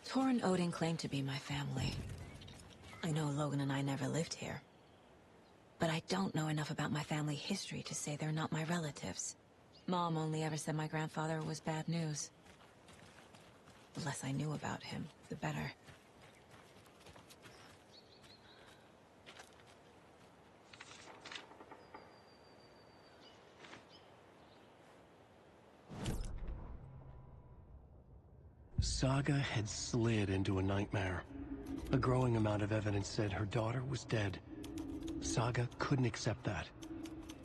Tor and Odin claim to be my family. I know Logan and I never lived here. But I don't know enough about my family history to say they're not my relatives. Mom only ever said my grandfather was bad news. The less I knew about him, the better. Saga had slid into a nightmare. A growing amount of evidence said her daughter was dead. Saga couldn't accept that.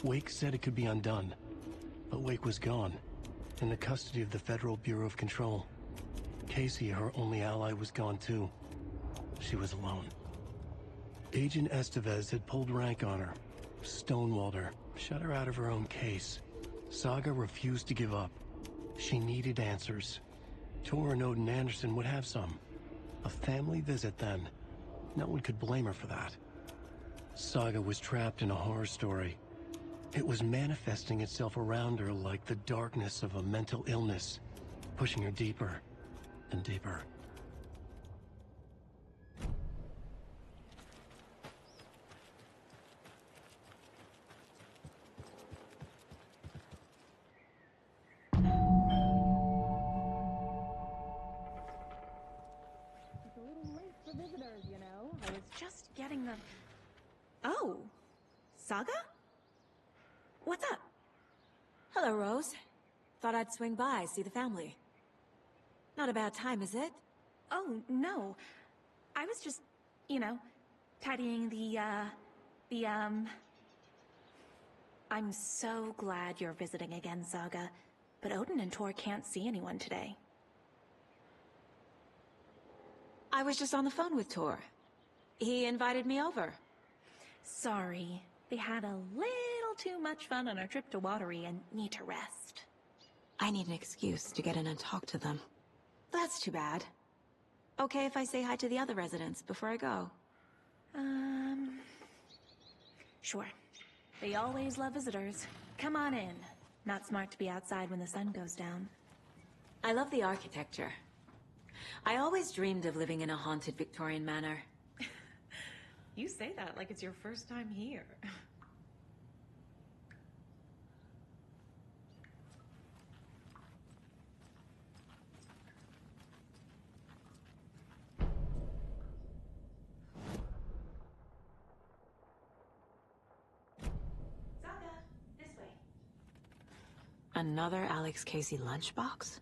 Wake said it could be undone. But Wake was gone, in the custody of the Federal Bureau of Control. Casey, her only ally, was gone too. She was alone. Agent Estevez had pulled rank on her, stonewalled her, shut her out of her own case. Saga refused to give up. She needed answers. Tor and Odin Anderson would have some. A family visit then. No one could blame her for that. Saga was trapped in a horror story. It was manifesting itself around her like the darkness of a mental illness, pushing her deeper and deeper. It's a little late for visitors, you know. I was just getting the... Oh, Saga? What's up? Hello, Rose. Thought I'd swing by, see the family. Not a bad time, is it? Oh, no. I was just, you know, tidying I'm so glad you're visiting again, Saga. But Odin and Tor can't see anyone today. I was just on the phone with Tor. He invited me over. Sorry. They had a little too much fun on our trip to Watery and need to rest. I need an excuse to get in and talk to them. That's too bad. Okay if I say hi to the other residents before I go? Sure. They always love visitors. Come on in. Not smart to be outside when the sun goes down. I love the architecture. I always dreamed of living in a haunted Victorian manor. You say that like it's your first time here. Saga, this way. Another Alex Casey lunchbox?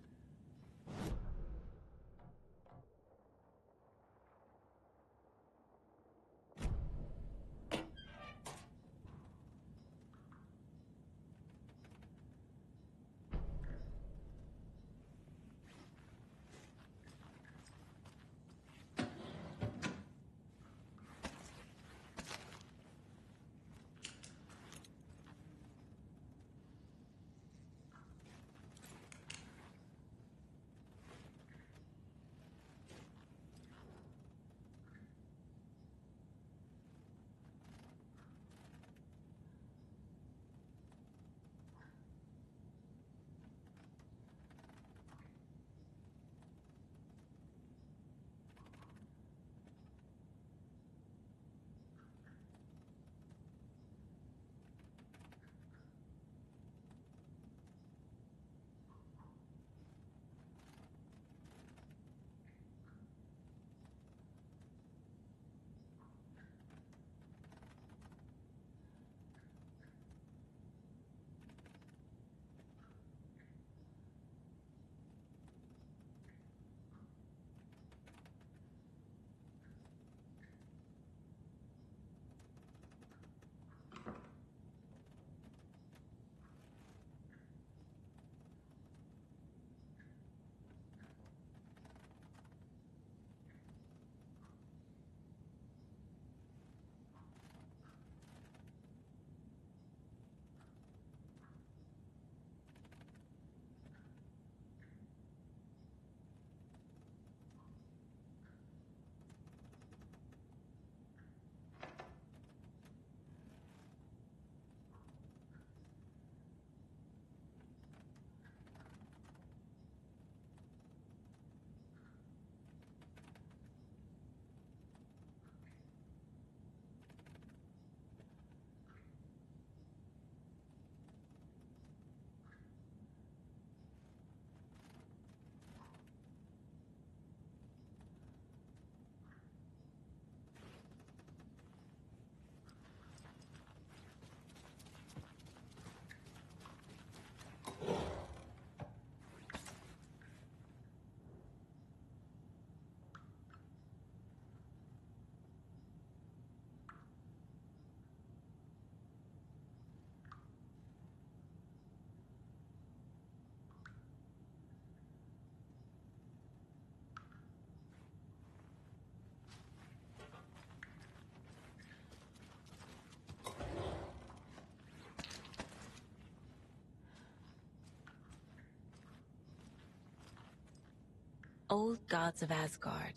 old gods of Asgard.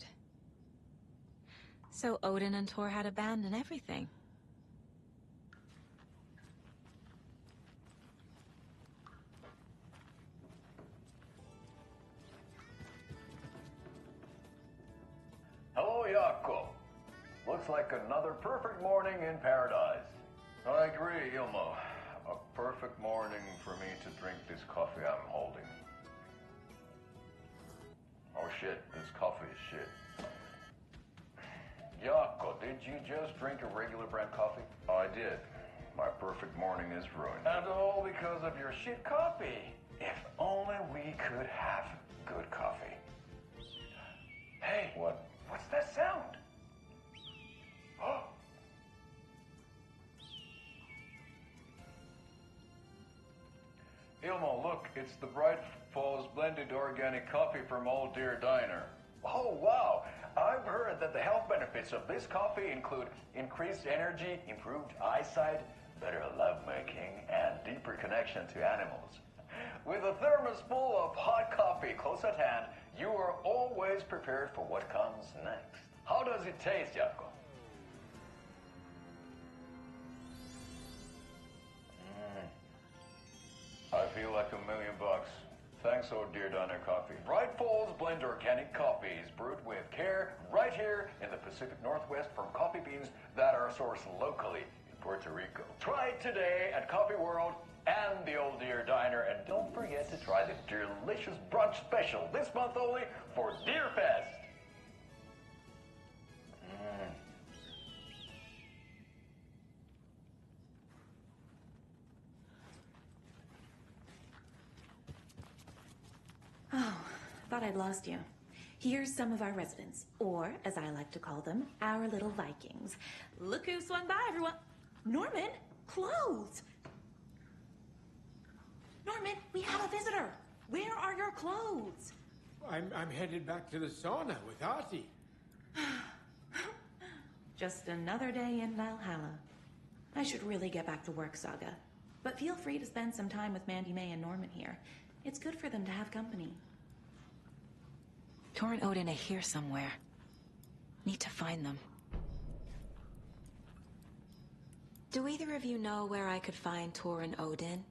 So Odin and Thor had a band and everything. Hello, Jaakko. Looks like another perfect morning in paradise. I agree, Ilmo. A perfect morning for me to drink this coffee I'm holding. Oh shit, this coffee is shit. Jaakko, did you just drink a regular brand coffee? I did. My perfect morning is ruined. And all because of your shit coffee. If only we could have good coffee. Hey, what's that sound? Oh. Ilmo, look, it's the Bright Falls blended organic coffee from Old Deer Diner. Oh, wow. I've heard that the health benefits of this coffee include increased energy, improved eyesight, better lovemaking, and deeper connection to animals. With a thermos full of hot coffee close at hand, you are always prepared for what comes next. How does it taste, Jaakko? I feel like $1 million. Thanks, Oh Dear Diner Coffee. Bright Falls Blend Organic Coffee is brewed with care right here in the Pacific Northwest from coffee beans that are sourced locally in Puerto Rico. Try it today at Coffee World and the Old Deer Diner, and don't forget to try the delicious brunch special this month only for Deer Fest. Oh, thought I'd lost you. Here's some of our residents, or as I like to call them, our little Vikings. Look who swung by, everyone. Norman, clothes. Norman, we have a visitor. Where are your clothes? I'm headed back to the sauna with Artie. Just another day in Valhalla. I should really get back to work, Saga. But feel free to spend some time with Mandy May and Norman here. It's good for them to have company. Thor and Odin are here somewhere. Need to find them. Do either of you know where I could find Thor and Odin?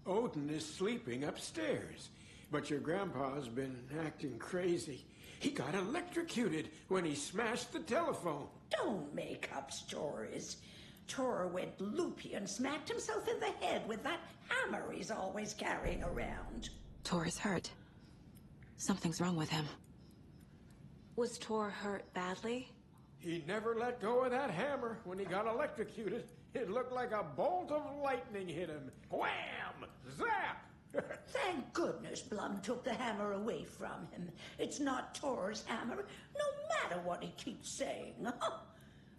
Odin is sleeping upstairs, but your grandpa's been acting crazy. He got electrocuted when he smashed the telephone. Don't make up stories. Thor went loopy and smacked himself in the head with that hammer he's always carrying around. Thor is hurt. Something's wrong with him. Was Thor hurt badly? He never let go of that hammer when he got electrocuted. It looked like a bolt of lightning hit him. Wham! Zap! Thank goodness Blum took the hammer away from him. It's not Thor's hammer, no matter what he keeps saying.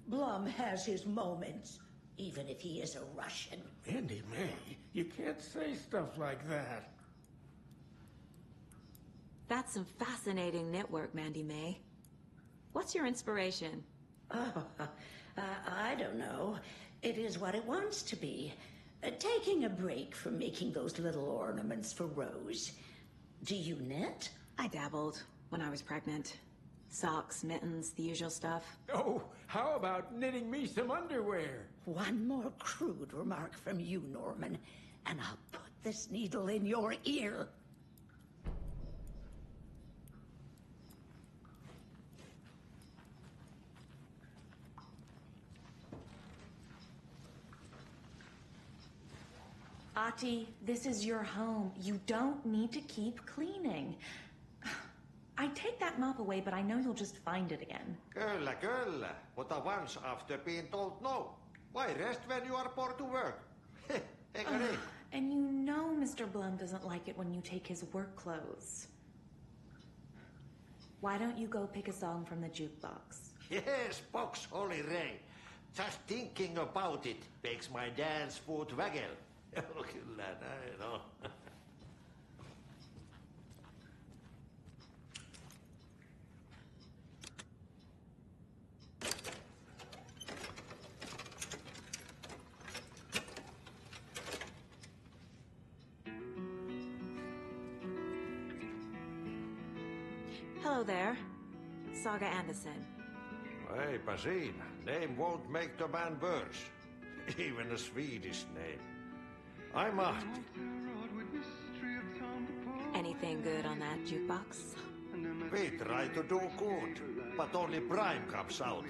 Blum has his moments, even if he is a Russian. Mandy May, you can't say stuff like that. That's some fascinating network, Mandy May. What's your inspiration? Oh, I don't know. It is what it wants to be. Taking a break from making those little ornaments for Rose. Do you knit? I dabbled when I was pregnant. Socks, mittens, the usual stuff. Oh, how about knitting me some underwear? One more crude remark from you, Norman, and I'll put this needle in your ear. Ati, this is your home. You don't need to keep cleaning. I take that mop away, but I know you'll just find it again. Kyllä, kyllä. Mutta once after being told no. Why rest when you are poor to work? Eikö niin? And you know Mr. Blum doesn't like it when you take his work clothes. Why don't you go pick a song from the jukebox? Yes, box Holy Ray. Just thinking about it makes my dance foot waggle. Kyllä näin on. Hello there. Saga Anderson. Eipä siinä. Name won't make the man worse. Even a Swedish name. I'm Ahti. Anything good on that jukebox? We try to do good, but only Prime comes out.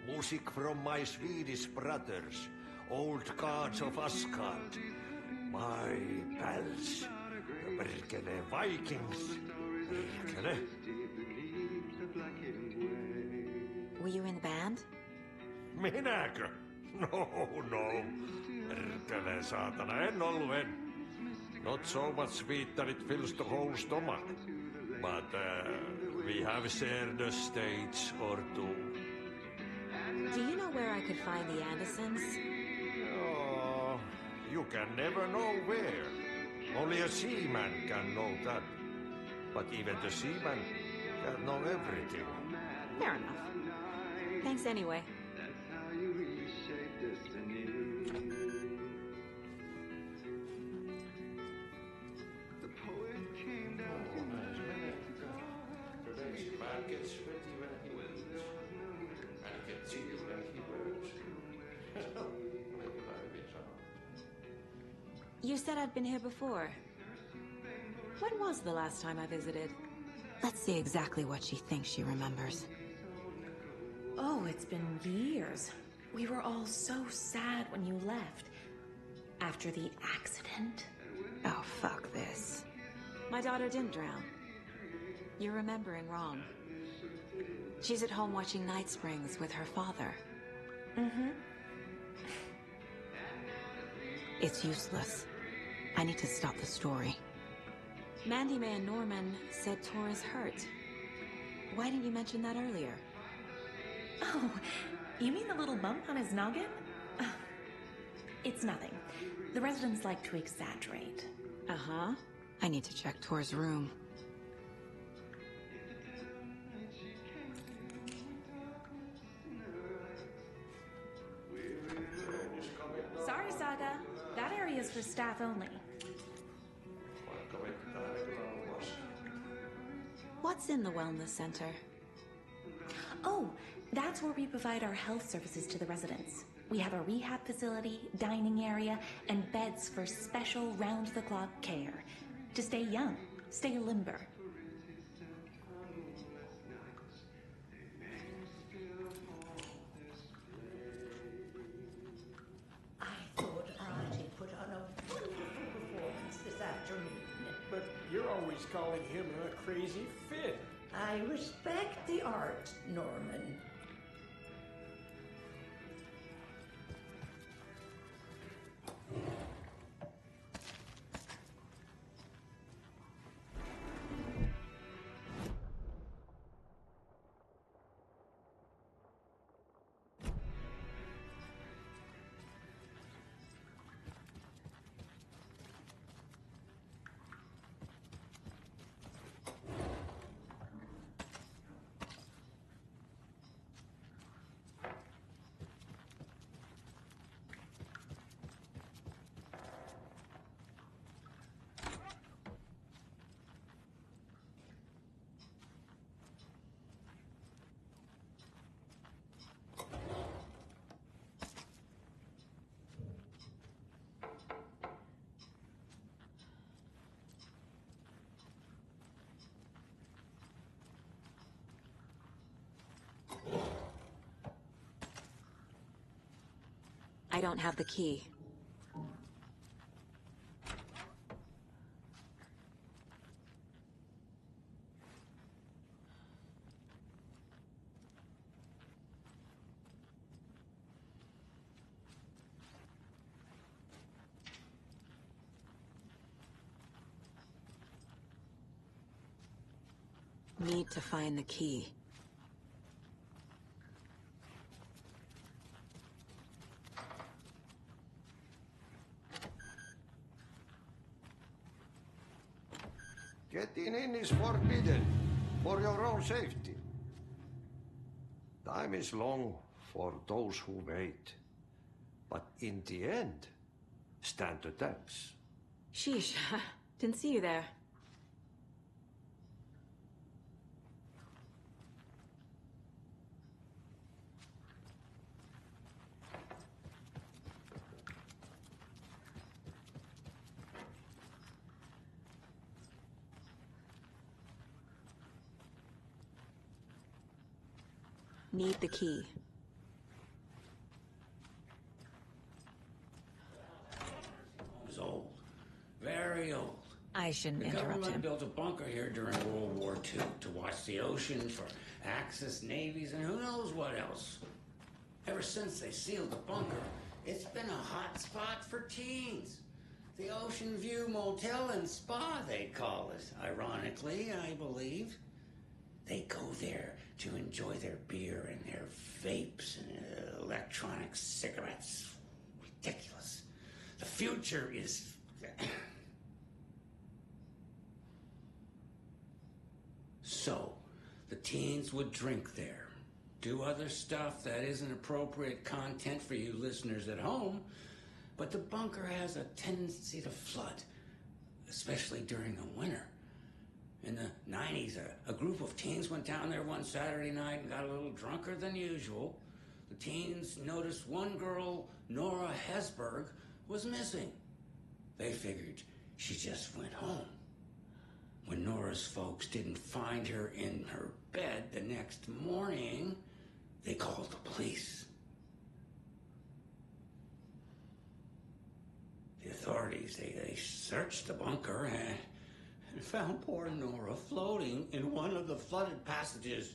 Music from my Swedish brothers, old gods of Asgard. My pals, the Perkele Vikings. Perkele. Were you in the band? Minäkö? No. Perkele saatana, en ollut en. Not so much sweet that it fills the whole stomach. But we have shared a stage or two. Do you know where I could find the Andersons? Oh, you can never know where. Only a seaman can know that. But even the seaman can know everything. Fair enough. Thanks anyway. You said I'd been here before. When was the last time I visited? Let's see exactly what she thinks she remembers. Oh, it's been years. We were all so sad when you left. After the accident. Oh, fuck this. My daughter didn't drown. You're remembering wrong. She's at home watching Night Springs with her father. Mm-hmm. It's useless. I need to stop the story. Mandy May and Norman said Tor is hurt. Why didn't you mention that earlier? Oh, you mean the little bump on his noggin? It's nothing. The residents like to exaggerate. Uh-huh. I need to check Tor's room. Sorry, Saga. That area is for staff only. What's in the wellness center? Oh, that's where we provide our health services to the residents. We have a rehab facility, dining area, and beds for special round-the-clock care. To stay young, stay limber. I thought Artie put on a wonderful performance this afternoon. But you're always calling him a crazy fit. I respect the art, Norman. I don't have the key. Need to find the key. Getting in is forbidden, for your own safety. Time is long for those who wait. But in the end, stand the test. Sheesh, didn't see you there. Need the key. It was old. Very old. I shouldn't interrupt The government him. built a bunker here during World War II to watch the ocean for Axis navies and who knows what else. Ever since they sealed the bunker, it's been a hot spot for teens. The Ocean View Motel and Spa, they call it. Ironically, I believe. They go there to enjoy their beer and their vapes and electronic cigarettes. Ridiculous. The future is... So, the teens would drink there, do other stuff that isn't appropriate content for you listeners at home, but the bunker has a tendency to flood, especially during the winter. In the 90s, a group of teens went down there one Saturday night and got a little drunker than usual. The teens noticed one girl, Nora Hesberg, was missing. They figured she just went home. When Nora's folks didn't find her in her bed the next morning, they called the police. The authorities, they searched the bunker and found poor Nora floating in one of the flooded passages.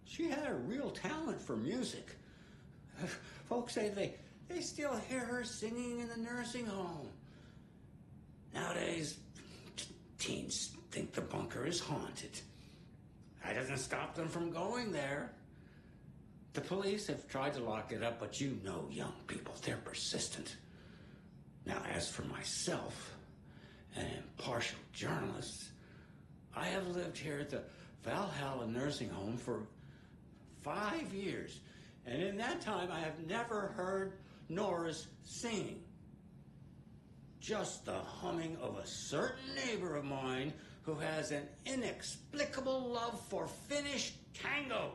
She had a real talent for music. Folks say they still hear her singing in the nursing home. Nowadays, teens think the bunker is haunted. That doesn't stop them from going there. The police have tried to lock it up, but you know young people, they're persistent. Now, as for myself, an impartial journalist, I have lived here at the Valhalla nursing home for 5 years, and in that time I have never heard Nora's singing. Just the humming of a certain neighbor of mine who has an inexplicable love for Finnish tango.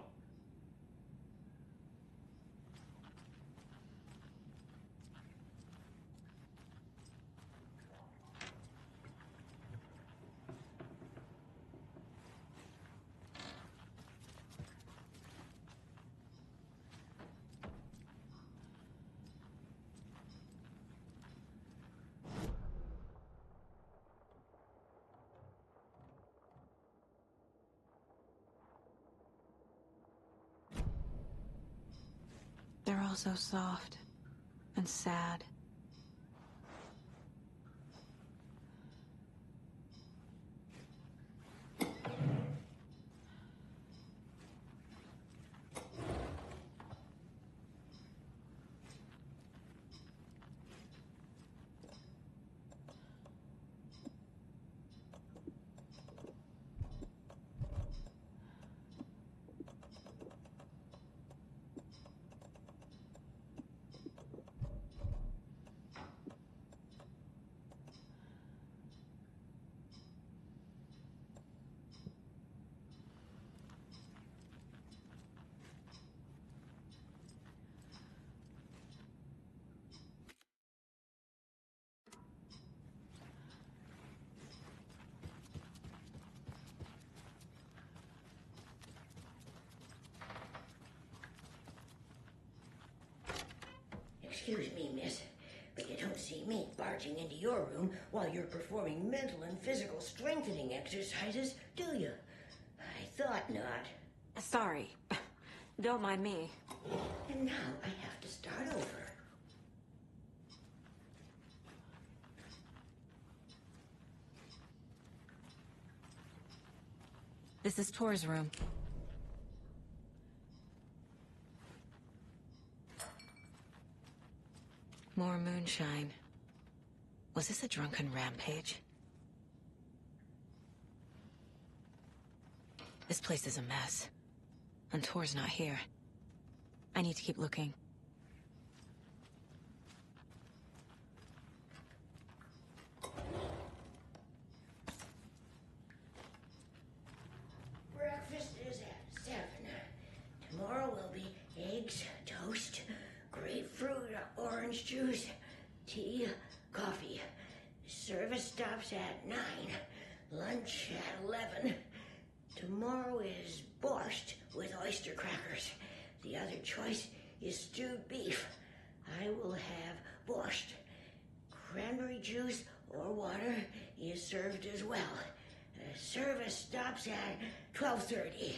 They're all so soft and sad. Excuse me, miss, but you don't see me barging into your room while you're performing mental and physical strengthening exercises, do you? I thought not. Sorry. Don't mind me. And now I have to start over. This is Tor's room. More moonshine. Was this a drunken rampage? This place is a mess. And Tor's not here. I need to keep looking. Breakfast is at 7. Tomorrow will be eggs, toast, grapefruit, orange juice, tea, coffee. Service stops at 9. Lunch at 11. Tomorrow is borscht with oyster crackers. The other choice is stewed beef. I will have borscht. Cranberry juice or water is served as well. Service stops at 12:30.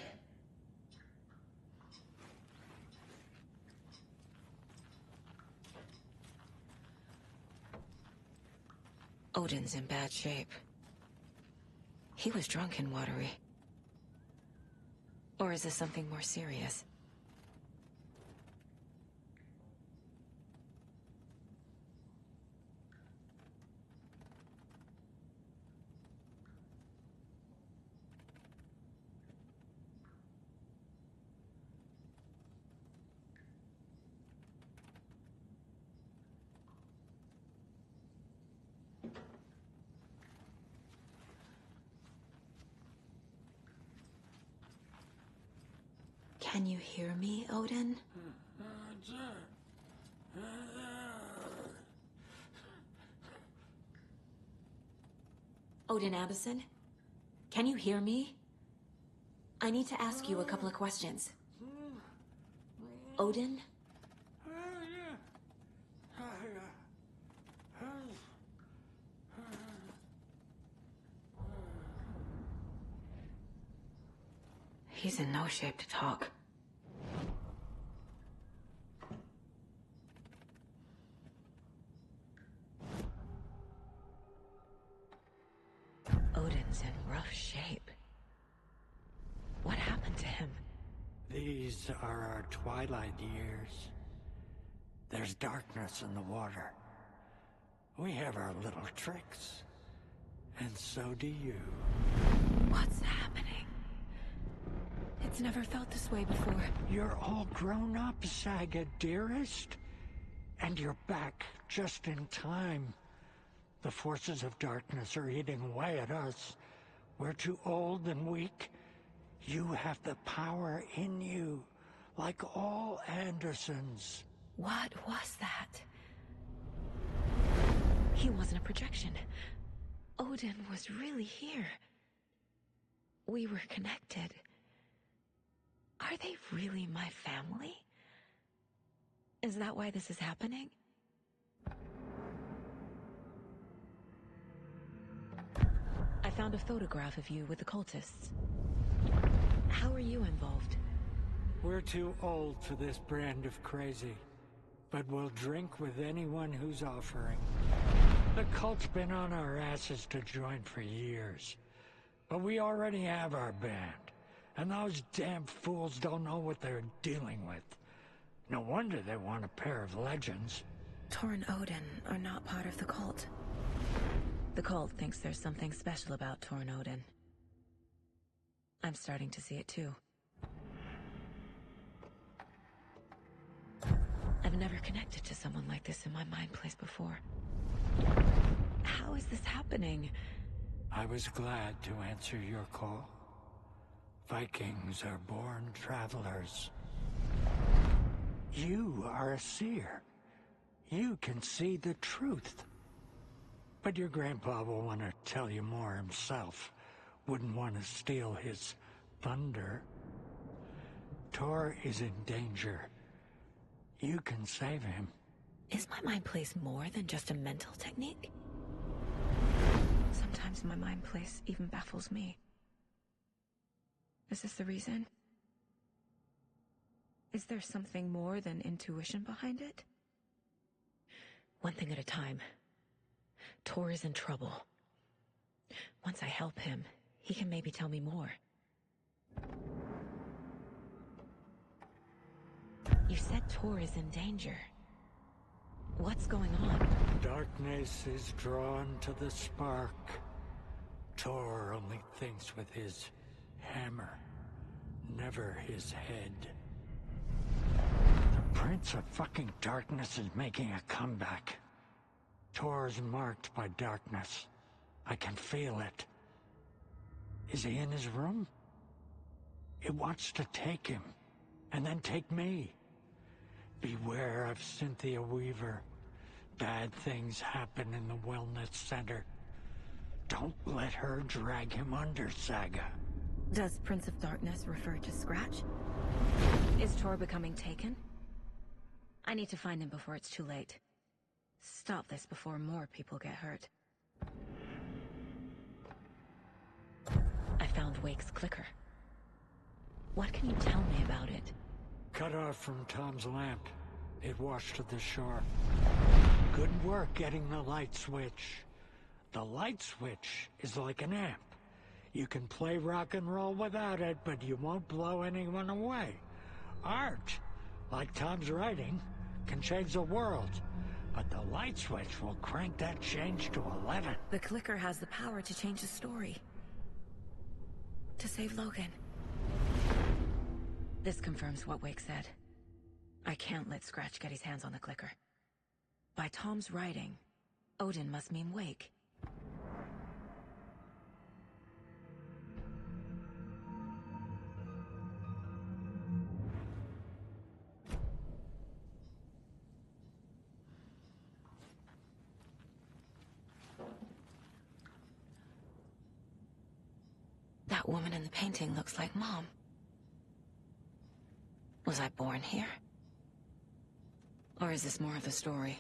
Odin's in bad shape. He was drunk in Watery. Or is this something more serious? Can you hear me, Odin? Odin Abison? Can you hear me? I need to ask you a couple of questions. Odin? He's in no shape to talk. Odin's in rough shape. What happened to him? These are our twilight years. There's darkness in the water. We have our little tricks. And so do you. What's happening? It's never felt this way before. You're all grown up, Saga, dearest. And you're back just in time. The forces of darkness are eating away at us. We're too old and weak. You have the power in you, like all Andersons. What was that? He wasn't a projection. Odin was really here. We were connected. Are they really my family? Is that why this is happening? I found a photograph of you with the cultists. How are you involved? We're too old for this brand of crazy, but we'll drink with anyone who's offering. The cult's been on our asses to join for years, but we already have our band. And those damn fools don't know what they're dealing with. No wonder they want a pair of legends. Tor and Odin are not part of the cult. The cult thinks there's something special about Tor and Odin. I'm starting to see it too. I've never connected to someone like this in my mind place before. How is this happening? I was glad to answer your call. Vikings are born travelers. You are a seer. You can see the truth. But your grandpa will want to tell you more himself. Wouldn't want to steal his thunder. Tor is in danger. You can save him. Is my mind place more than just a mental technique? Sometimes my mind place even baffles me. Is this the reason? Is there something more than intuition behind it? One thing at a time. Tor is in trouble. Once I help him, he can maybe tell me more. You said Tor is in danger. What's going on? Darkness is drawn to the spark. Tor only thinks with his hammer, never his head. The Prince of fucking Darkness is making a comeback. Tor's marked by darkness. I can feel it. Is he in his room? It wants to take him, and then take me. Beware of Cynthia Weaver. Bad things happen in the wellness center. Don't let her drag him under, Saga. Does Prince of Darkness refer to Scratch? Is Tor becoming taken? I need to find him before it's too late. Stop this before more people get hurt. I found Wake's clicker. What can you tell me about it? Cut off from Tom's lamp. It washed to the shore. Good work getting the light switch. The light switch is like an amp. You can play rock and roll without it, but you won't blow anyone away. Art, like Tom's writing, can change the world. But the light switch will crank that change to 11. The clicker has the power to change the story. To save Logan. This confirms what Wake said. I can't let Scratch get his hands on the clicker. By Tom's writing, Odin must mean Wake. That woman in the painting looks like Mom. Was I born here? Or is this more of the story?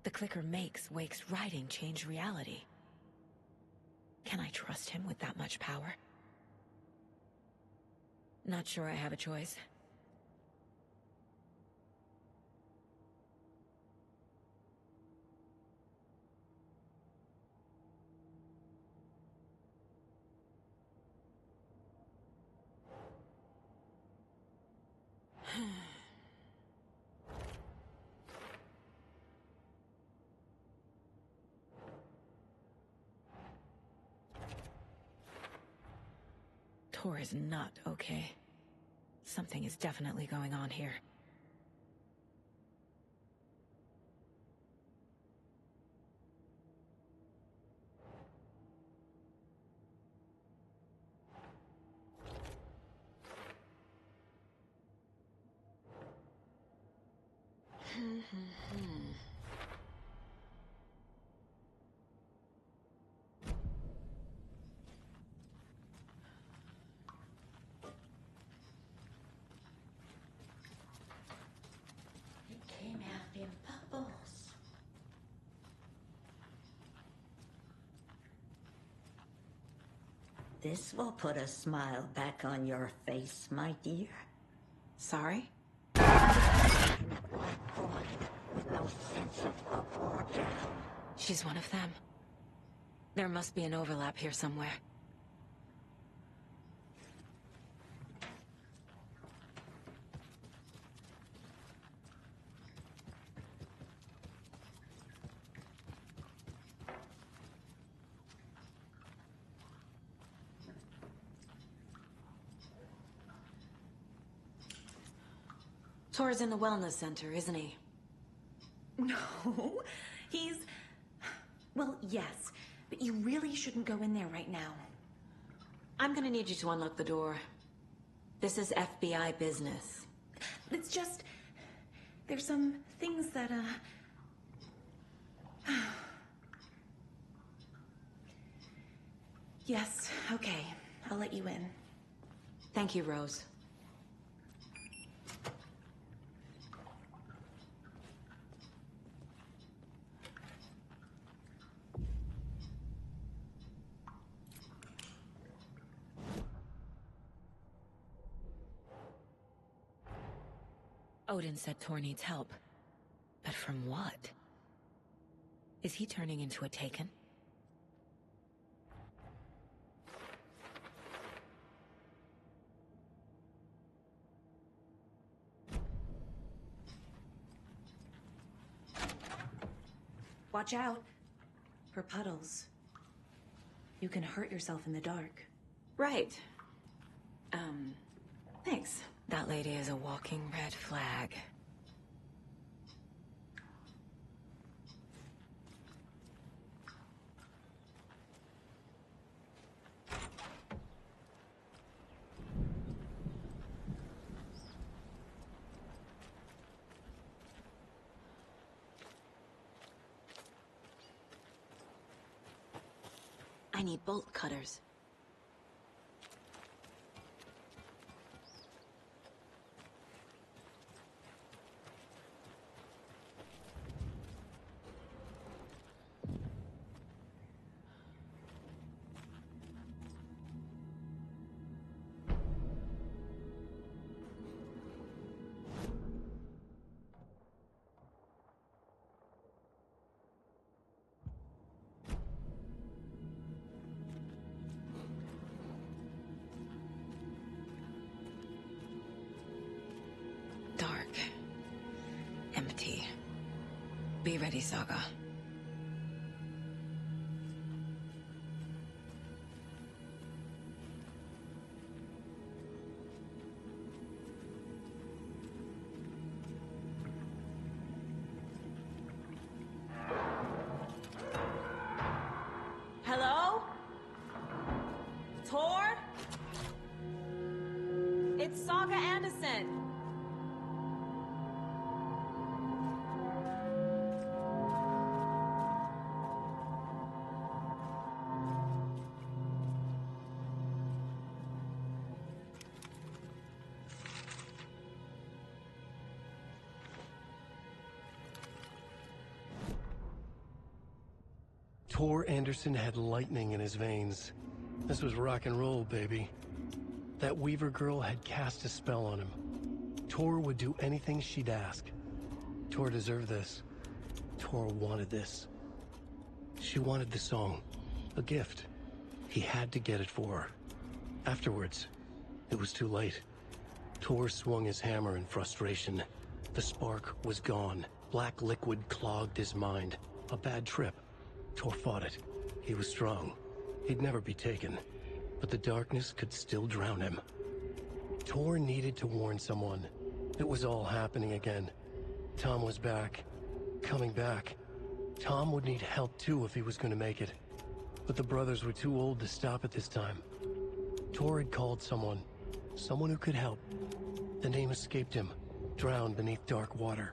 The clicker makes Wake's writing change reality. Can I trust him with that much power? Not sure I have a choice. Tor is not okay. Something is definitely going on here. This will put a smile back on your face, my dear. Sorry? No sense of order. She's one of them. There must be an overlap here somewhere. Tor's in the wellness center, isn't he? No, he's... Well, yes, but you really shouldn't go in there right now. I'm gonna need you to unlock the door. This is FBI business. It's just... There's some things that, Yes, okay. I'll let you in. Thank you, Rose. Odin said Tor needs help. But from what? Is he turning into a Taken? Watch out for puddles. You can hurt yourself in the dark. Right. Thanks. That lady is a walking red flag. I need bolt cutters. Empty. Be ready, Saga. Hello? Tor? It's Saga Anderson. Tor Anderson had lightning in his veins. This was rock and roll, baby. That Weaver girl had cast a spell on him. Tor would do anything she'd ask. Tor deserved this. Tor wanted this. She wanted the song. A gift. He had to get it for her. Afterwards, it was too late. Tor swung his hammer in frustration. The spark was gone. Black liquid clogged his mind. A bad trip. Tor fought it. He was strong. He'd never be taken. But the darkness could still drown him. Tor needed to warn someone. It was all happening again. Tom was back. Coming back. Tom would need help too if he was going to make it. But the brothers were too old to stop at this time. Tor had called someone. Someone who could help. The name escaped him. Drowned beneath dark water.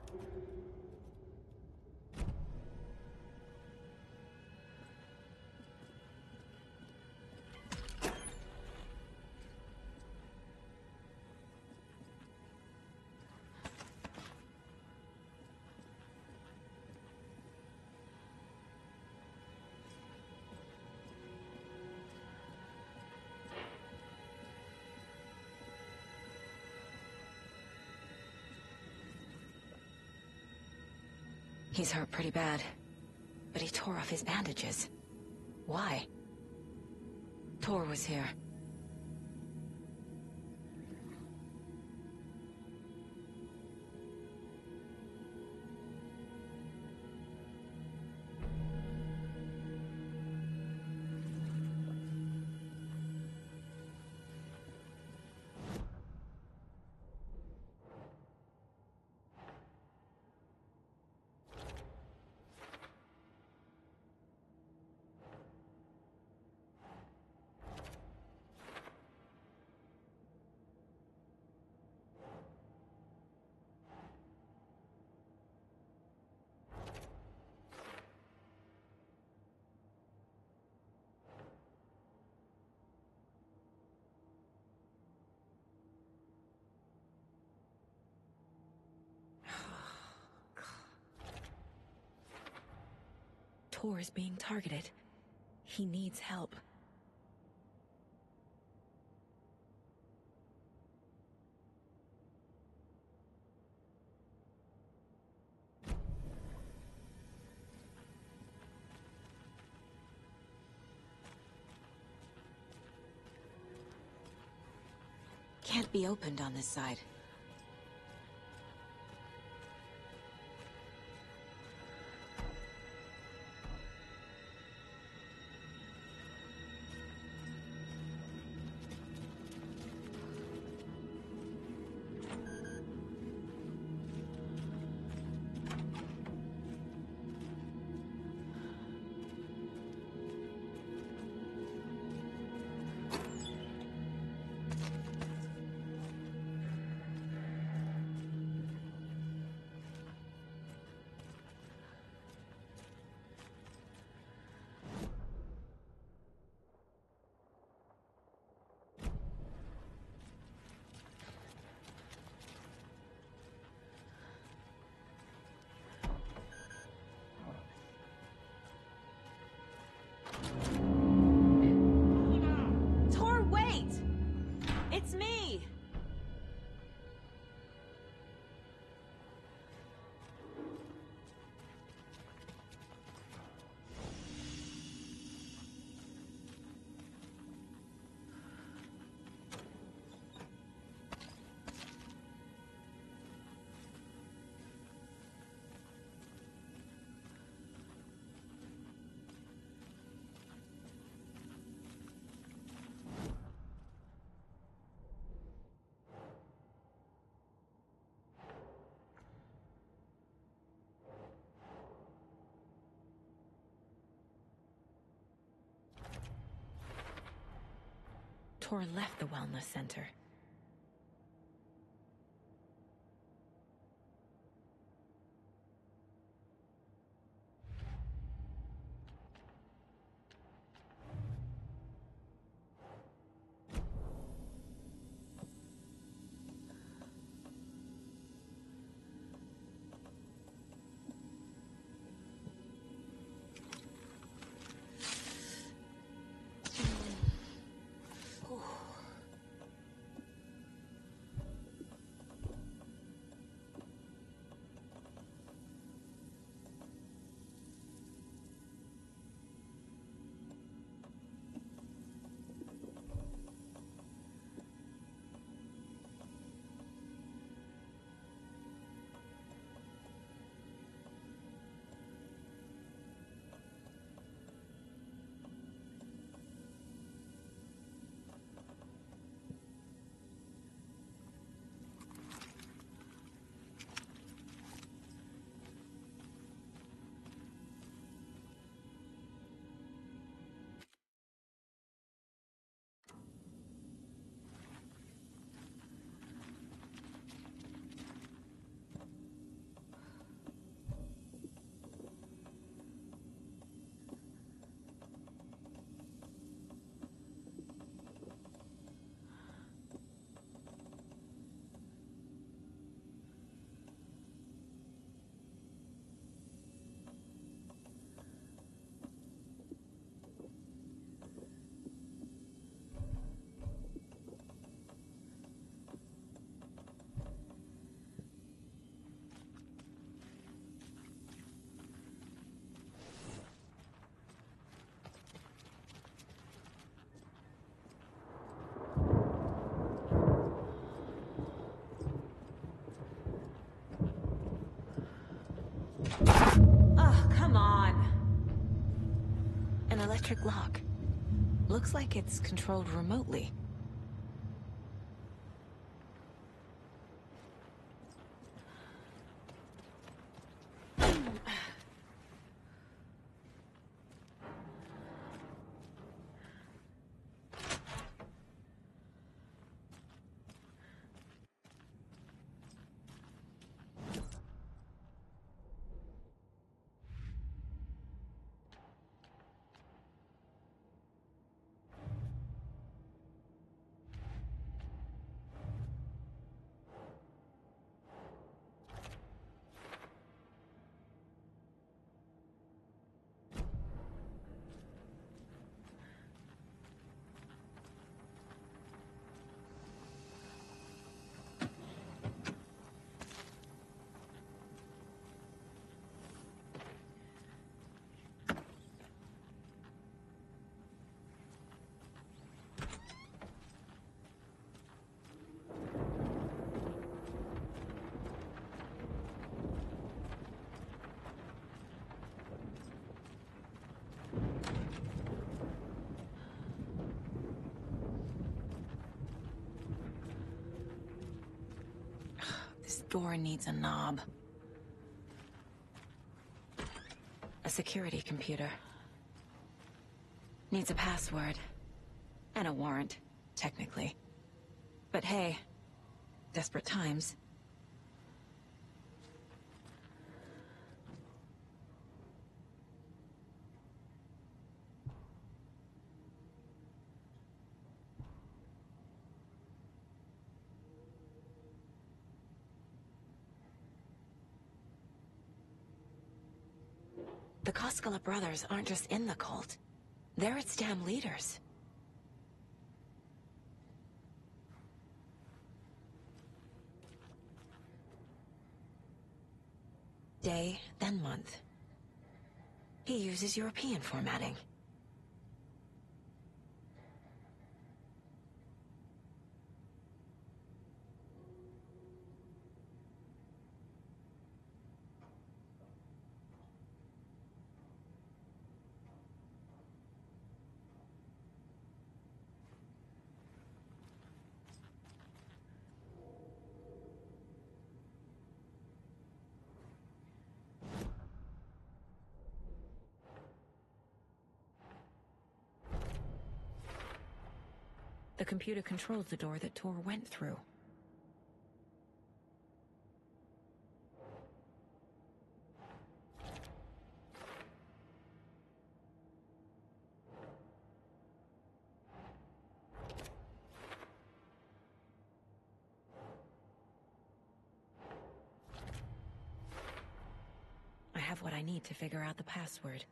He's hurt pretty bad, but he tore off his bandages. Why? Tor was here. Tor is being targeted. He needs help. Can't be opened on this side. Tor, wait! It's me! Tor left the wellness center. electric lock. Looks like it's controlled remotely. This door needs a knob. A security computer. Needs a password. And a warrant, technically. But hey, desperate times. The Koskela brothers aren't just in the cult. They're its damn leaders. Day, then month. He uses European formatting. The computer controls the door that Tor went through. I have what I need to figure out the password.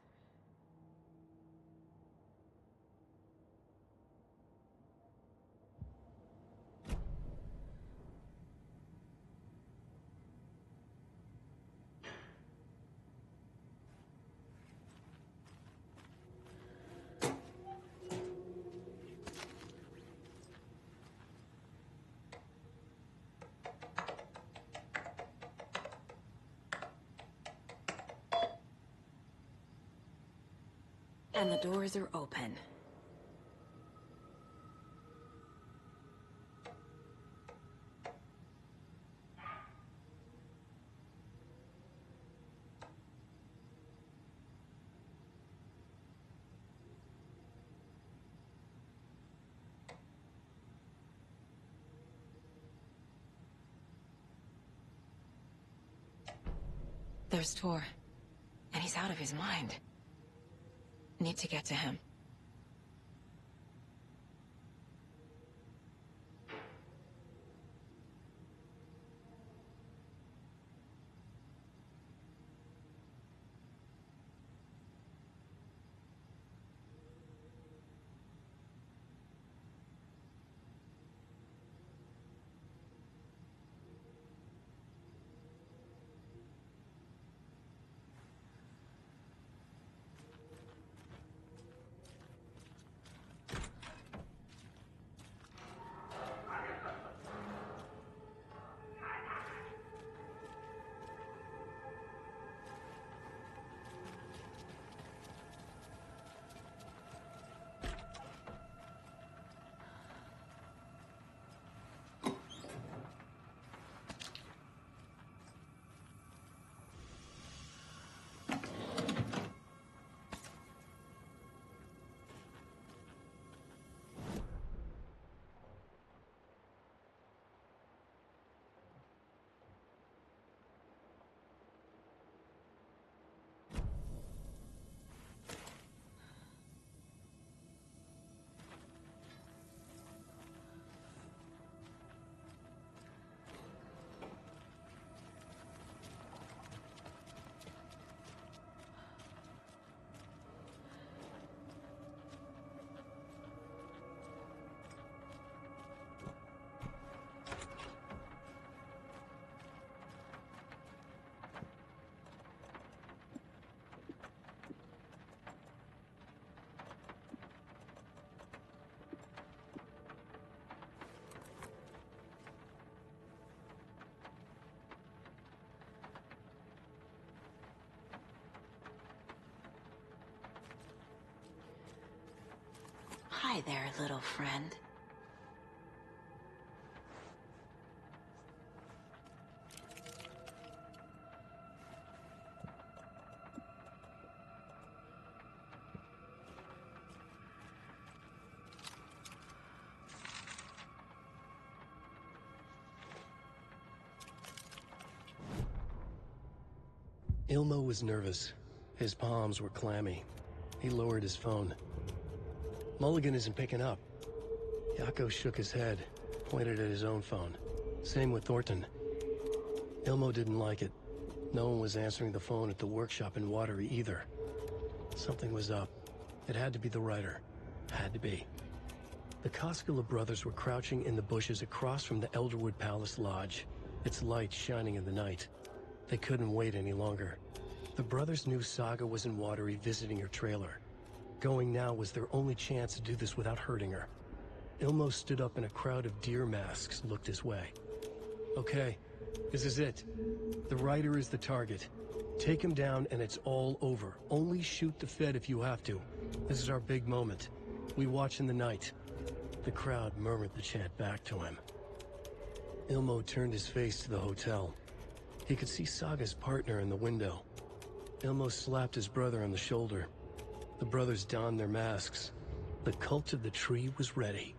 And the doors are open. There's Tor, and he's out of his mind. Need to get to him. Hi there, little friend. Ilmo was nervous. His palms were clammy. He lowered his phone. Mulligan isn't picking up. Yako shook his head, pointed at his own phone. Same with Thornton. Ilmo didn't like it. No one was answering the phone at the workshop in Watery either. Something was up. It had to be the writer. Had to be. The Koskela brothers were crouching in the bushes across from the Elderwood Palace Lodge, its light shining in the night. They couldn't wait any longer. The brothers knew Saga was in Watery visiting her trailer. Going now was their only chance to do this without hurting her. Ilmo stood up and a crowd of deer masks looked his way. Okay, this is it. The writer is the target. Take him down and it's all over. Only shoot the Fed if you have to. This is our big moment. We watch in the night. The crowd murmured the chant back to him. Ilmo turned his face to the hotel. He could see Saga's partner in the window. Ilmo slapped his brother on the shoulder. The brothers donned their masks. The cult of the tree was ready.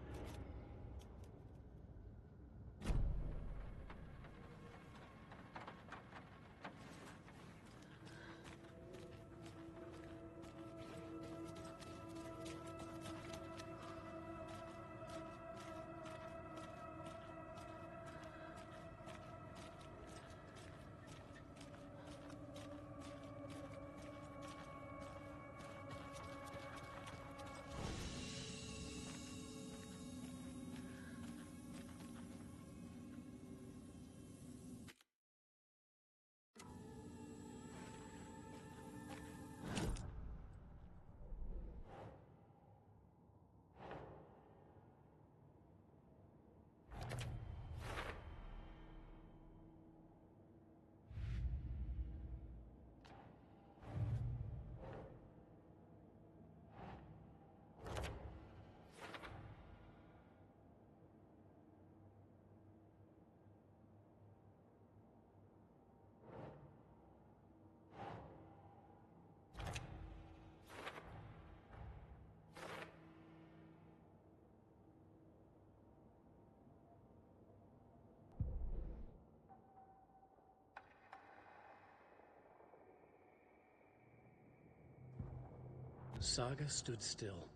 Saga stood still,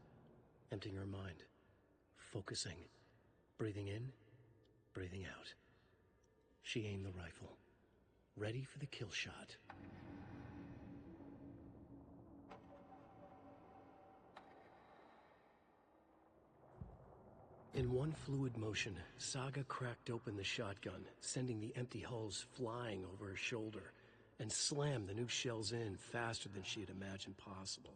emptying her mind, focusing, breathing in, breathing out. She aimed the rifle, ready for the kill shot. In one fluid motion, Saga cracked open the shotgun, sending the empty hulls flying over her shoulder, and slammed the new shells in faster than she had imagined possible.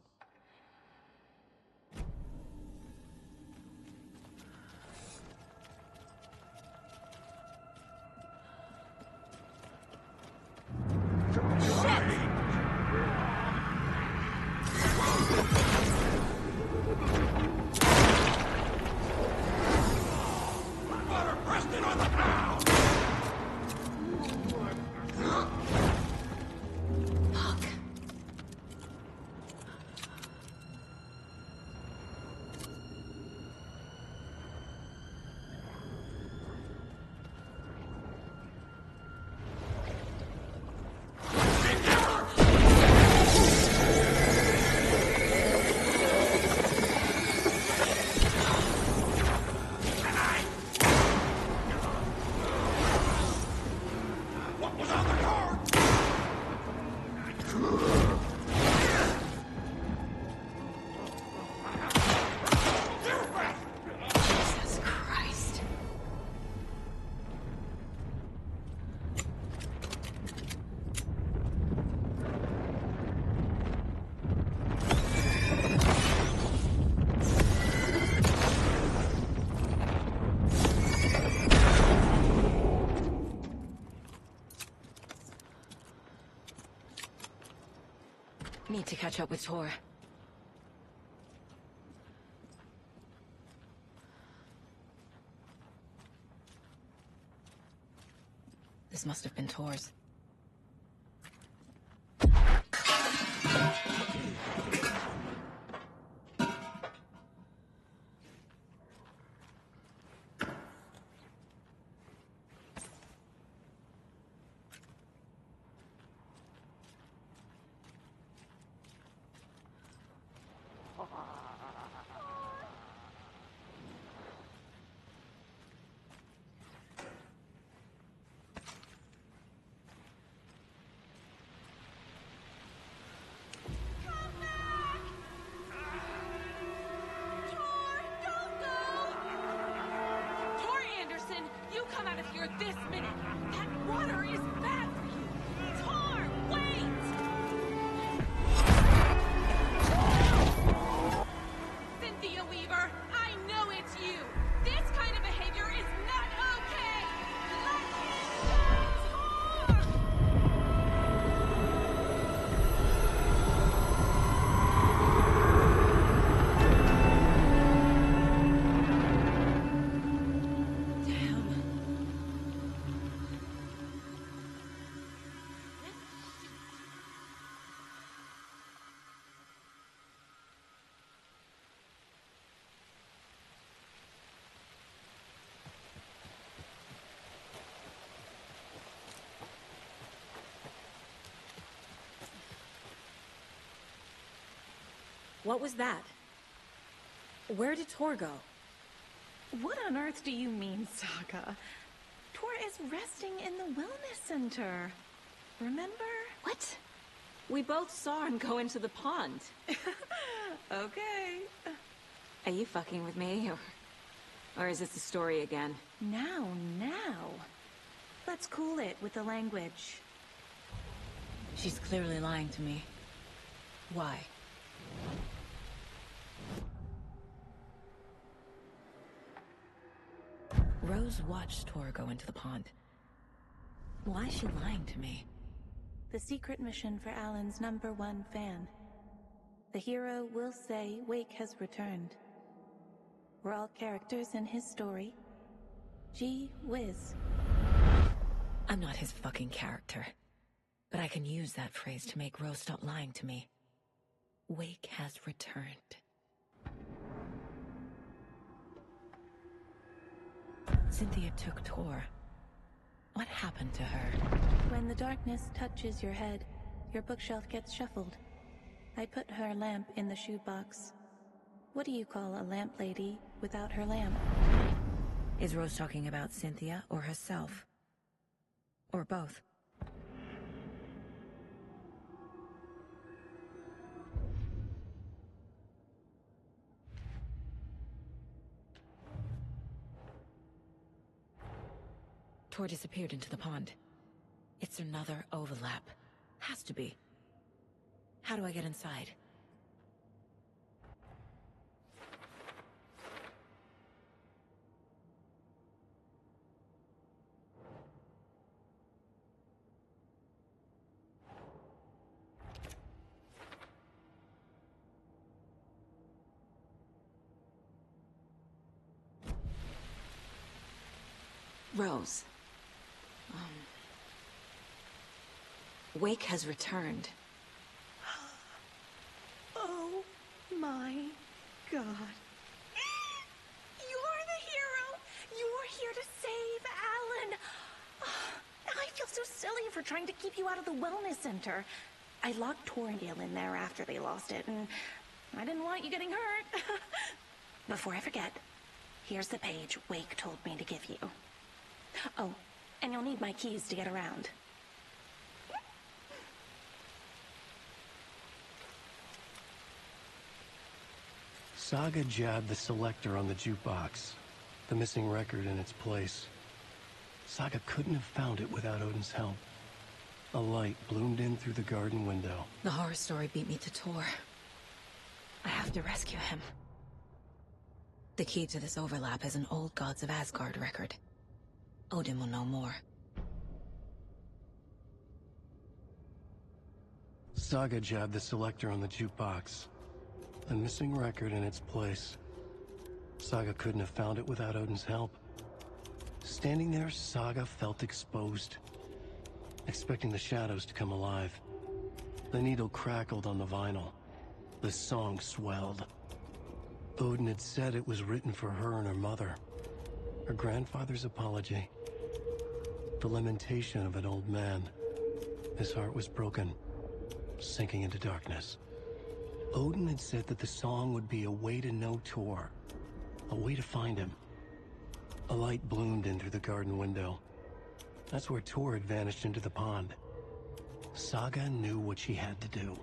Need to catch up with Tor. This must have been Tor's. This minute! That water is bad for you! Tor, wait! Cynthia Weaver, I know it's you! This kind of behavior is not okay! Let him go, Tor! What was that? Where did Tor go? What on earth do you mean, Saga? Tor is resting in the wellness center. Remember? What? We both saw him go into the pond. Okay. Are you fucking with me, or is this a story again? Now. Let's cool it with the language. She's clearly lying to me. Why? Rose watched Tor go into the pond. Why is she lying to me? The secret mission for Alan's #1 fan. The hero will say Wake has returned. We're all characters in his story. Gee whiz. I'm not his fucking character. But I can use that phrase to make Rose stop lying to me. Wake has returned. Cynthia took Tor. What happened to her? When the darkness touches your head, your bookshelf gets shuffled. I put her lamp in the shoebox. What do you call a lamp lady without her lamp? Is Rose talking about Cynthia or herself? Or both? Tor disappeared into the pond. It's another overlap. Has to be. How do I get inside? Rose. Wake has returned. Oh my God. You're the hero! You're here to save Alan! I feel so silly for trying to keep you out of the wellness center. I locked Tor and Gale in there after they lost it, and I didn't want you getting hurt. Before I forget, here's the page Wake told me to give you. Oh, and you'll need my keys to get around. Saga jabbed the selector on the jukebox, the missing record in its place. Saga couldn't have found it without Odin's help. A light bloomed in through the garden window. The horror story beat me to Tor. I have to rescue him. The key to this overlap is an old Gods of Asgard record. Odin will know more. Saga jabbed the selector on the jukebox, the missing record in its place. Saga couldn't have found it without Odin's help. Standing there, Saga felt exposed. expecting the shadows to come alive. The needle crackled on the vinyl. The song swelled. Odin had said it was written for her and her mother. Her grandfather's apology. The lamentation of an old man. His heart was broken, sinking into darkness. Odin had said that the song would be a way to know Tor, a way to find him. A light bloomed in through the garden window. That's where Tor had vanished into the pond. Saga knew what she had to do.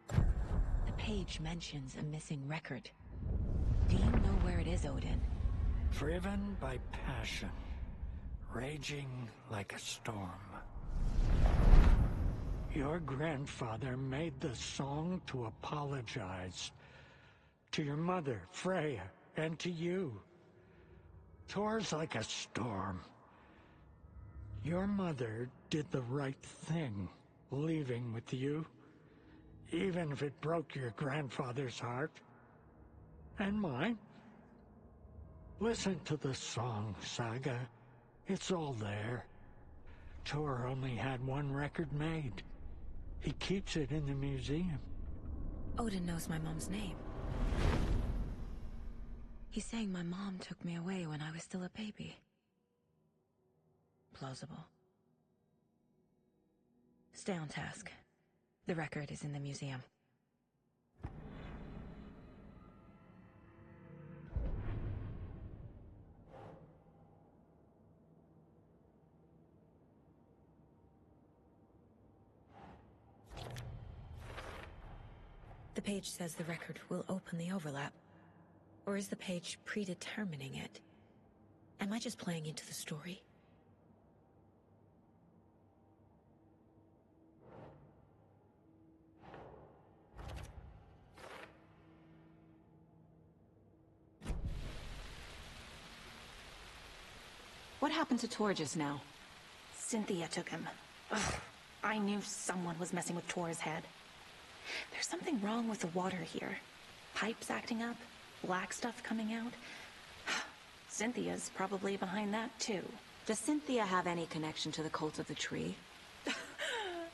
The page mentions a missing record. Do you know where it is, Odin? Driven by passion, raging like a storm. Your grandfather made the song to apologize. To your mother, Freya, and to you. Tor's like a storm. Your mother did the right thing, leaving with you. Even if it broke your grandfather's heart. And mine. Listen to the song, Saga. It's all there. Tor only had one record made. He keeps it in the museum. Odin knows my mom's name. He's saying my mom took me away when I was still a baby. Plausible. Stay on task. The record is in the museum. The page says the record will open the overlap. Or is the page predetermining it? Am I just playing into the story? What happened to Tor just now? Cynthia took him. Ugh, I knew someone was messing with Tor's head. There's something wrong with the water here. Pipes acting up, black stuff coming out. Cynthia's probably behind that too. Does Cynthia have any connection to the cult of the tree?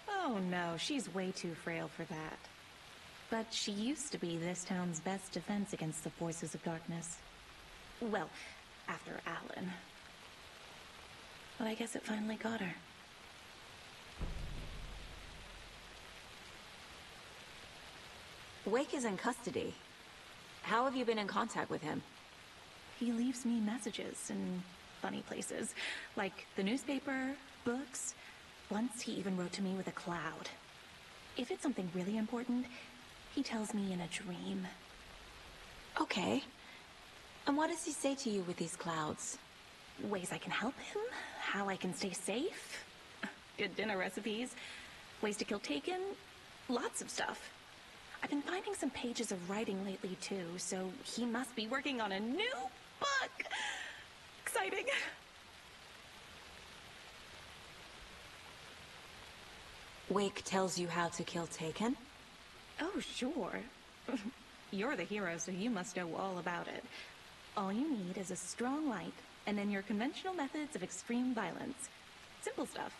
Oh no, she's way too frail for that. But she used to be this town's best defense against the forces of darkness. Well, after Alan. But I guess it finally got her. Wake is in custody. How have you been in contact with him? He leaves me messages in funny places, like the newspaper, books. Once he even wrote to me with a cloud. If it's something really important, he tells me in a dream. Okay. And what does he say to you with these clouds? Ways I can help him, how I can stay safe, good dinner recipes, ways to kill Taken, lots of stuff. I've been finding some pages of writing lately too, so he must be working on a new book. Exciting. Wake tells you how to kill Taken? Oh, sure. You're the hero, so you must know all about it. All you need is a strong light, and then your conventional methods of extreme violence. Simple stuff.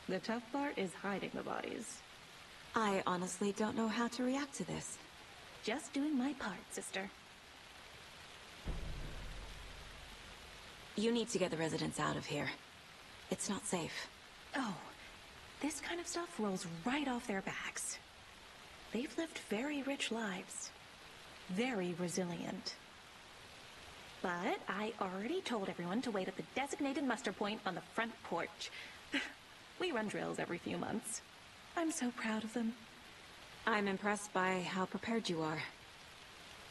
The tough part is hiding the bodies. I honestly don't know how to react to this. Just doing my part, sister. You need to get the residents out of here. It's not safe. Oh, this kind of stuff rolls right off their backs. They've lived very rich lives. Very resilient. But I already told everyone to wait at the designated muster point on the front porch. We run drills every few months. I'm so proud of them. I'm impressed by how prepared you are.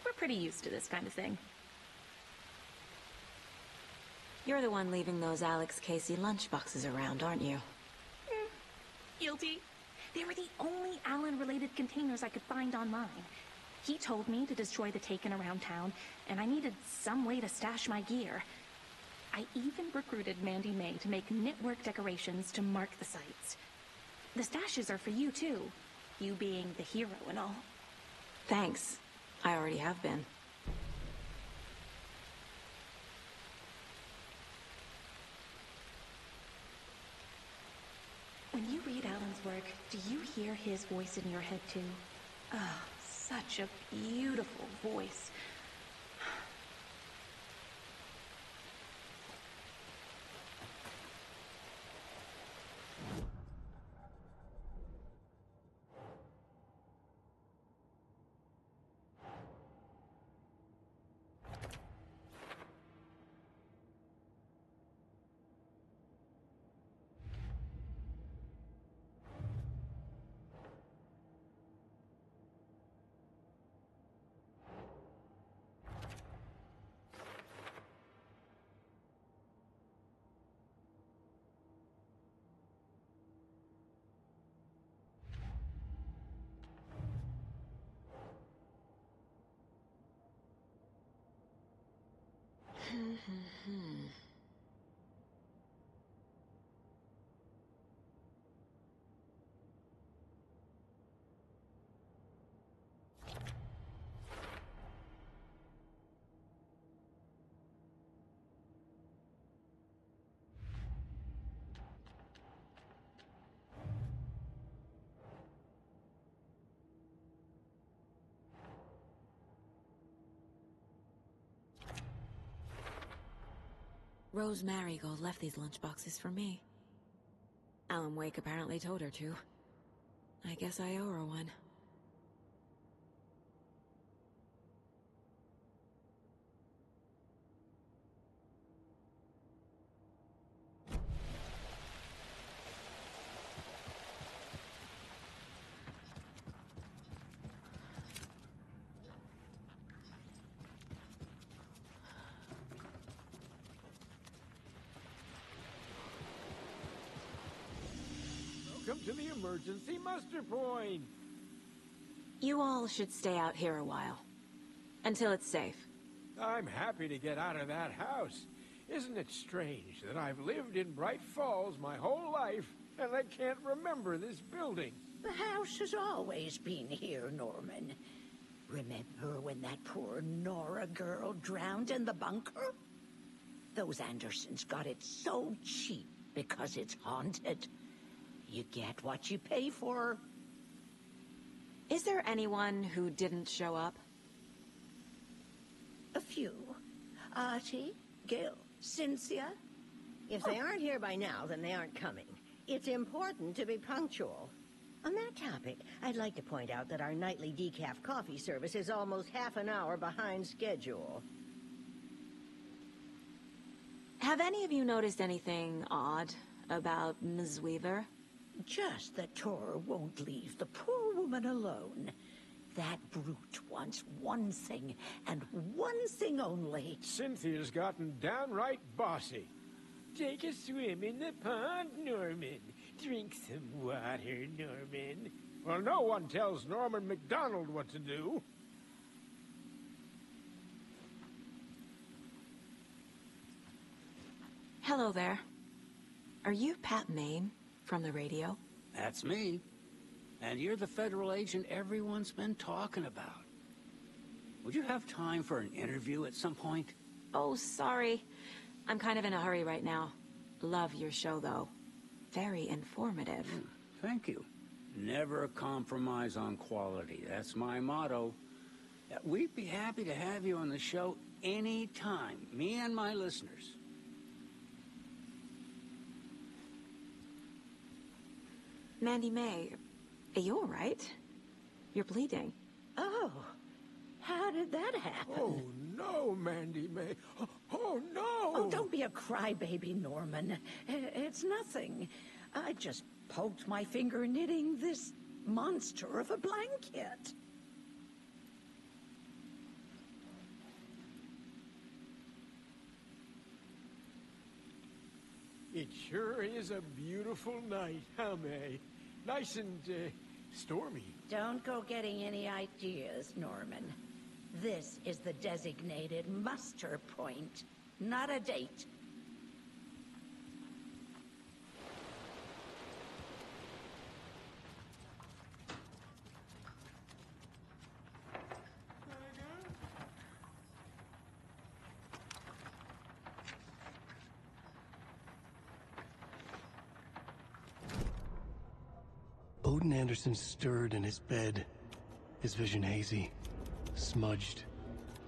We're pretty used to this kind of thing. You're the one leaving those Alex Casey lunchboxes around, aren't you? Guilty. They were the only Alan-related containers I could find online. He told me to destroy the Taken around town, and I needed some way to stash my gear. I even recruited Mandy May to make knitwork decorations to mark the sites. The stashes are for you, too. You being the hero and all. Thanks. I already have been. Do you hear his voice in your head too? Ah, such a beautiful voice. Rose Marigold left these lunchboxes for me. Alan Wake apparently told her to. I guess I owe her one. Welcome to the emergency muster point. You all should stay out here a while. Until it's safe. I'm happy to get out of that house. Isn't it strange that I've lived in Bright Falls my whole life, and I can't remember this building? The house has always been here, Norman. Remember when that poor Nora girl drowned in the bunker? Those Andersons got it so cheap because it's haunted. You get what you pay for. Is there anyone who didn't show up? A few. Artie, Gil, Cynthia. If they aren't here by now, then they aren't coming. It's important to be punctual. On that topic, I'd like to point out that our nightly decaf coffee service is almost half an hour behind schedule. Have any of you noticed anything odd about Ms. Weaver? Just that Tor won't leave the poor woman alone. That brute wants one thing, and one thing only. Cynthia's gotten downright bossy. Take a swim in the pond, Norman. Drink some water, Norman. Well, no one tells Norman MacDonald what to do. Hello there. Are you Pat Maine from the radio? That's me. And you're the federal agent everyone's been talking about. Would you have time for an interview at some point? Oh, sorry. I'm kind of in a hurry right now. Love your show, though. Very informative. Thank you. Never compromise on quality. That's my motto. We'd be happy to have you on the show anytime, me and my listeners. Mandy May, are you all right? You're bleeding. Oh, how did that happen? Oh, no, Mandy May. Oh, no! Oh, don't be a crybaby, Norman. It's nothing. I just poked my finger knitting this monster of a blanket. It sure is a beautiful night, huh, May? Nice and, stormy. Don't go getting any ideas, Norman. This is the designated muster point, not a date. Odin Anderson stirred in his bed, his vision hazy, smudged.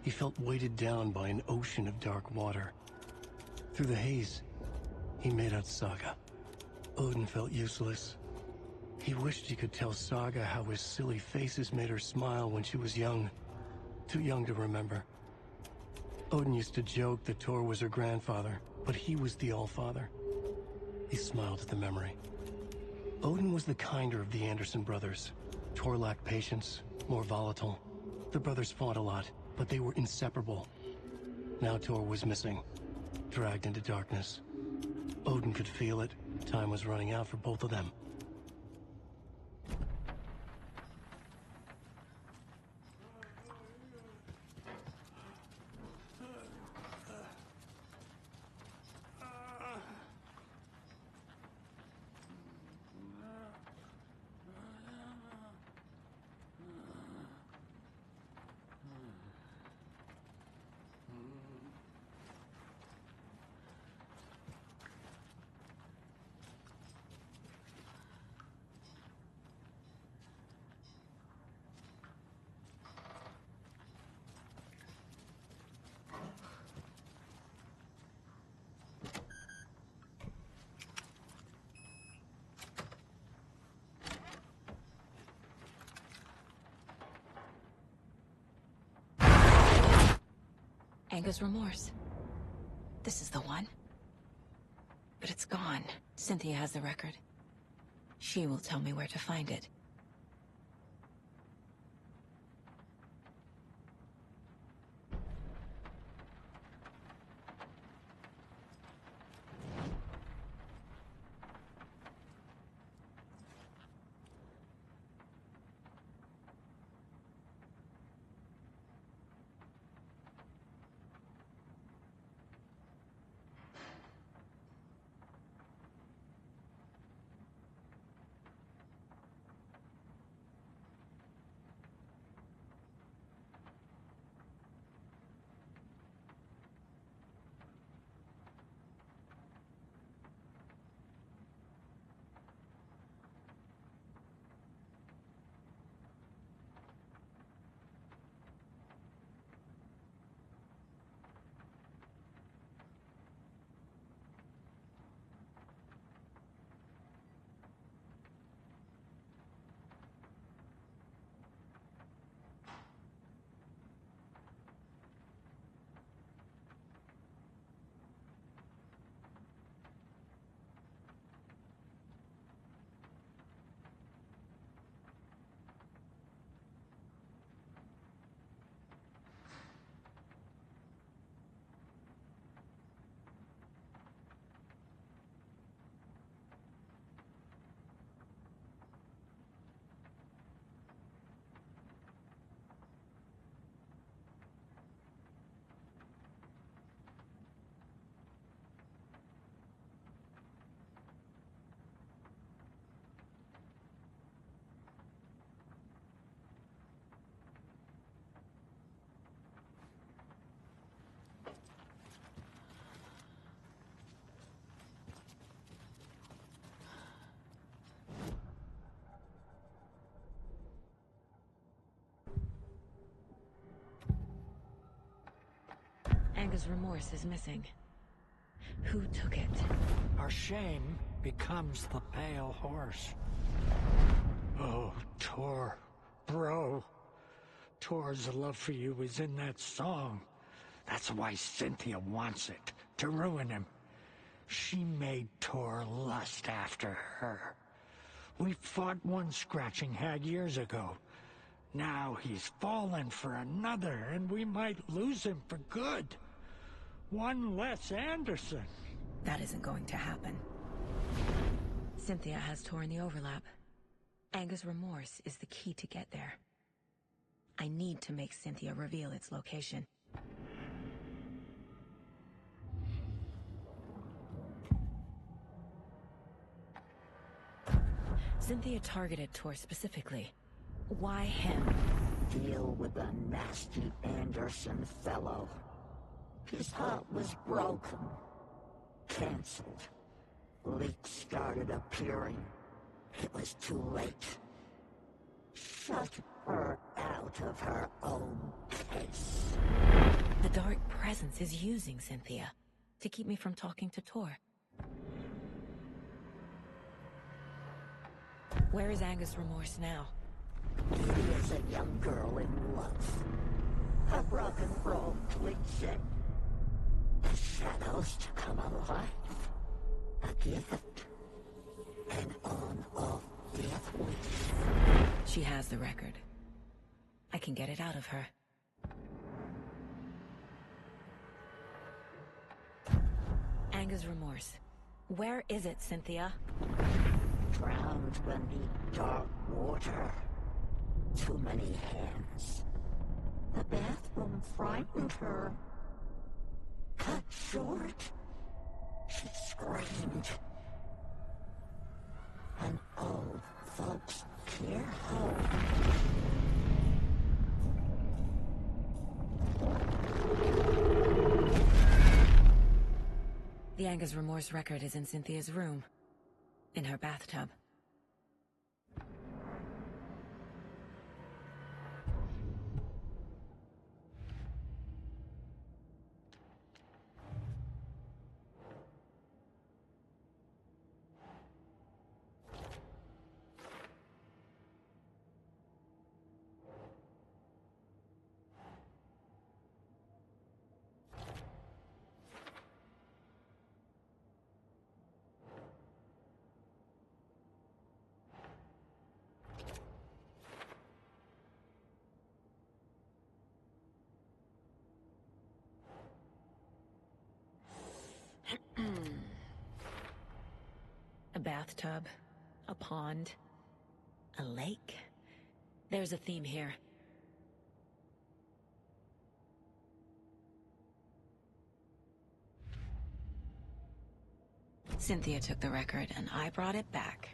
He felt weighted down by an ocean of dark water. Through the haze, he made out Saga. Odin felt useless. He wished he could tell Saga how his silly faces made her smile when she was young. Too young to remember. Odin used to joke that Tor was her grandfather, but he was the Allfather. He smiled at the memory. Odin was the kinder of the Anderson brothers. Tor lacked patience, more volatile. The brothers fought a lot, but they were inseparable. Now Tor was missing, dragged into darkness. Odin could feel it. Time was running out for both of them. Anga's remorse. This is the one. But it's gone. Cynthia has the record. She will tell me where to find it. Anga's remorse is missing. Who took it? Our shame becomes the pale horse. Oh, Tor. Bro. Tor's love for you is in that song. That's why Cynthia wants it, to ruin him. She made Tor lust after her. We fought one scratching hag years ago. Now he's fallen for another, and we might lose him for good. One less Anderson. That isn't going to happen. Cynthia has Tor in the overlap. Anga's remorse is the key to get there. I need to make Cynthia reveal its location. Cynthia targeted Tor specifically. Why him? Deal with the nasty Anderson fellow. His heart was broken. Cancelled. Leaks started appearing. It was too late. Shut her out of her own case. The dark presence is using Cynthia to keep me from talking to Tor. Where is Angus Remorse now? She is a young girl in love. A rock and roll twitching. The shadows to come alive. A gift. And on of death wish. She has the record. I can get it out of her. Angus Remorse. Where is it, Cynthia? Drowned beneath dark water. Too many hands. The bathroom frightened her. Cut short. She screamed. An old folks care home. The Angus Remorse record is in Cynthia's room. In her bathtub. A bathtub, a pond, a lake. There's a theme here. Cynthia took the record and I brought it back.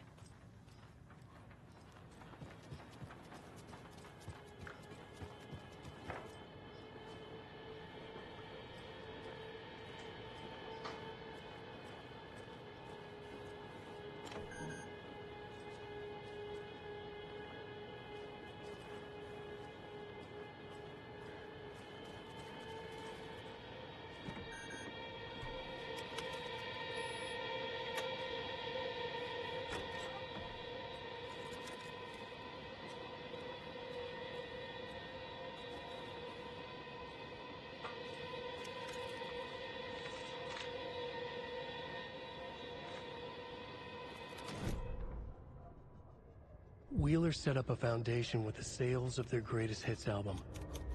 Wheeler set up a foundation with the sales of their greatest hits album.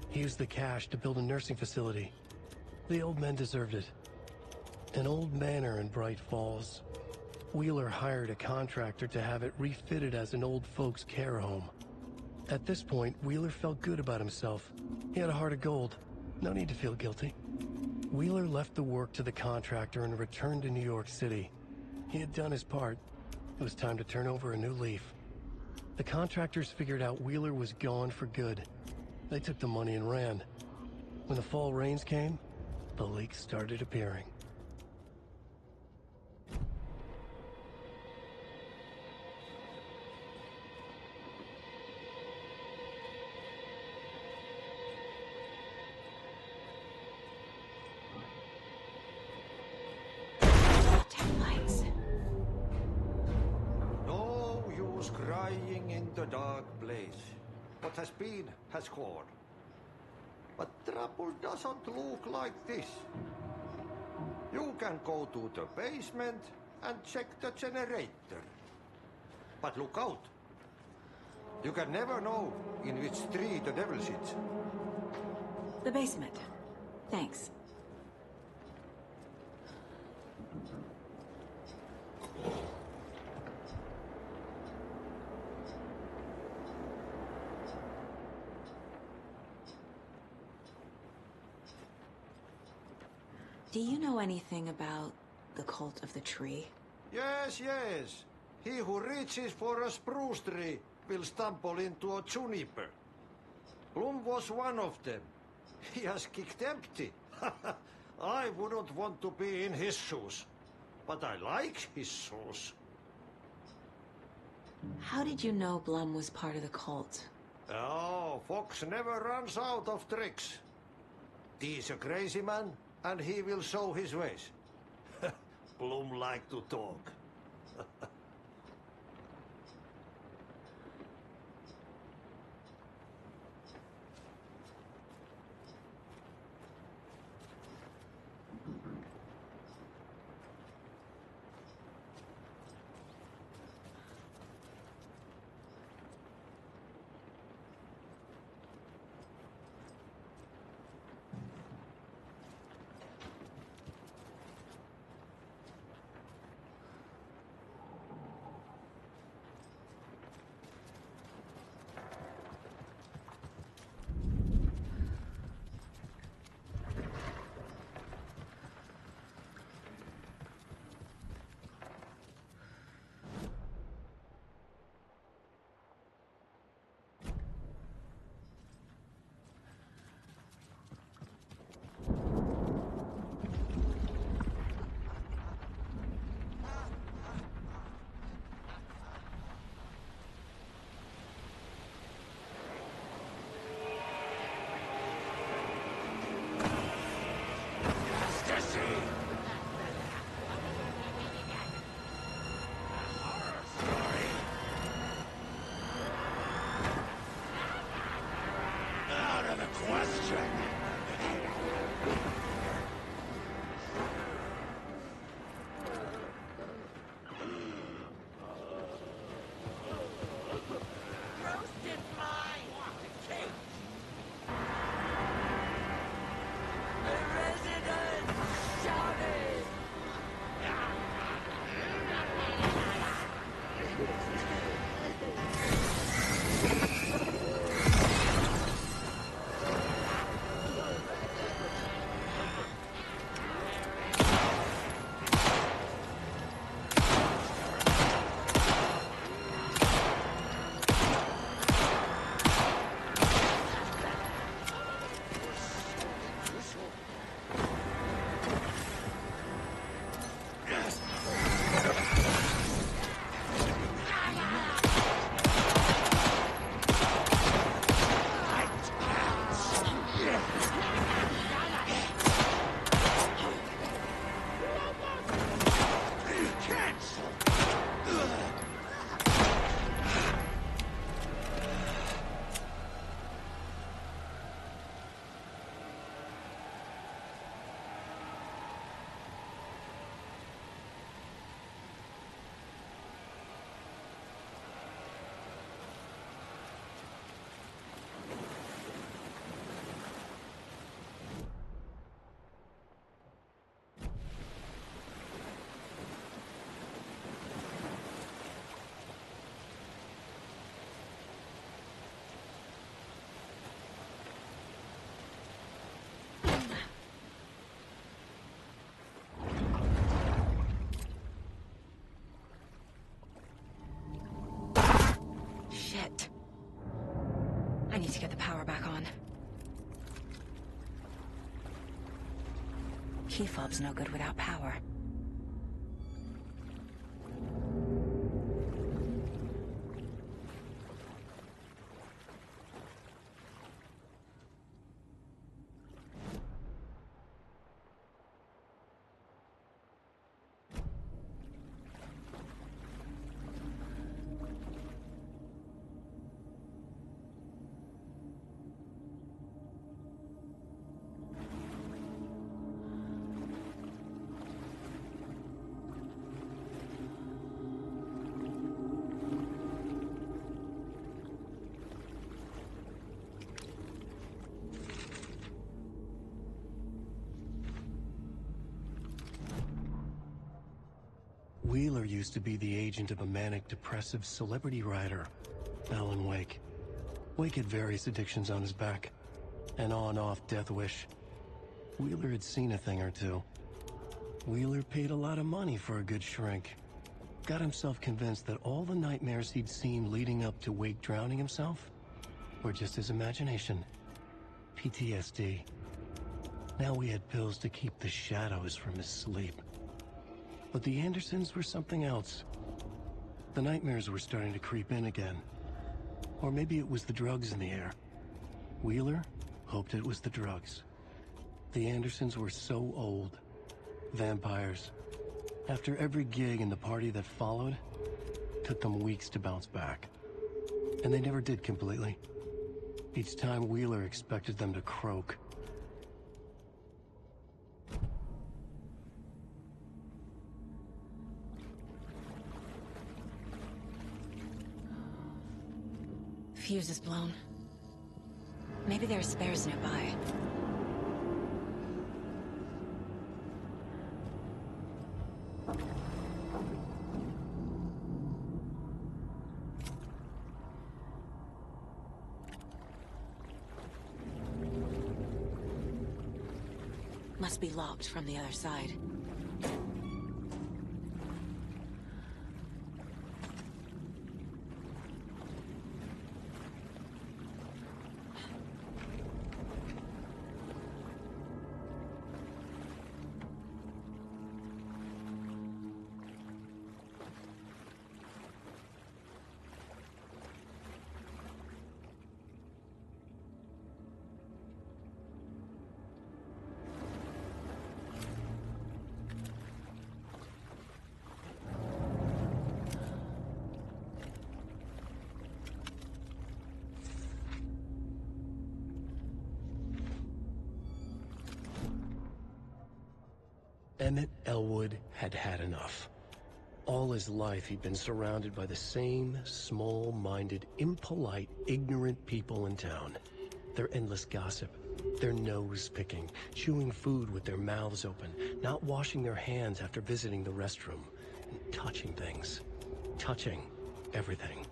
He used the cash to build a nursing facility. The old men deserved it. An old manor in Bright Falls. Wheeler hired a contractor to have it refitted as an old folks' care home. At this point, Wheeler felt good about himself. He had a heart of gold. No need to feel guilty. Wheeler left the work to the contractor and returned to New York City. He had done his part. It was time to turn over a new leaf. The contractors figured out Wheeler was gone for good. They took the money and ran. When the fall rains came, the leaks started appearing. Crying in the dark place. What has been has gone. But trouble doesn't look like this. You can go to the basement and check the generator. But look out. You can never know in which tree the devil sits. The basement. Thanks. Do you know anything about the cult of the tree? Yes, yes. He who reaches for a spruce tree will stumble into a juniper. Bloom was one of them. He has kicked empty. I wouldn't want to be in his shoes. But I like his shoes. How did you know Blum was part of the cult? Oh, Fox never runs out of tricks. He's a crazy man, and he will show his ways. Blum like to talk. Shit. I need to get the power back on. Key fob's no good without power. Wheeler used to be the agent of a manic-depressive celebrity writer, Alan Wake. Wake had various addictions on his back, an on-off death wish. Wheeler had seen a thing or two. Wheeler paid a lot of money for a good shrink. Got himself convinced that all the nightmares he'd seen leading up to Wake drowning himself were just his imagination. PTSD. Now we had pills to keep the shadows from his sleep. But the Andersons were something else. The nightmares were starting to creep in again. Or maybe it was the drugs in the air. Wheeler hoped it was the drugs. The Andersons were so old. Vampires. After every gig and the party that followed, took them weeks to bounce back. And they never did completely. Each time Wheeler expected them to croak. Fuse is blown. Maybe there are spares nearby. Must be locked from the other side. Emmett Elwood had had enough. All his life he'd been surrounded by the same small-minded, impolite, ignorant people in town. Their endless gossip, their nose-picking, chewing food with their mouths open, not washing their hands after visiting the restroom, and touching things. Touching everything.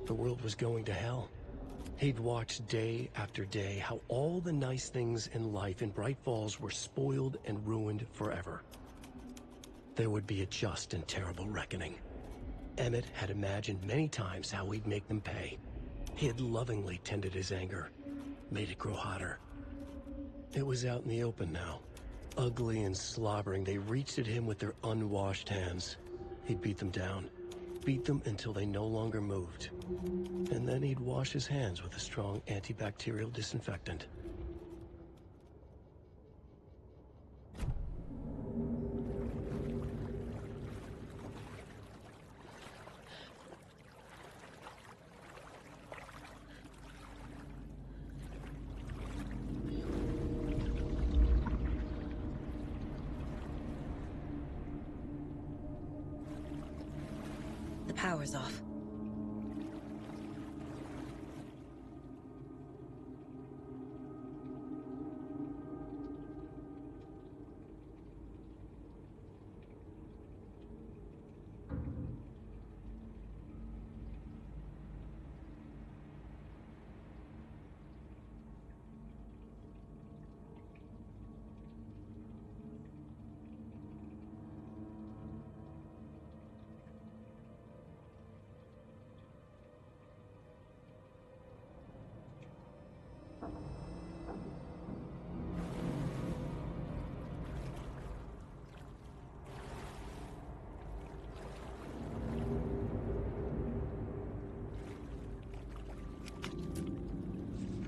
The world was going to hell. He'd watched day after day how all the nice things in life in Bright Falls were spoiled and ruined forever. There would be a just and terrible reckoning. Emmett had imagined many times how he'd make them pay. He had lovingly tended his anger, made it grow hotter. It was out in the open now. Ugly and slobbering, they reached at him with their unwashed hands. He'd beat them down. Beat them until they no longer moved. And then he'd wash his hands with a strong antibacterial disinfectant. The power's off.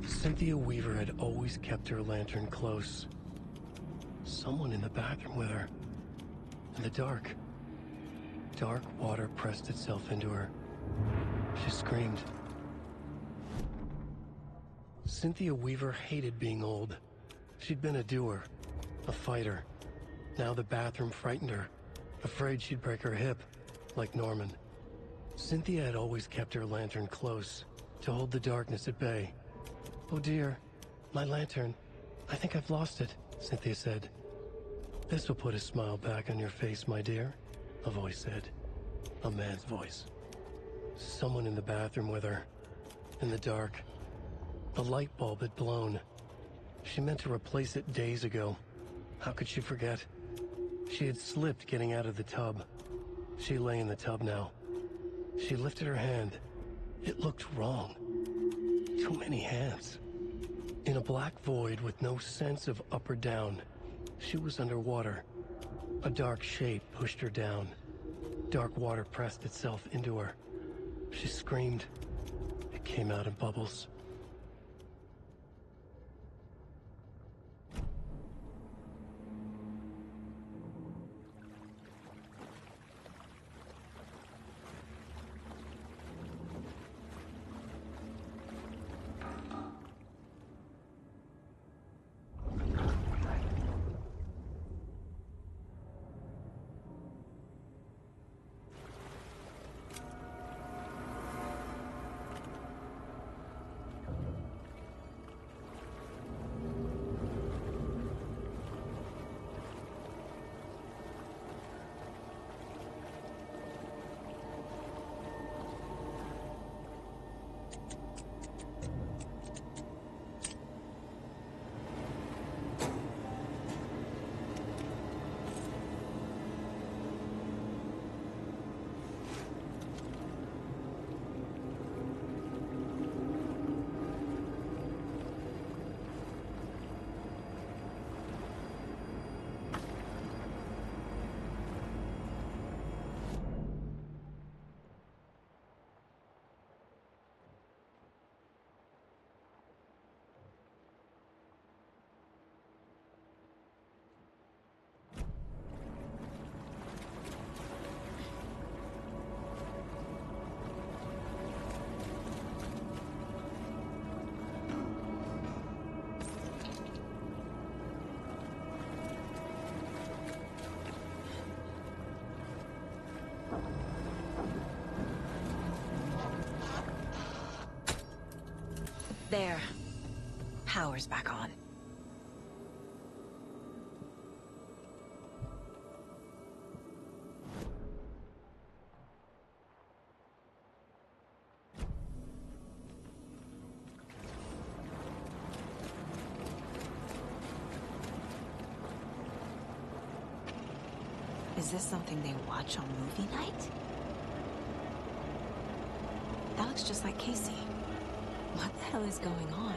Cynthia Weaver had always kept her lantern close. Someone in the bathroom with her. In the dark. Dark water pressed itself into her. She screamed. Cynthia Weaver hated being old. She'd been a doer, a fighter. Now the bathroom frightened her, afraid she'd break her hip, like Norman. Cynthia had always kept her lantern close, to hold the darkness at bay. "Oh dear, my lantern. I think I've lost it," Cynthia said. "This will put a smile back on your face, my dear," a voice said. A man's voice. Someone in the bathroom with her. In the dark. The light bulb had blown. She meant to replace it days ago. How could she forget? She had slipped getting out of the tub. She lay in the tub now. She lifted her hand. It looked wrong. Too many hands. In a black void with no sense of up or down, she was underwater. A dark shape pushed her down. Dark water pressed itself into her. She screamed. It came out in bubbles. There. Power's back on. Is this something they watch on movie night? That looks just like Casey. What the hell is going on?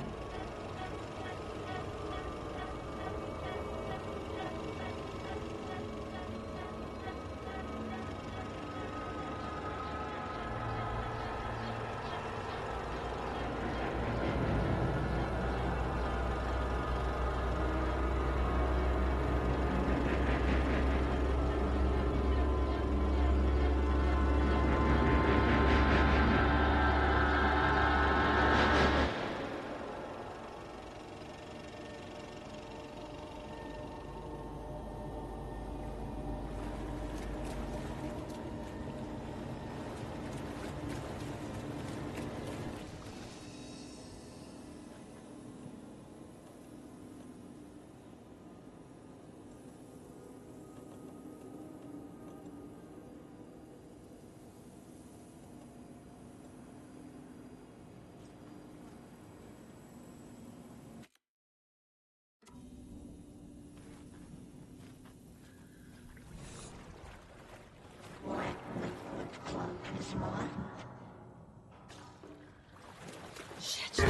Shit.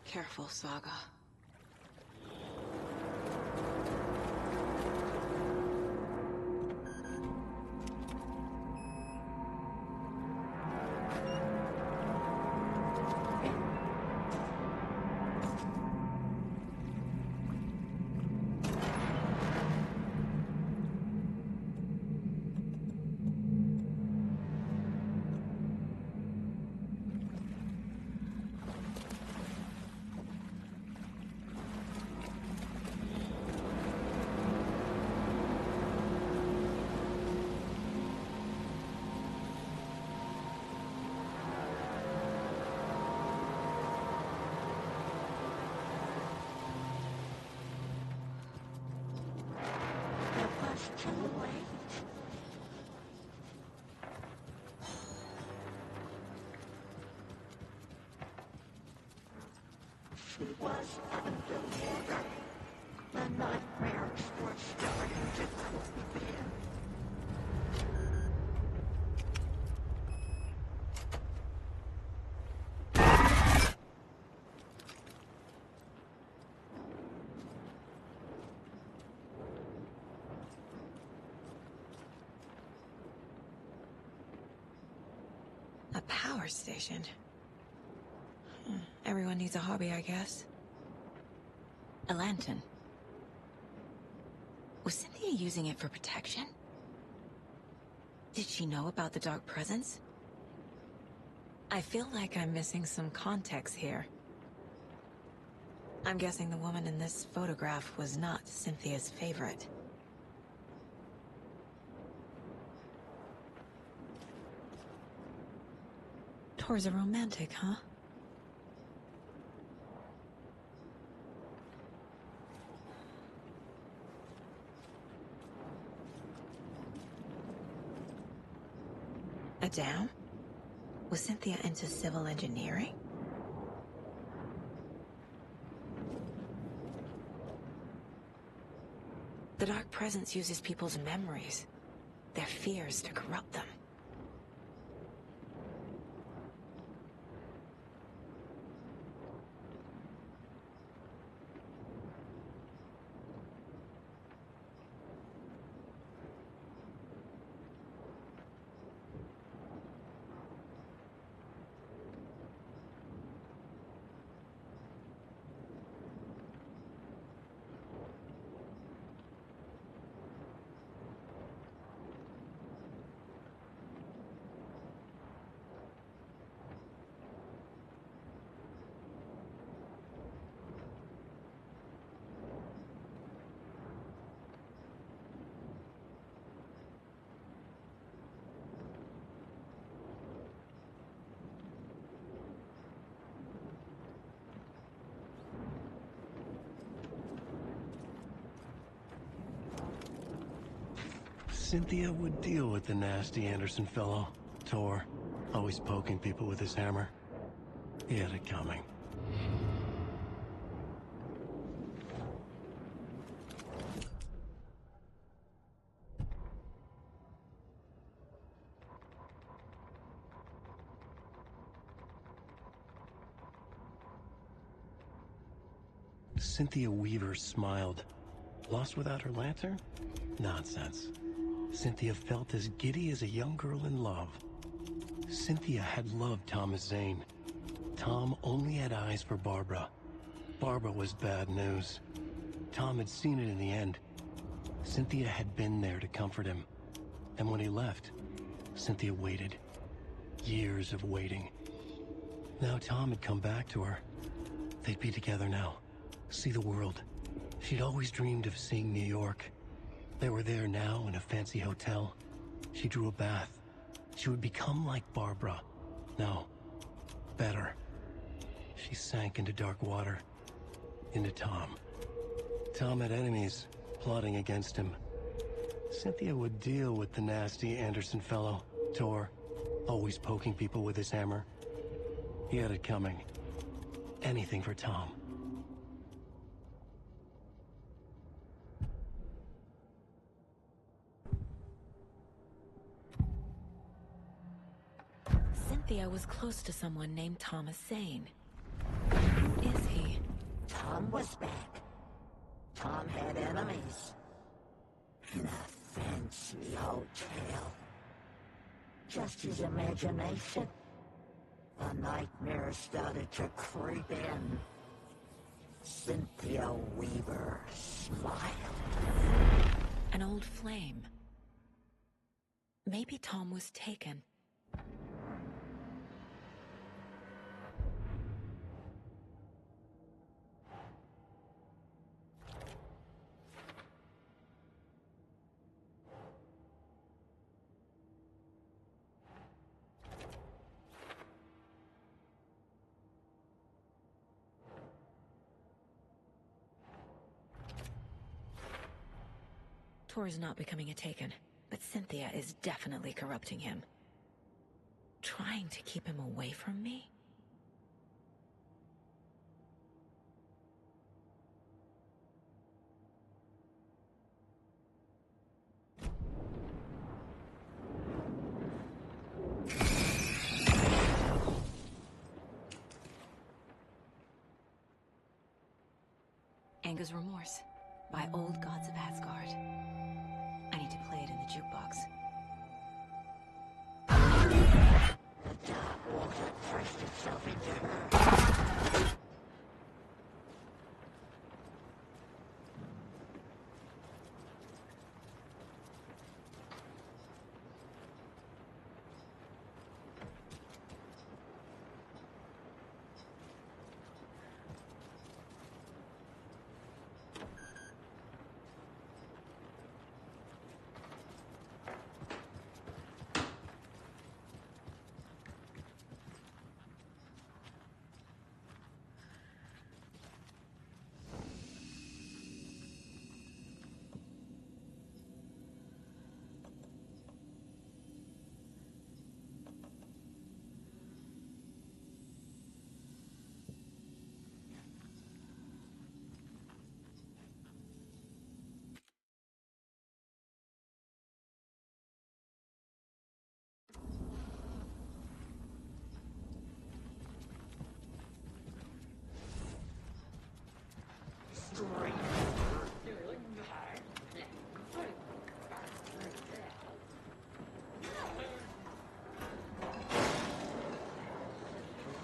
Careful, Saga. She was underwater. The nightmares were starting to creep in. power station. Everyone needs a hobby, I guess. A lantern. Was Cynthia using it for protection? Did she know about the dark presence? I feel like I'm missing some context here. I'm guessing the woman in this photograph was not Cynthia's favorite. Tor's a romantic, huh? A dam? Was Cynthia into civil engineering? The Dark Presence uses people's memories, their fears to corrupt them. Cynthia would deal with the nasty Anderson fellow, Tor, always poking people with his hammer. He had it coming. Cynthia Weaver smiled. Lost without her lantern? Nonsense. Cynthia felt as giddy as a young girl in love. Cynthia had loved Thomas Zane. Tom only had eyes for Barbara. Barbara was bad news. Tom had seen it in the end. Cynthia had been there to comfort him. And when he left, Cynthia waited. Years of waiting. Now Tom had come back to her. They'd be together now. See the world. She'd always dreamed of seeing New York. They were there now in a fancy hotel. She drew a bath. She would become like Barbara. No, better. She sank into dark water. Into Tom. Tom had enemies plotting against him. Cynthia would deal with the nasty Anderson fellow, Tor, always poking people with his hammer. He had it coming. Anything for Tom. Cynthia was close to someone named Thomas Zane. Who is he? Tom was back. Tom had enemies. In a fancy hotel. Just his imagination. A nightmare started to creep in. Cynthia Weaver smiled. An old flame. Maybe Tom was taken. Tor is not becoming a Taken, but Cynthia is definitely corrupting him. Trying to keep him away from me? Anger's Remorse by Old Gods of Asgard. I need to play it in the jukebox. The dark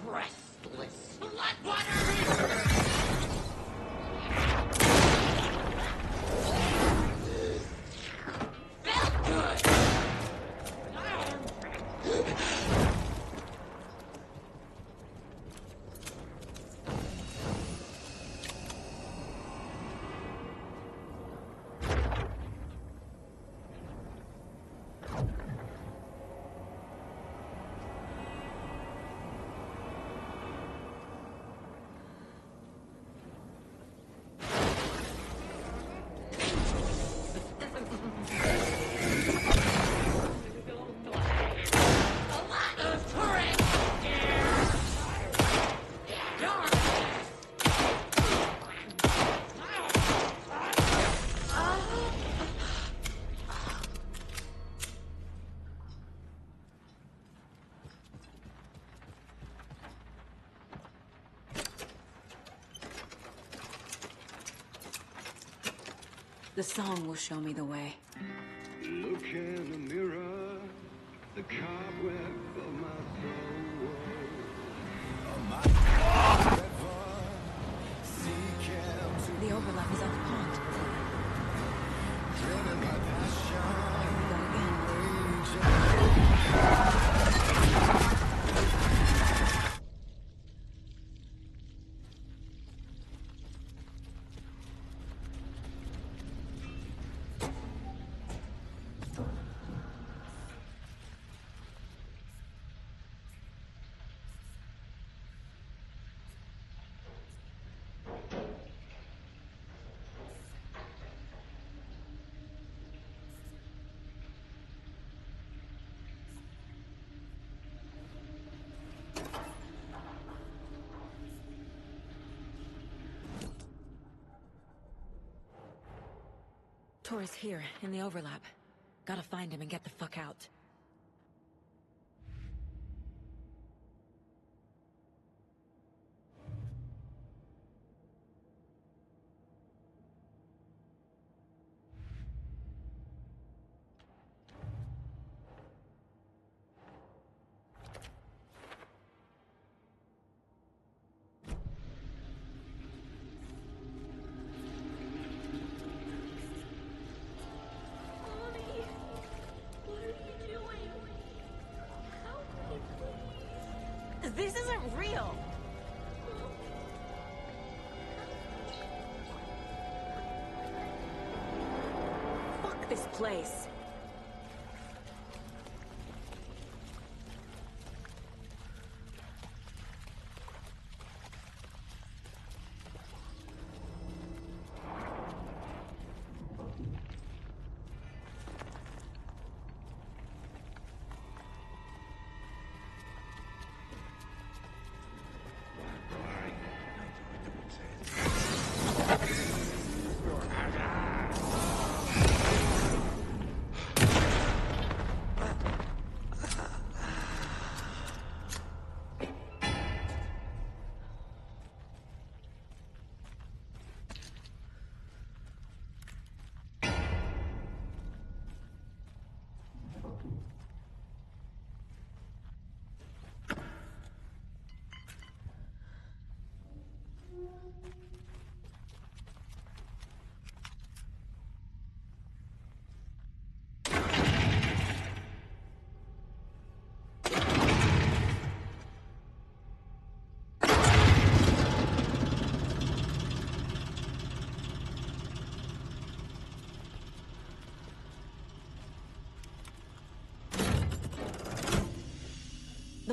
Restless Bloodwater! Felt good! The song will show me the way. Look in the mirror, the cobweb of my soul. The overlap is at the pond. Driven by passion, Tor is here, in the overlap. Gotta find him and get the fuck out. This isn't real! Fuck this place!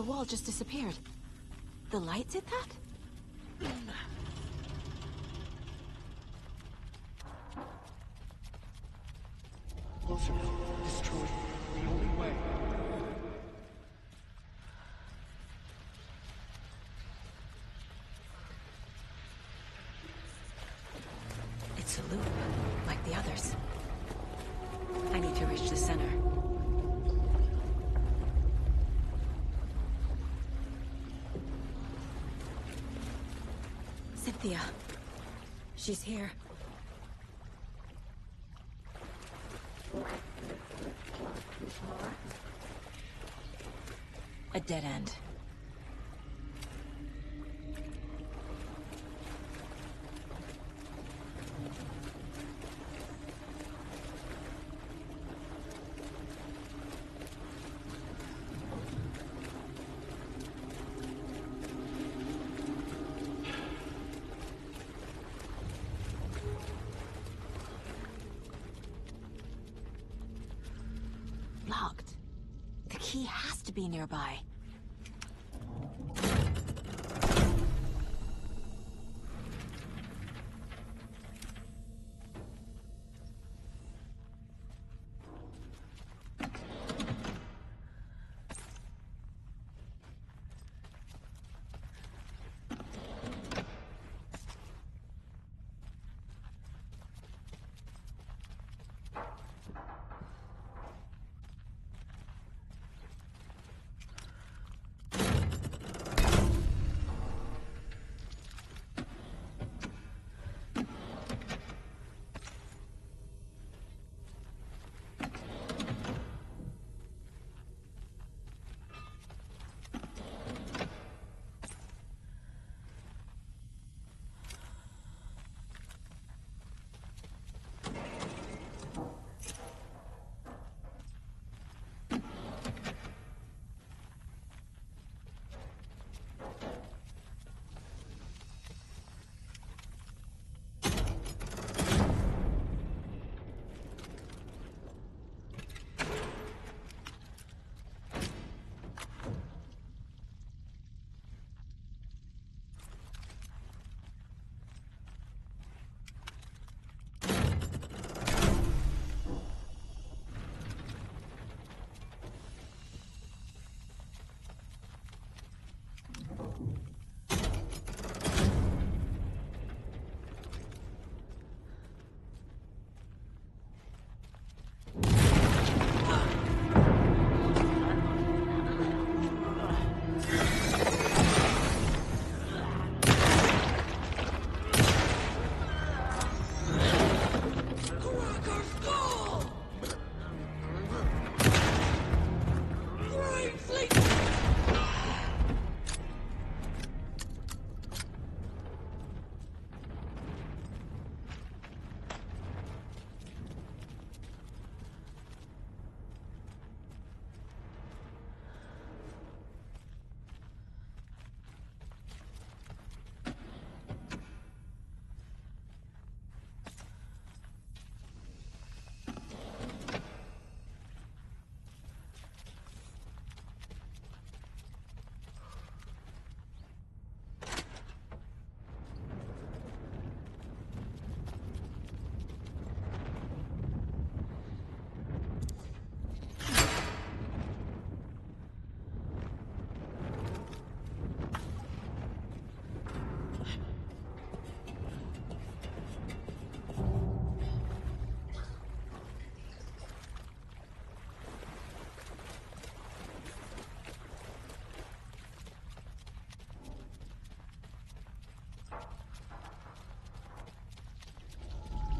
wall just disappeared. The lights hit that? Closer. Destroyed. The only way. It's a loop, like the others. I need to reach the center. Cynthia. She's here. A dead end. Locked. The key has to be nearby.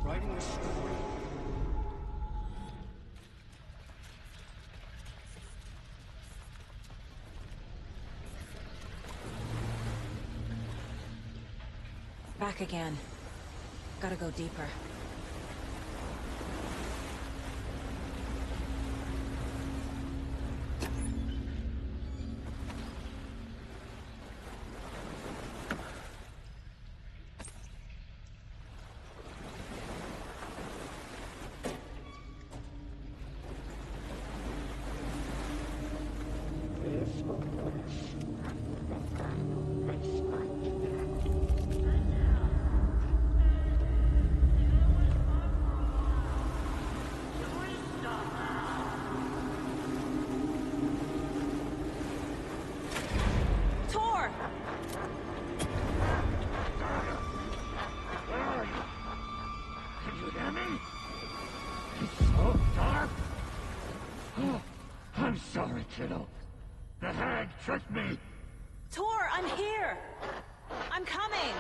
Writing a story. Back again. Gotta go deeper. kiddo. The hag tricked me. Tor, I'm here! I'm coming!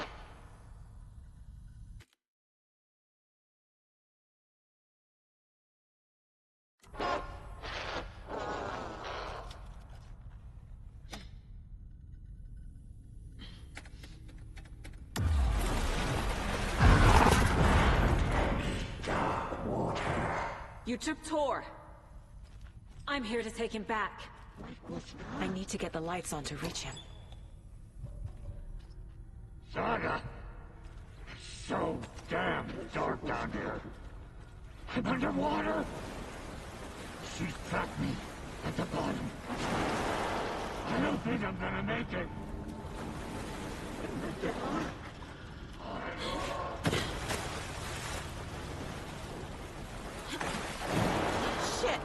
You took Tor. I'm here to take him back. I need to get the lights on to reach him. Saga! It's so damn dark down here. I'm underwater. She's trapped me at the bottom. I don't think I'm gonna make it. Shit!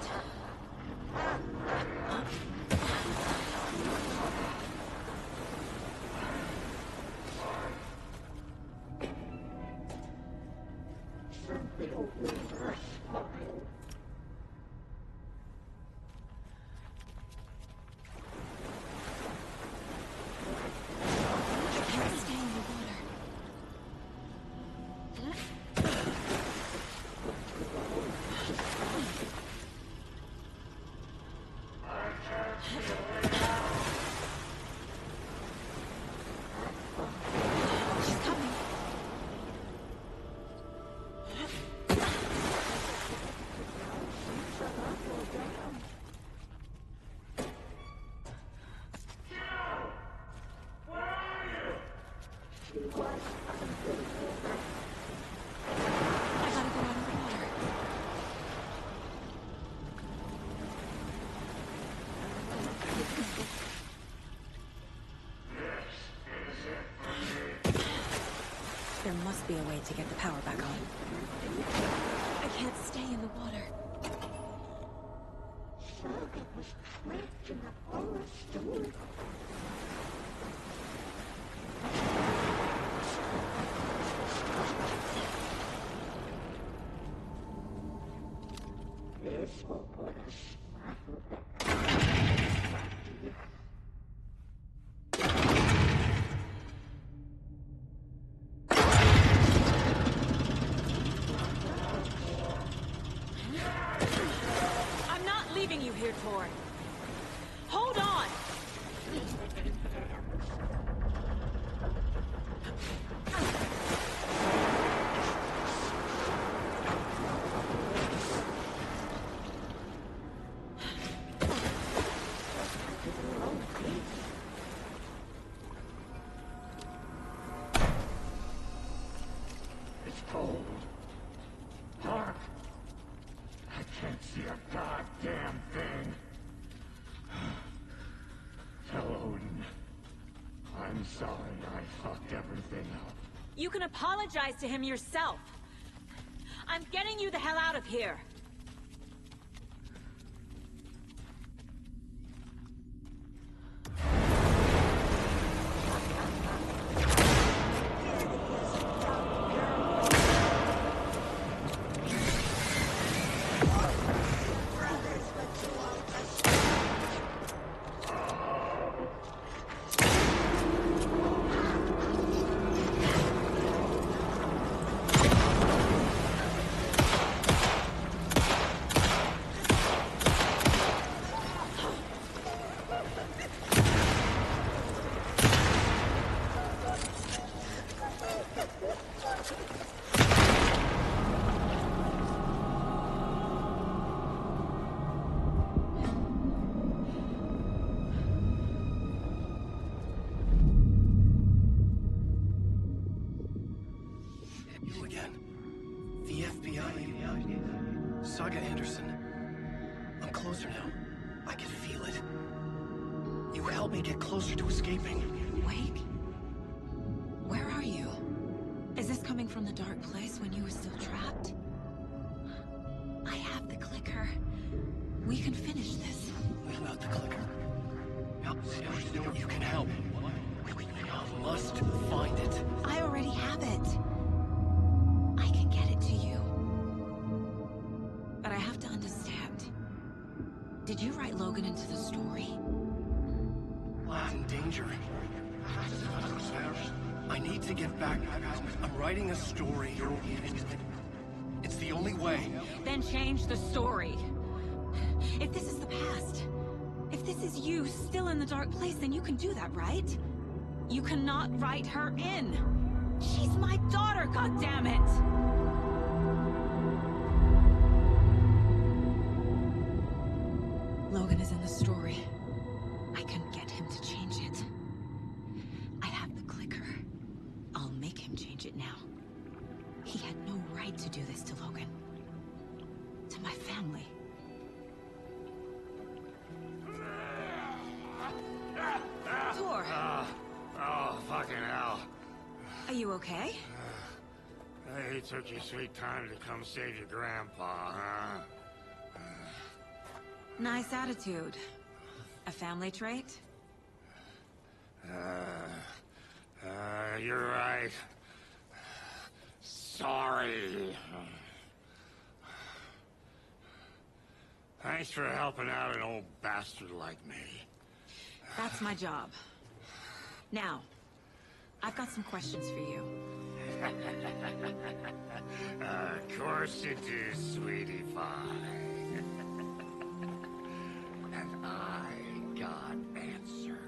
There must be a way to get the power back on. I can't stay in the water. Saga was trapped in a horror story. This will put us I'm not leaving you here, Tor. Hold on! It's cold. Dark. I can't see a goddamn thing. Tell Odin. I'm sorry I fucked everything up. You can apologize to him yourself. I'm getting you the hell out of here. You again. The FBI. Saga Anderson. I'm closer now. I can feel it. You helped me get closer to escaping. Wake? Where are you? Is this coming from the dark place when you were still trapped? I have the clicker. We can finish this. What about the clicker? You can help. I must find it. I already have it. I can get it to you. But I have to understand. Did you write Logan into the story? I'm in danger. I need to get back. I'm writing a story. It's the only way. Then change the story. If this is the past, if this is you still in the dark place, then you can do that, right? You cannot write her in. She's my daughter, goddammit! Logan is in the story. I can get him to change it. I have the clicker. I'll make him change it now. He had no right to do this to Logan. To my family. Tor! Oh, fucking hell. Are you okay? Hey, took you sweet time to come save your grandpa, huh? Nice attitude. A family trait? You're right. Sorry. Thanks for helping out an old bastard like me. That's my job. Now, I've got some questions for you. Of course you do, sweetie pie. And I got answers.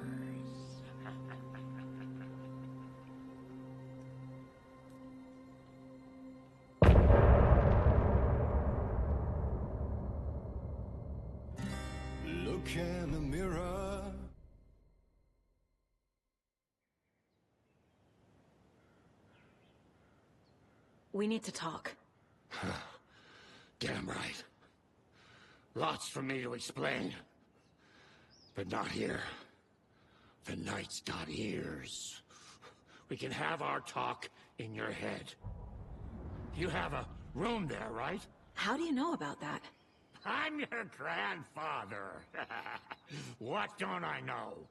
Look in the mirror. We need to talk. Damn right. Lots for me to explain. But not here. The night's got ears. We can have our talk in your head. You have a room there, right? How do you know about that? I'm your grandfather. What don't I know?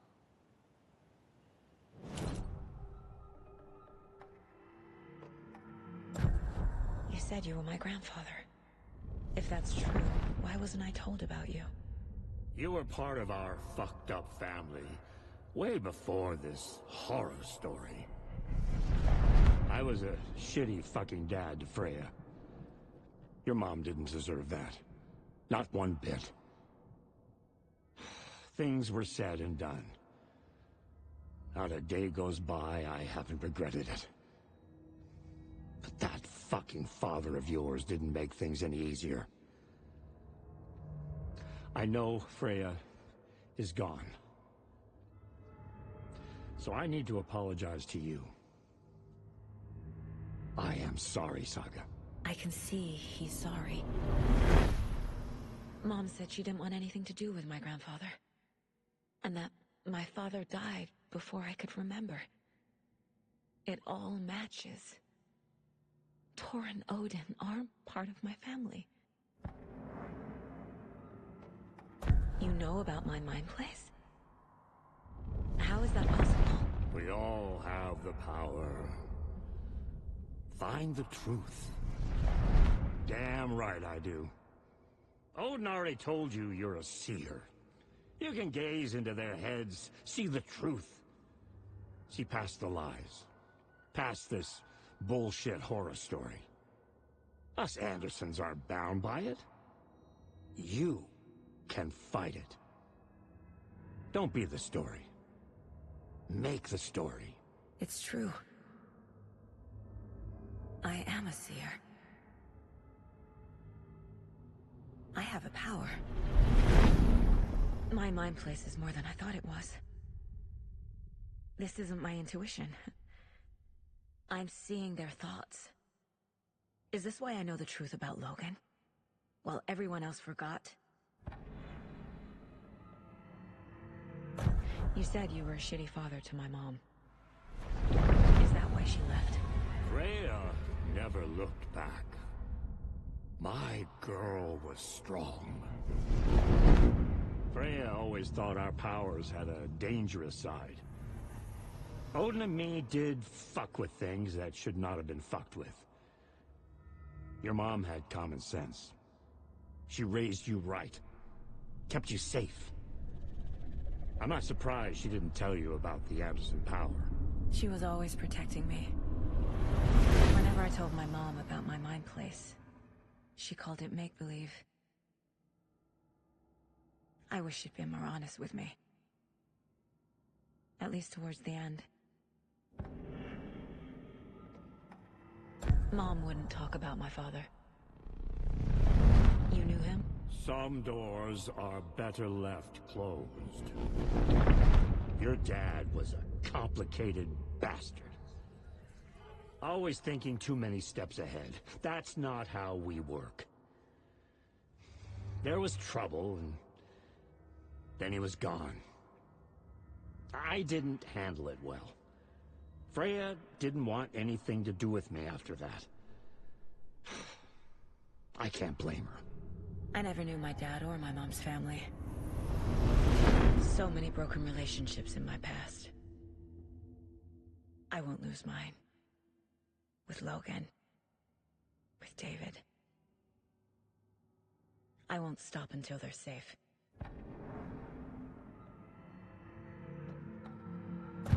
You said you were my grandfather. If that's true, why wasn't I told about you? You were part of our fucked up family way before this horror story. I was a shitty fucking dad to Freya. Your mom didn't deserve that. Not one bit. Things were said and done. Not a day goes by I haven't regretted it. But that fucking father of yours didn't make things any easier. I know Freya is gone. So I need to apologize to you. I am sorry, Saga. I can see he's sorry. Mom said she didn't want anything to do with my grandfather. And that my father died before I could remember. It all matches. Tor and Odin are part of my family. You know about my mind place? How is that possible? We all have the power. Find the truth. Damn right I do. Odin already told you you're a seer. You can gaze into their heads, see the truth. See past the lies. Past this bullshit horror story. Us Andersons aren't bound by it. You can fight it. Don't be the story. Make the story. It's true. I am a seer. I have a power. My mind place is more than I thought it was. This isn't my intuition. I'm seeing their thoughts. Is this why I know the truth about Logan? While everyone else forgot? You said you were a shitty father to my mom. Is that why she left? Freya never looked back. My girl was strong. Freya always thought our powers had a dangerous side. Odin and me did fuck with things that should not have been fucked with. Your mom had common sense. She raised you right. kept you safe. I'm not surprised she didn't tell you about the Anderson power. She was always protecting me. Whenever I told my mom about my mind place, she called it make-believe. I wish she'd been more honest with me. At least towards the end. Mom wouldn't talk about my father. You knew him? Some doors are better left closed. Your dad was a complicated bastard. Always thinking too many steps ahead. That's not how we work. There was trouble, and then he was gone. I didn't handle it well. Freya didn't want anything to do with me after that. I can't blame her. I never knew my dad or my mom's family. So many broken relationships in my past. I won't lose mine. With Logan. With David. I won't stop until they're safe.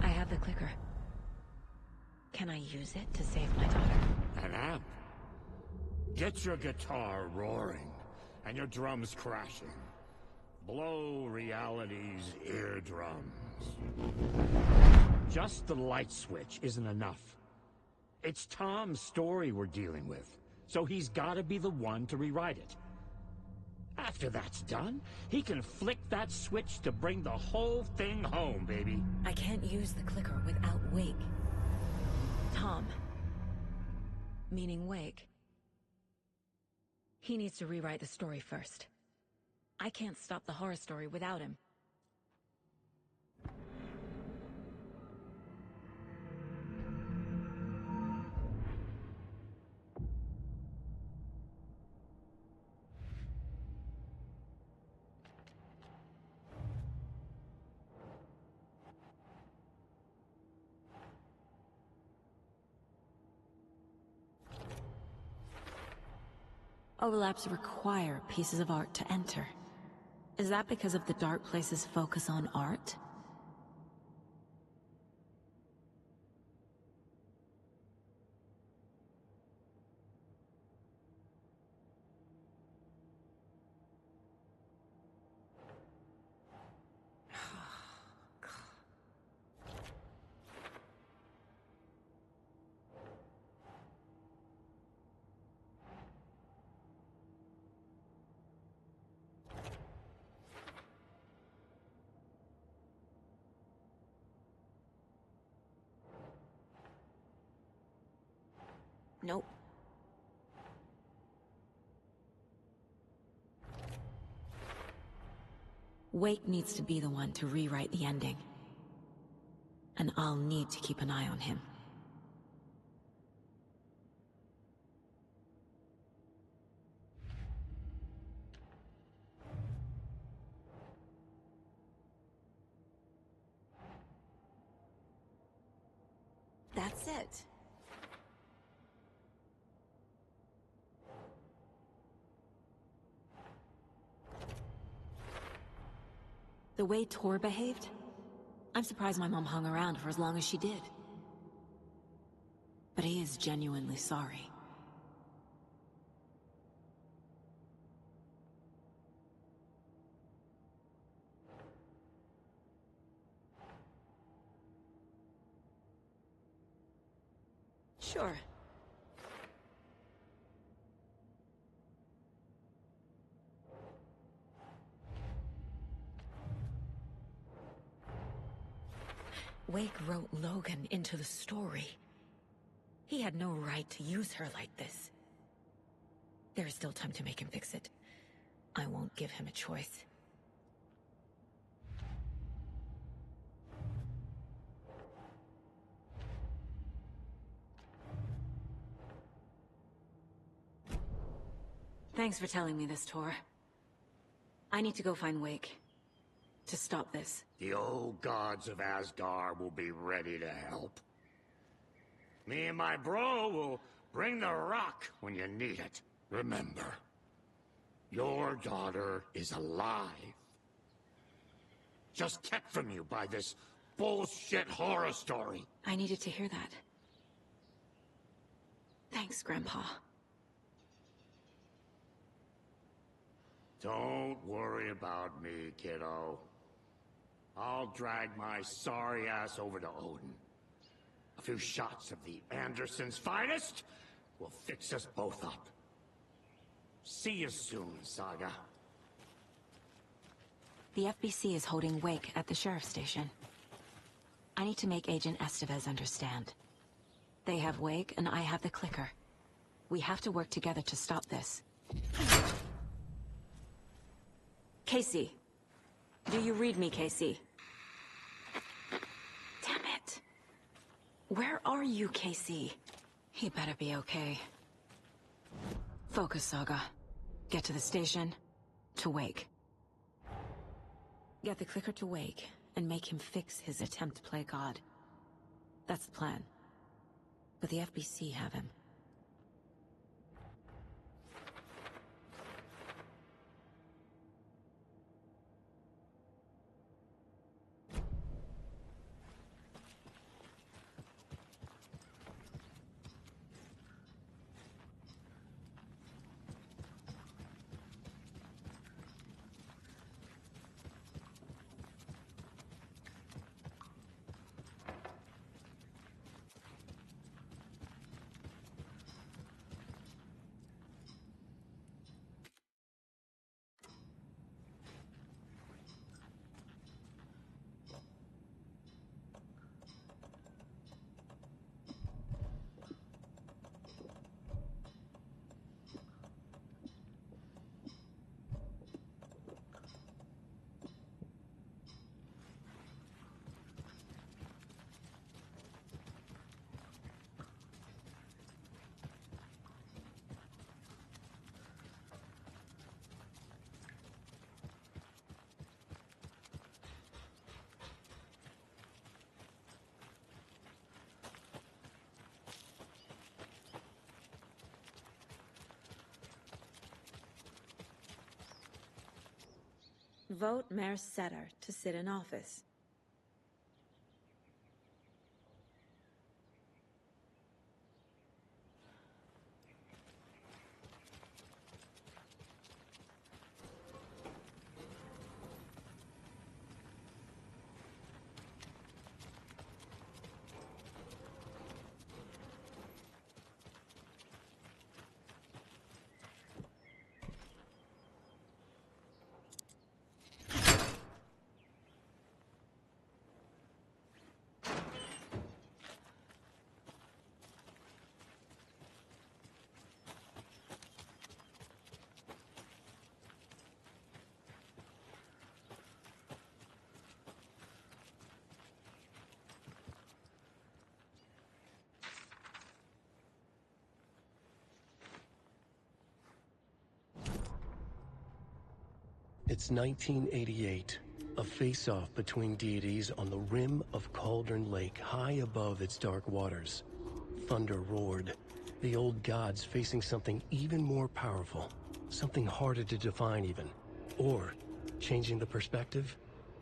I have the clicker. Can I use it to save my daughter? An amp? Get your guitar roaring, and your drums crashing. Blow reality's eardrums. Just the light switch isn't enough. It's Tom's story we're dealing with, so he's gotta be the one to rewrite it. After that's done, he can flick that switch to bring the whole thing home, baby. I can't use the clicker without Wake. Tom. Meaning Wake. He needs to rewrite the story first. I can't stop the horror story without him. Overlaps require pieces of art to enter. Is that because of the Dark Place's focus on art? Nope. Wake needs to be the one to rewrite the ending. And I'll need to keep an eye on him. That's it. The way Tor behaved? I'm surprised my mom hung around for as long as she did. But he is genuinely sorry. Sure. Wake wrote Logan into the story. He had no right to use her like this. There is still time to make him fix it. I won't give him a choice. Thanks for telling me this, Tor. I need to go find Wake. To stop this. The old gods of Asgard will be ready to help. Me and my bro will bring the rock when you need it. Remember, your daughter is alive. just kept from you by this bullshit horror story. I needed to hear that. Thanks, Grandpa. Don't worry about me, kiddo. I'll drag my sorry ass over to Odin. A few shots of the Andersons' finest will fix us both up. See you soon, Saga. The FBC is holding Wake at the sheriff's station. I need to make Agent Estevez understand. They have Wake, and I have the clicker. We have to work together to stop this. Casey. Do you read me, Casey? Damn it. Where are you, Casey? He better be okay. Focus, Saga. Get to the station, to Wake. Get the clicker to Wake, and make him fix his attempt to play God. That's the plan. But the FBC have him. Vote Mayor Setter to sit in office. It's 1988, a face-off between deities on the rim of Cauldron Lake, high above its dark waters. Thunder roared, the old gods facing something even more powerful, something harder to define even. Or, changing the perspective,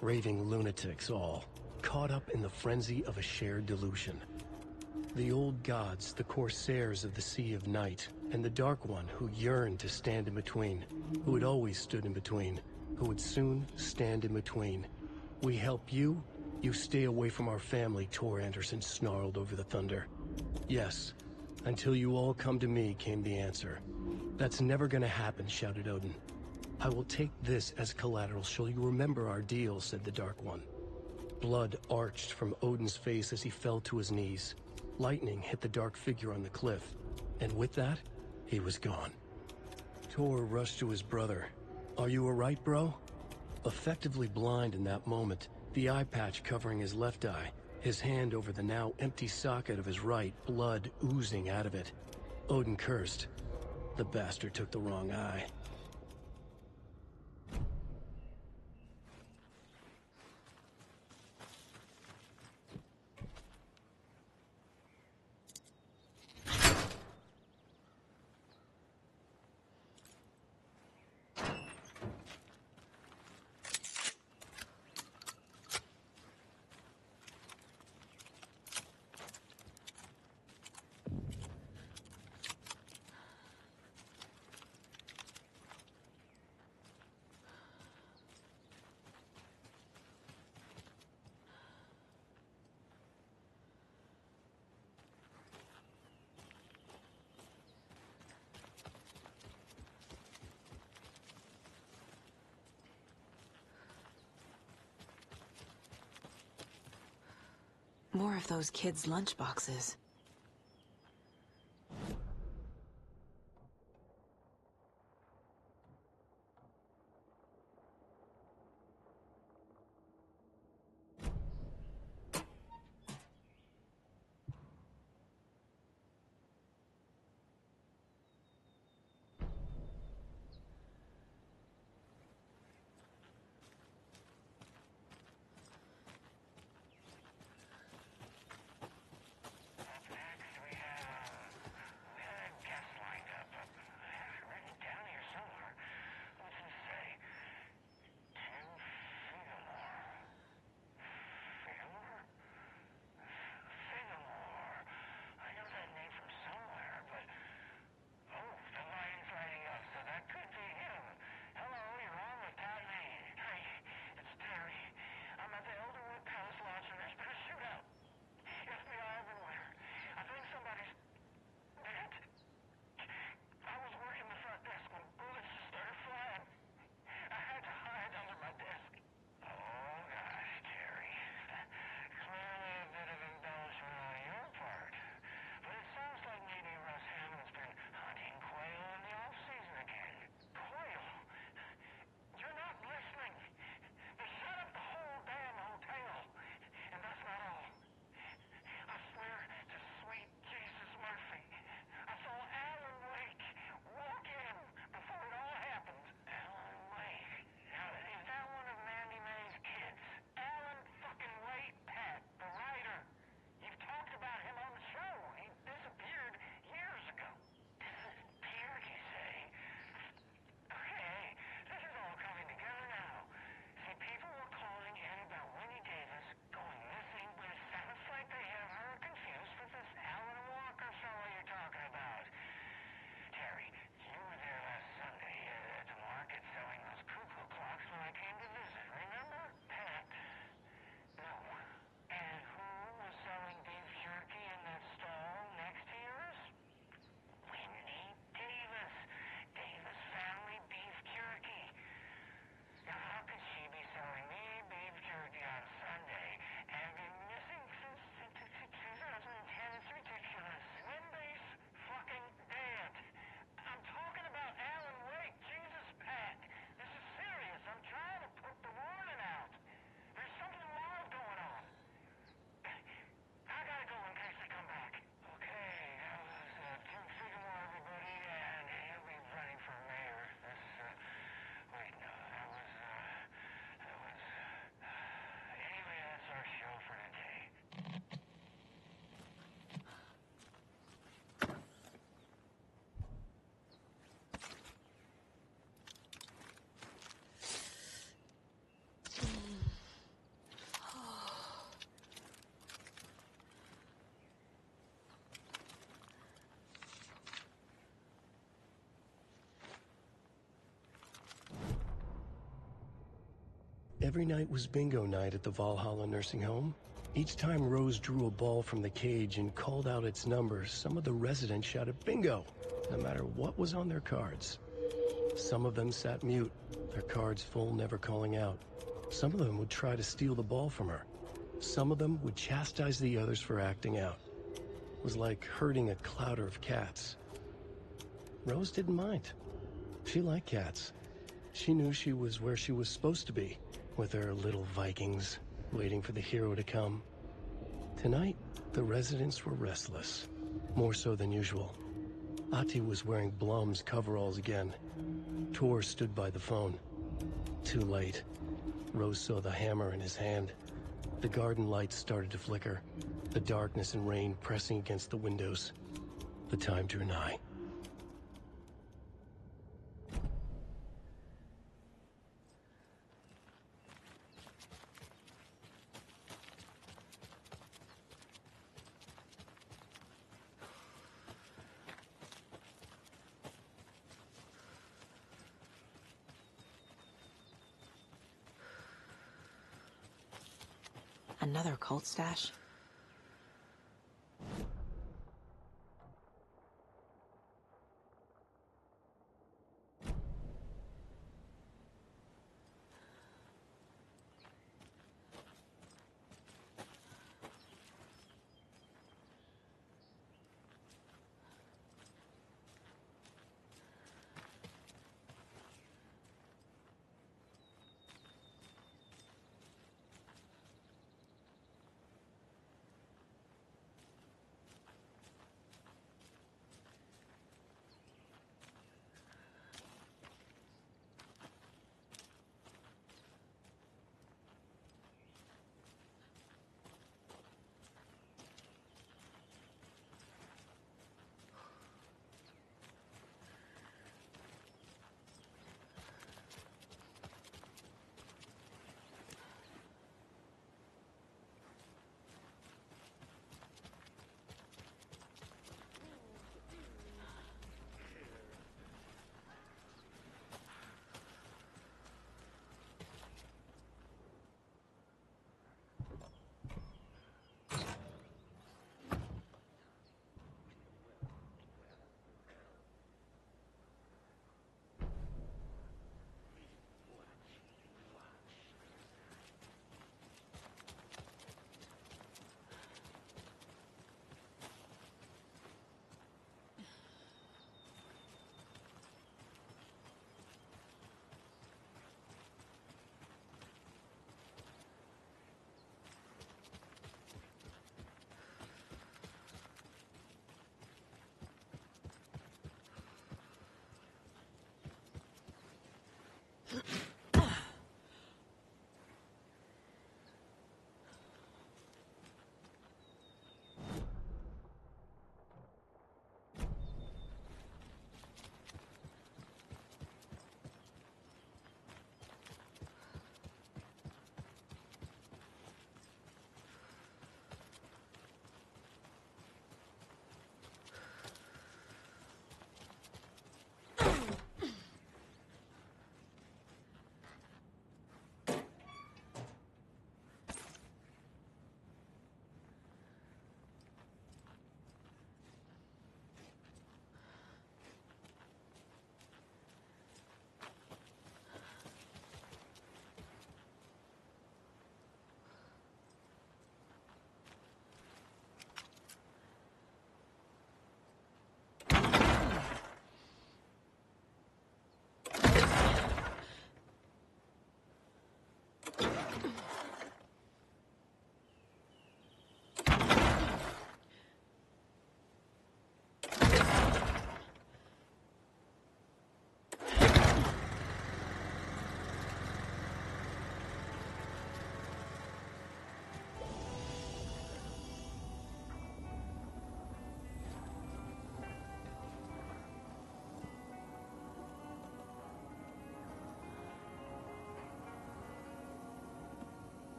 raving lunatics all, caught up in the frenzy of a shared delusion. The old gods, the corsairs of the Sea of Night, and the Dark One who yearned to stand in between, who had always stood in between, who would soon stand in between. We help you, you stay away from our family, Tor Anderson snarled over the thunder. Yes, until you all come to me, came the answer. That's never gonna happen, shouted Odin. I will take this as collateral, shall you remember our deal, said the Dark One. Blood arched from Odin's face as he fell to his knees. Lightning hit the dark figure on the cliff, and with that, he was gone. Tor rushed to his brother. Are you alright, bro? Effectively blind in that moment, the eye patch covering his left eye, his hand over the now empty socket of his right, blood oozing out of it. Odin cursed. The bastard took the wrong eye. More of those kids' lunchboxes. Every night was bingo night at the Valhalla nursing home. Each time Rose drew a ball from the cage and called out its number, some of the residents shouted bingo, no matter what was on their cards. Some of them sat mute, their cards full, never calling out. Some of them would try to steal the ball from her. Some of them would chastise the others for acting out. It was like herding a clouder of cats. Rose didn't mind. She liked cats. She knew she was where she was supposed to be, with her little Vikings, waiting for the hero to come. Tonight, the residents were restless, more so than usual. Ati was wearing Blum's coveralls again. Tor stood by the phone. Too late. Rose saw the hammer in his hand. The garden lights started to flicker, the darkness and rain pressing against the windows. The time drew nigh. Another cult stash?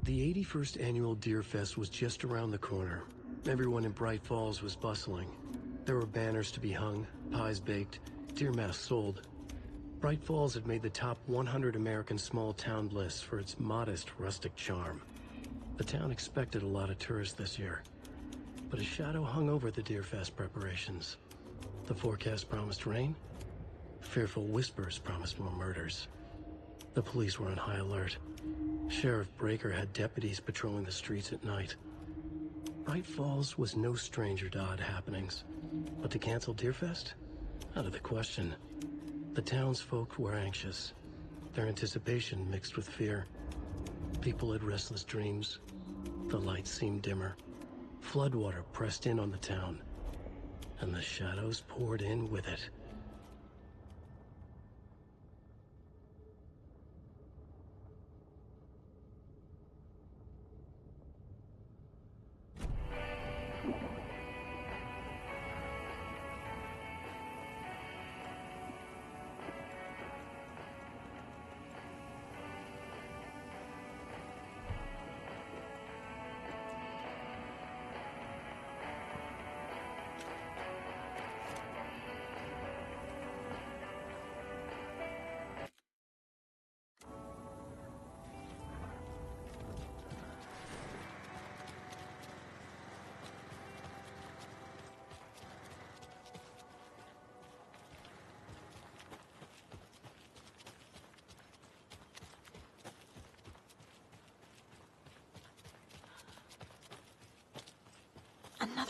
The 81st annual Deer Fest was just around the corner. Everyone in Bright Falls was bustling. There were banners to be hung, pies baked, deer masks sold. Bright Falls had made the top 100 American small town list for its modest rustic charm. The town expected a lot of tourists this year, but a shadow hung over the Deer Fest preparations. The forecast promised rain. Fearful whispers promised more murders. The police were on high alert. Sheriff Breaker had deputies patrolling the streets at night. Bright Falls was no stranger to odd happenings, but to cancel Deerfest? Out of the question. The townsfolk were anxious, their anticipation mixed with fear. People had restless dreams. The lights seemed dimmer. Floodwater pressed in on the town, and the shadows poured in with it.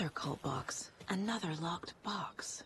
Another cold box. Another locked box.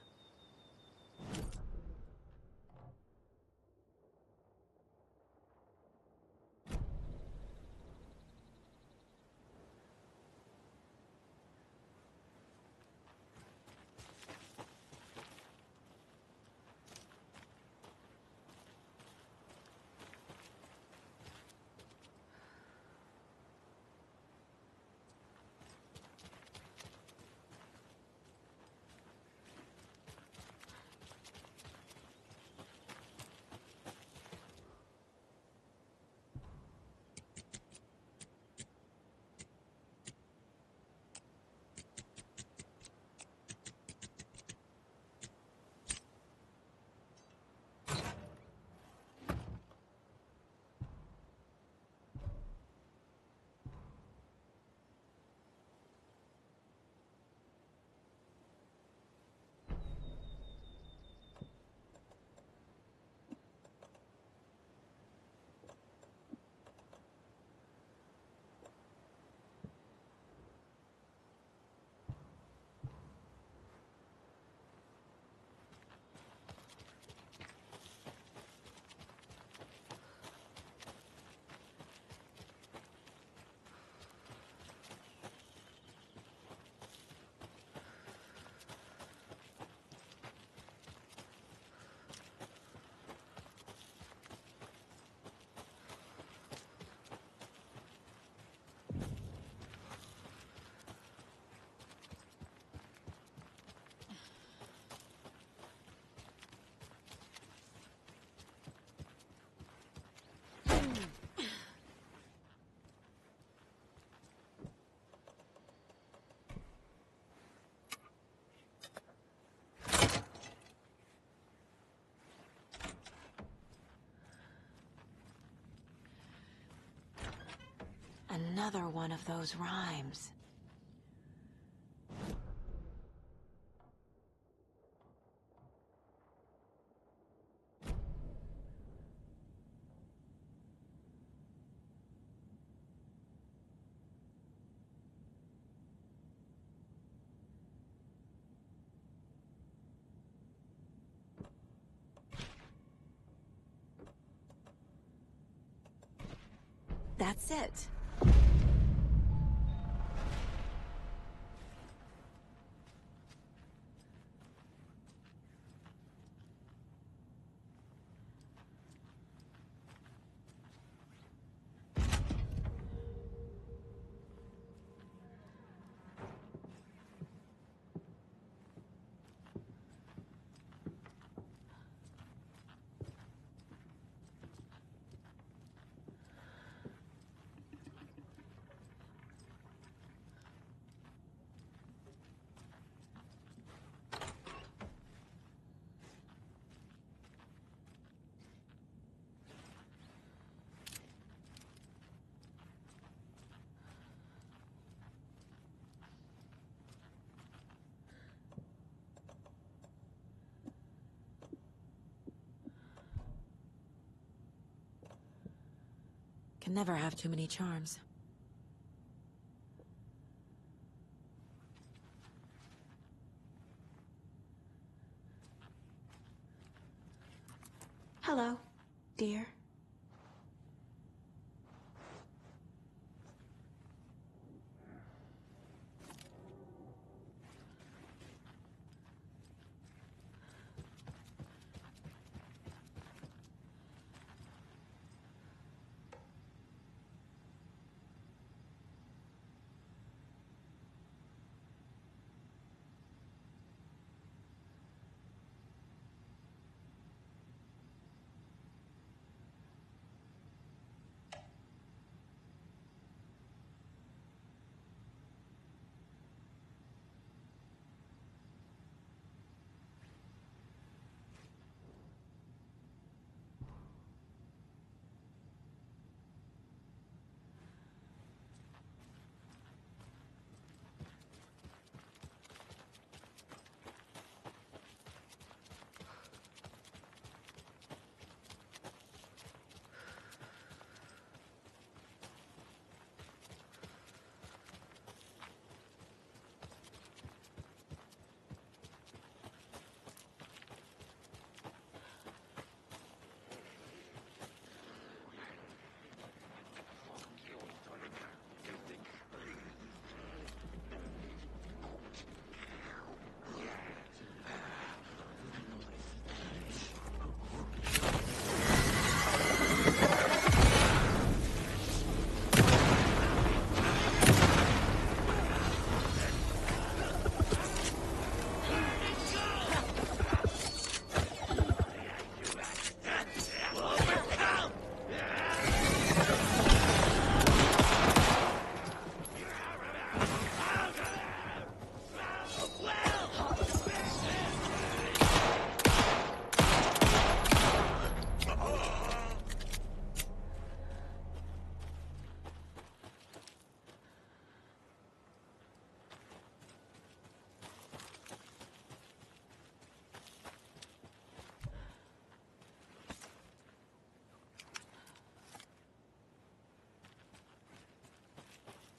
Another one of those rhymes. That's it. Can never have too many charms. Hello, dear.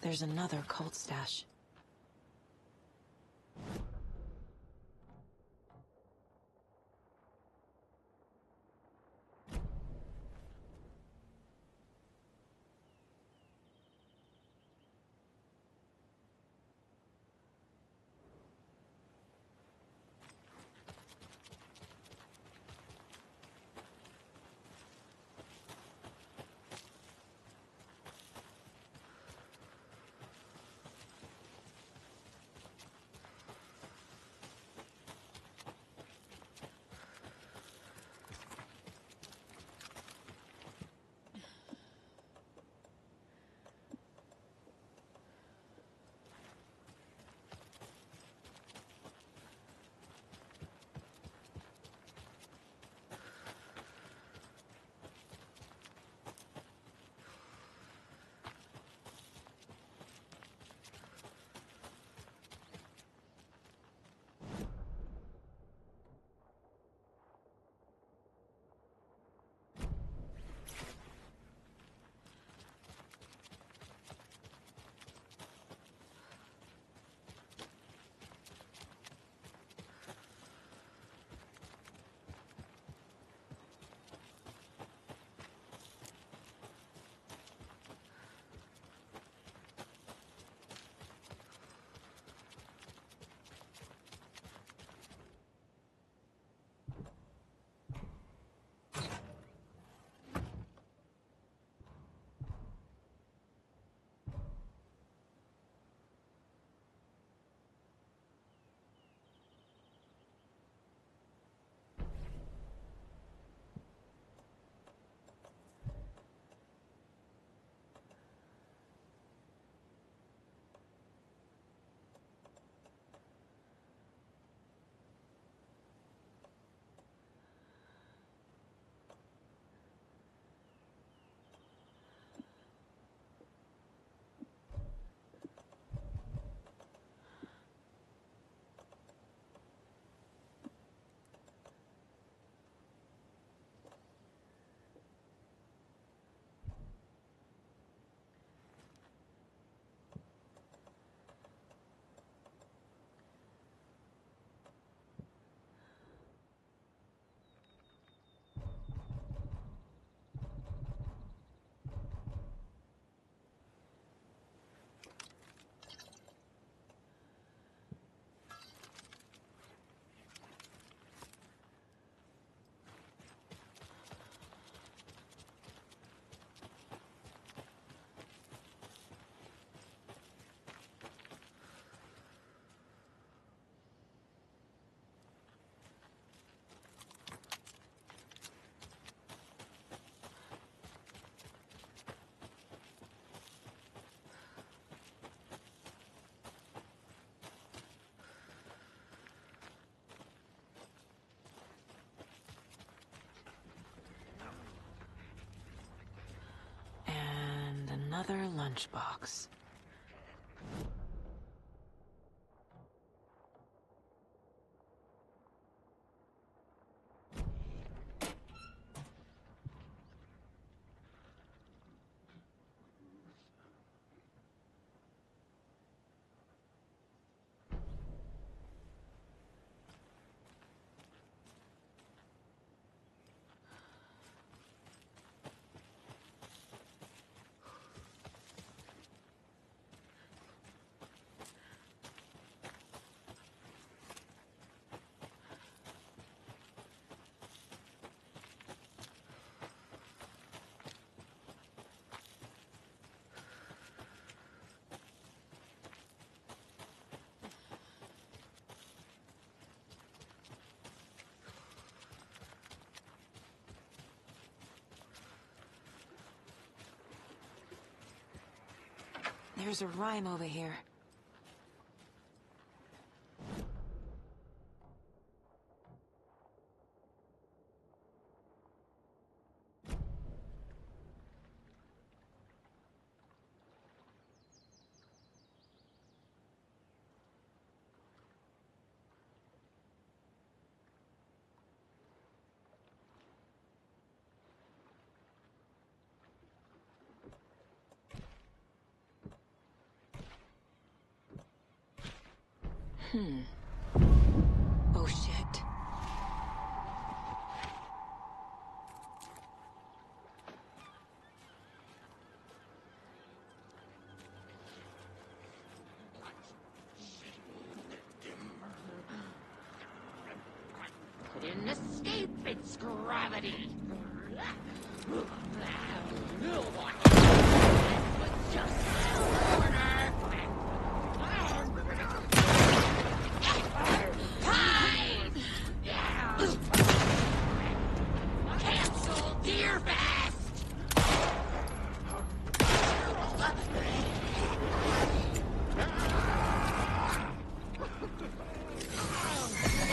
There's another cult stash. Another lunchbox. There's a rhyme over here. Oh, shit. Couldn't escape its gravity. That was just an order. Cancel Deer Fest!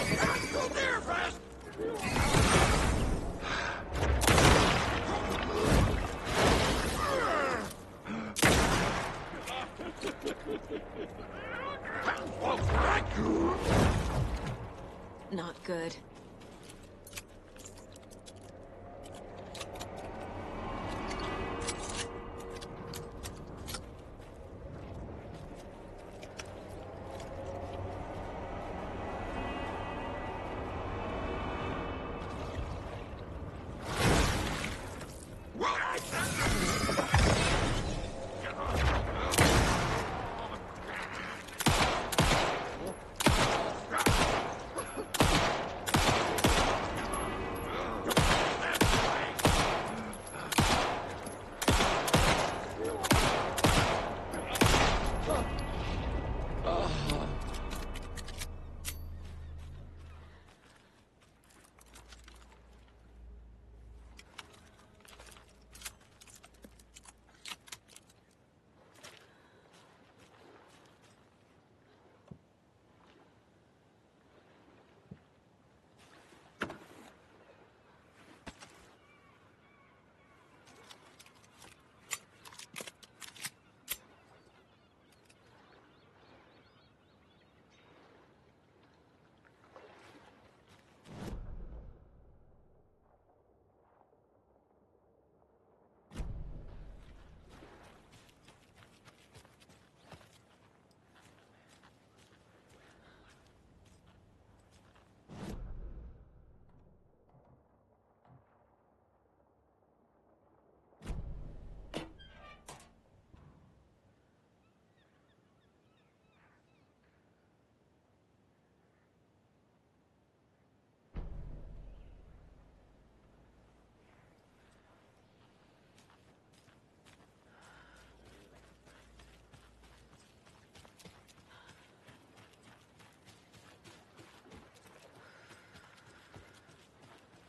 Cancel Deer Fest! Not good.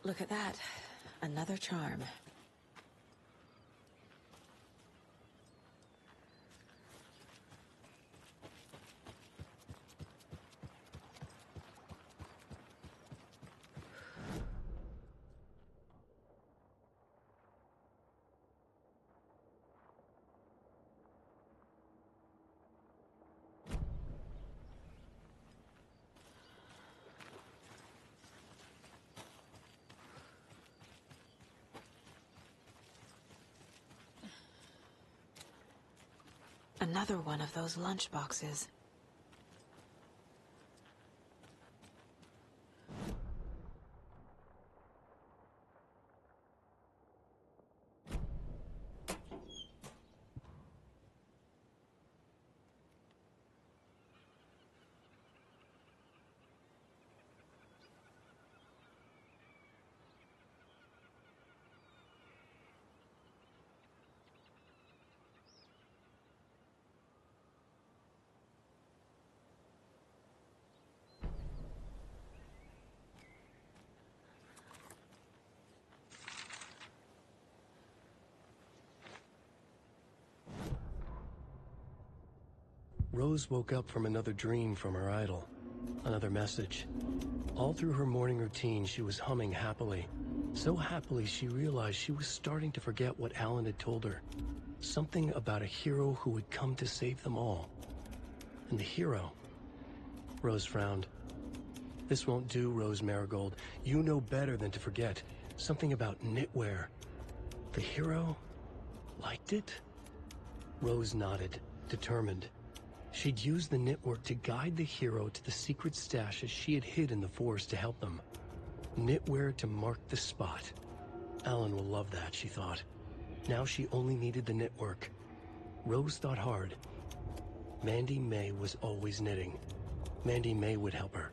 Look at that. Another charm. Another one of those lunchboxes. Rose woke up from another dream from her idol. Another message. All through her morning routine, she was humming happily. So happily, she realized she was starting to forget what Alan had told her. Something about a hero who would come to save them all. And the hero... Rose frowned. This won't do, Rose Marigold. You know better than to forget. Something about knitwear. The hero... liked it? Rose nodded, determined. She'd use the knitwork to guide the hero to the secret stashes she had hid in the forest to help them. Knitwear to mark the spot. Alan will love that, she thought. Now she only needed the knitwork. Rose thought hard. Mandy May was always knitting. Mandy May would help her.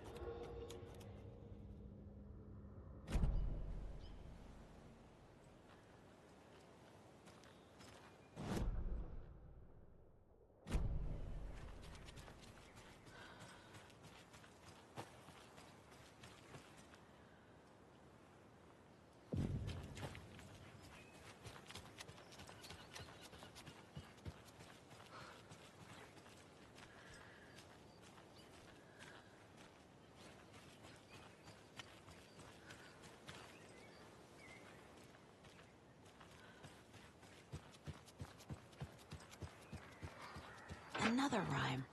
Another rhyme.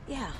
Yeah.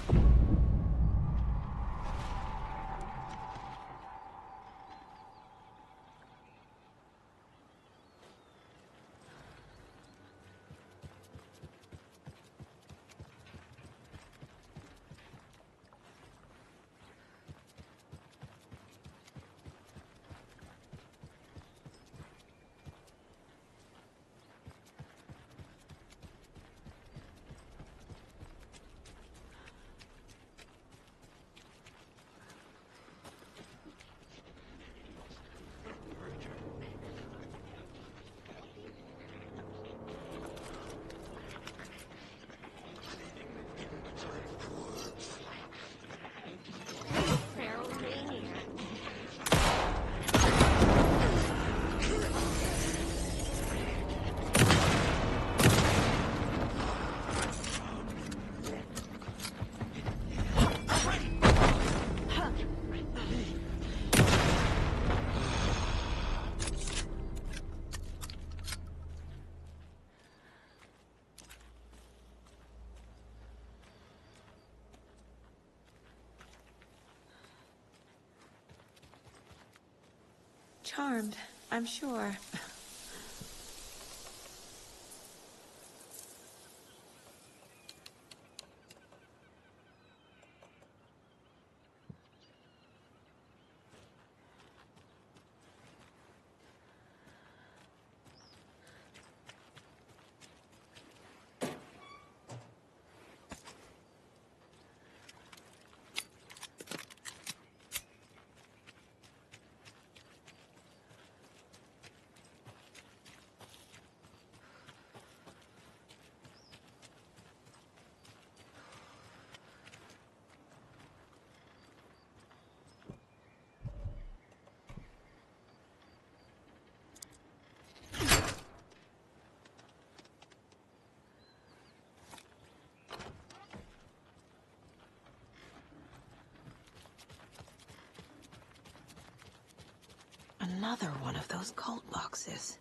Charmed, I'm sure. Another one of those cult boxes.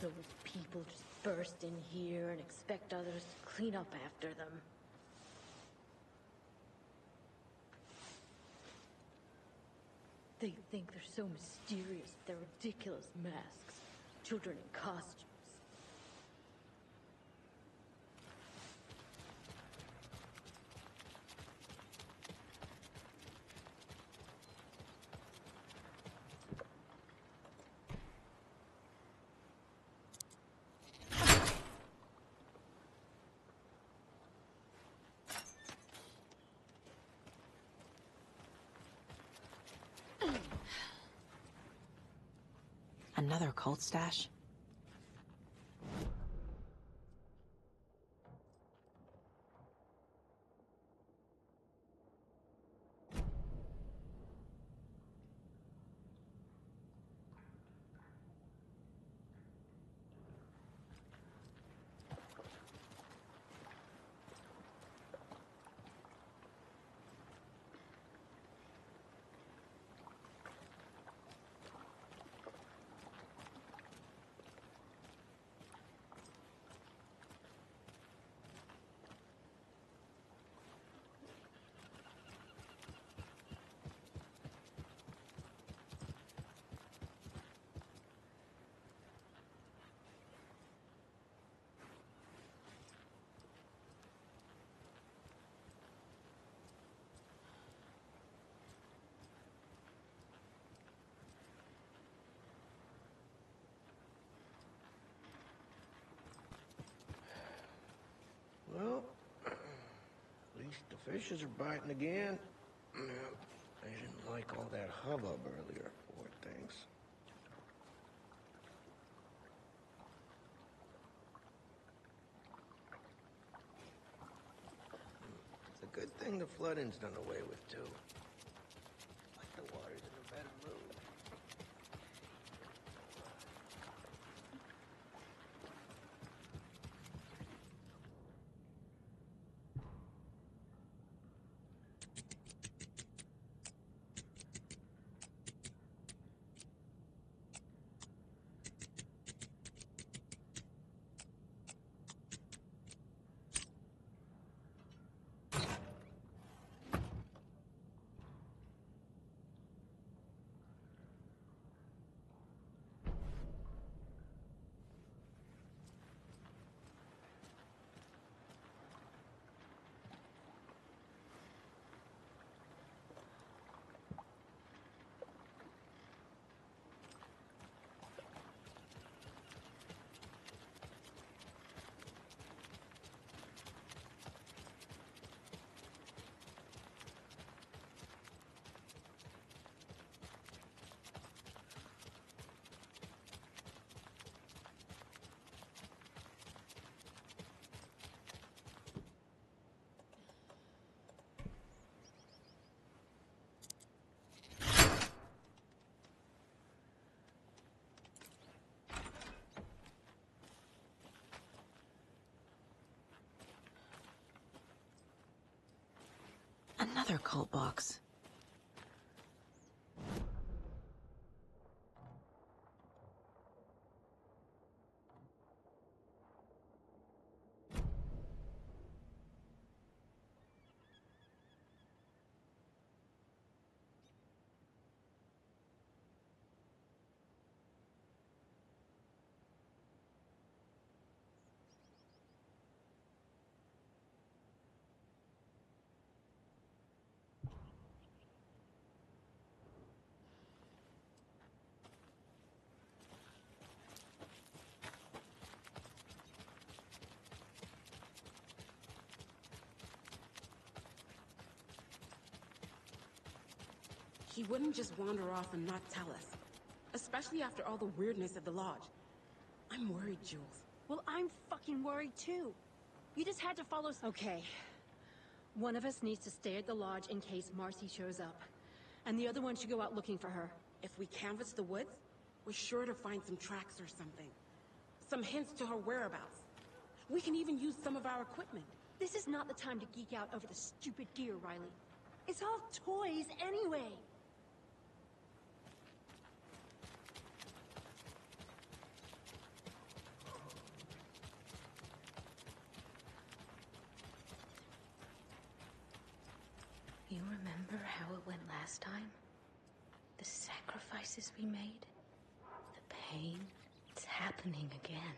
Those people just burst in here and expect others to clean up after them. They think they're so mysterious with their ridiculous masks. Children in costumes. Another cult stash? Well, at least the fishes are biting again. They didn't like all that hubbub earlier, poor things. It's a good thing the flooding's done away with, too. Like the water's in a better mood. Another cult box. He wouldn't just wander off and not tell us. Especially after all the weirdness at the lodge. I'm worried, Jules. Well, I'm fucking worried too. You just had to follow... Okay. One of us needs to stay at the lodge in case Marcy shows up. And the other one should go out looking for her. If we canvass the woods, we're sure to find some tracks or something. Some hints to her whereabouts. We can even use some of our equipment. This is not the time to geek out over the stupid gear, Riley. It's all toys anyway. You remember how it went last time? The sacrifices we made? The pain? It's happening again.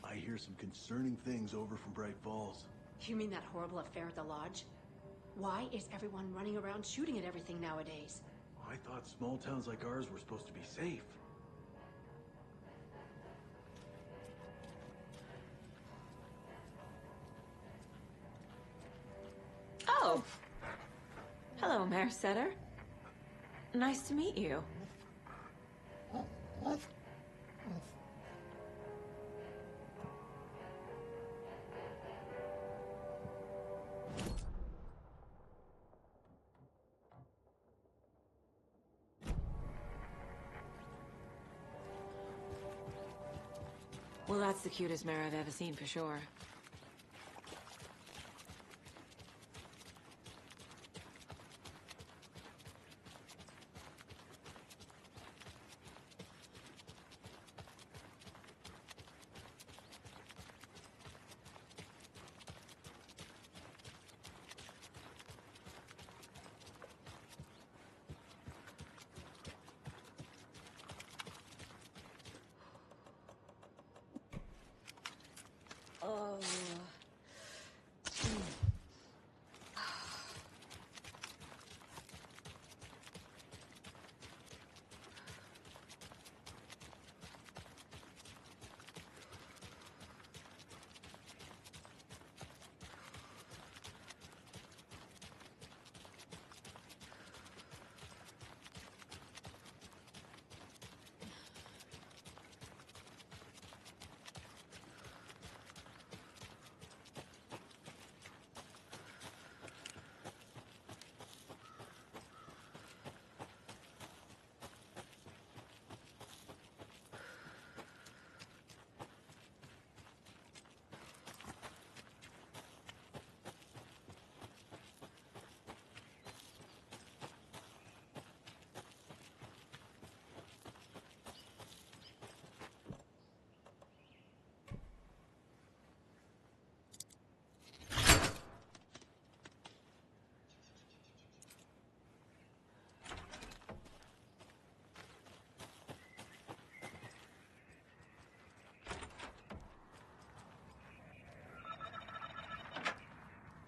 I hear some concerning things over from Bright Falls. You mean that horrible affair at the lodge? Why is everyone running around shooting at everything nowadays? I thought small towns like ours were supposed to be safe. Oh! Hello, Mayor Setter. Nice to meet you. Well, that's the cutest mare I've ever seen for sure. Oh.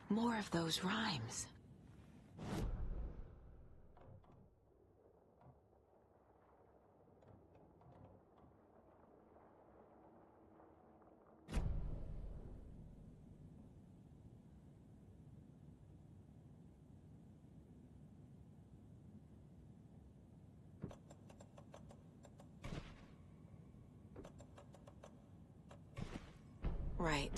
More of those rhymes. Right.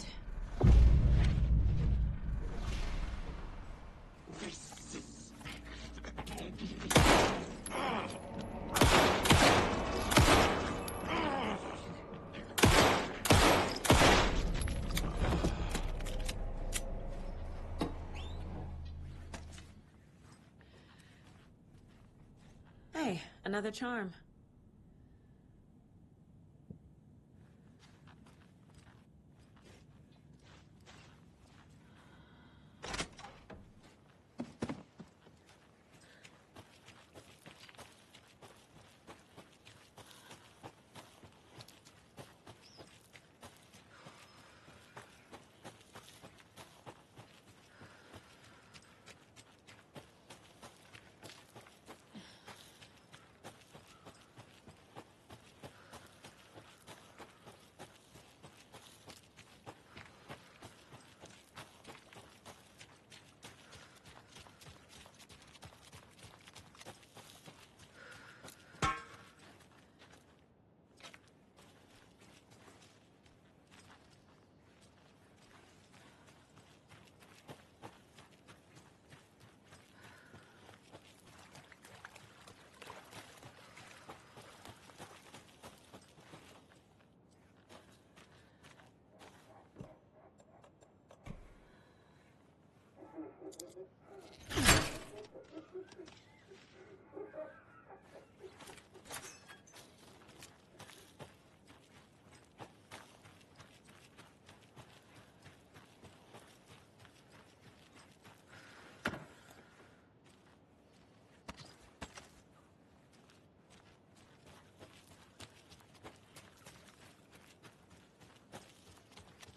Hey, another charm.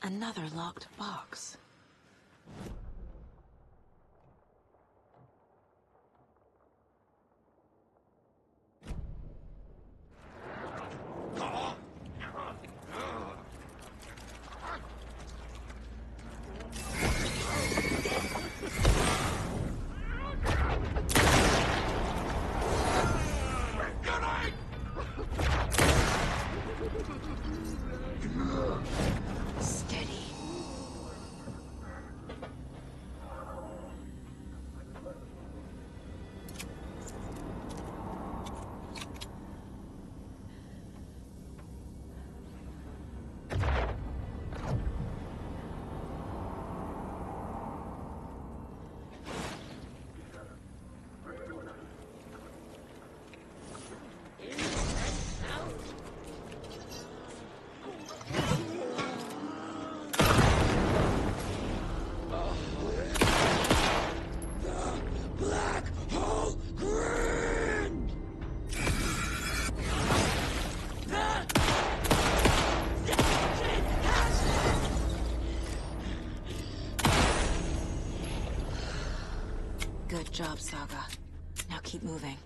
Another locked box. Steady. Good job, Saga. Now keep moving.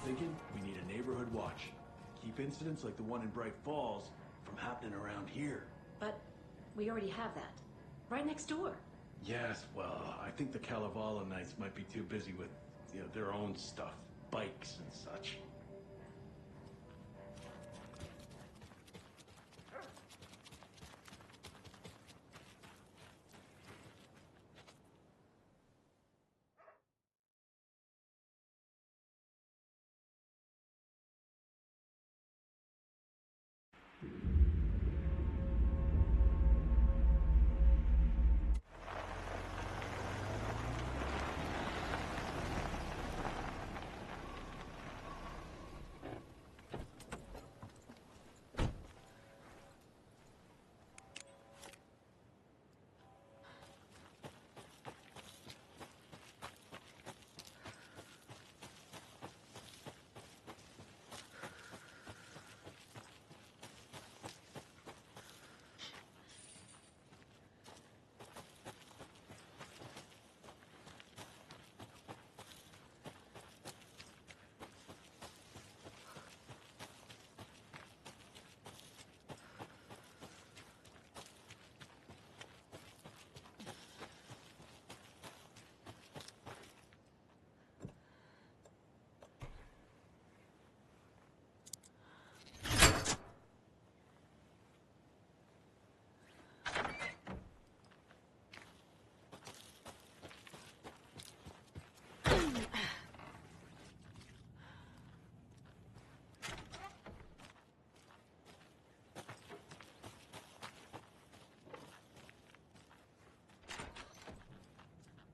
Thinking we need a neighborhood watch. Keep incidents like the one in Bright Falls from happening around here. But we already have that. Right next door. Yes, well, I think the Kalevala Knights might be too busy with, their own stuff. Bikes and such.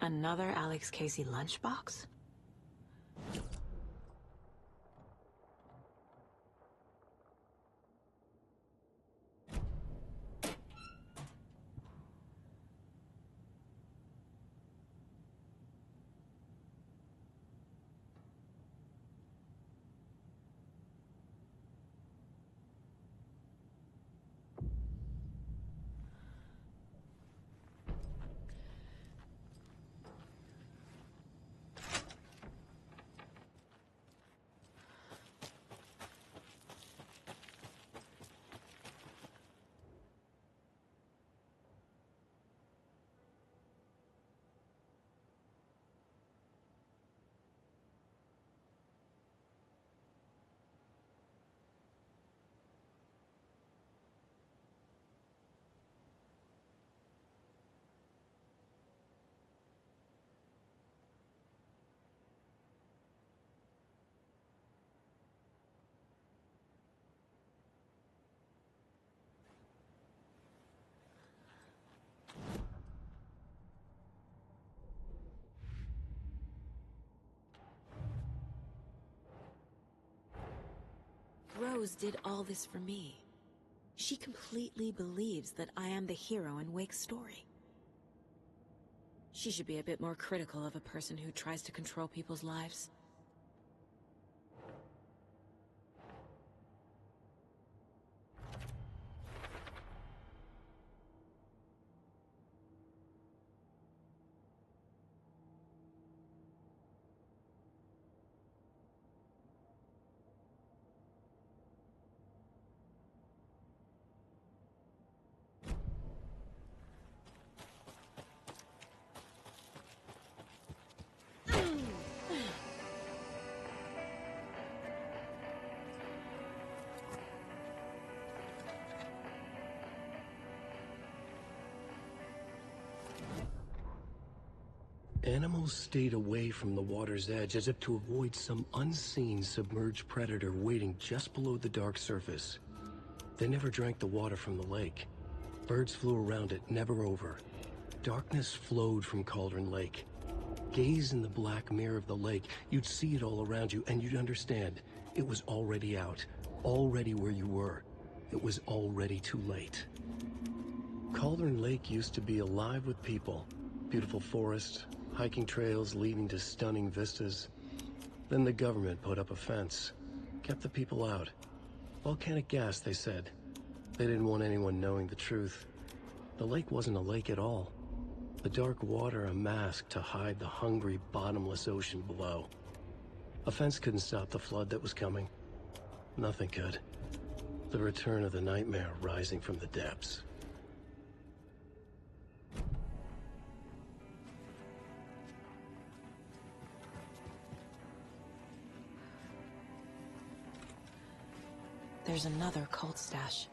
Another Alex Casey lunchbox? Rose did all this for me. She completely believes that I am the hero in Wake's story. She should be a bit more critical of a person who tries to control people's lives. Animals stayed away from the water's edge as if to avoid some unseen submerged predator waiting just below the dark surface. They never drank the water from the lake. Birds flew around it, never over. Darkness flowed from Cauldron Lake. Gaze in the black mirror of the lake, you'd see it all around you, and you'd understand. It was already out, already where you were. It was already too late. Cauldron Lake used to be alive with people. Beautiful forest, hiking trails leading to stunning vistas. Then the government put up a fence, kept the people out. Volcanic gas, they said. They didn't want anyone knowing the truth. The lake wasn't a lake at all. The dark water a mask to hide the hungry, bottomless ocean below. A fence couldn't stop the flood that was coming. Nothing could. The return of the nightmare rising from the depths. There's another cult stash.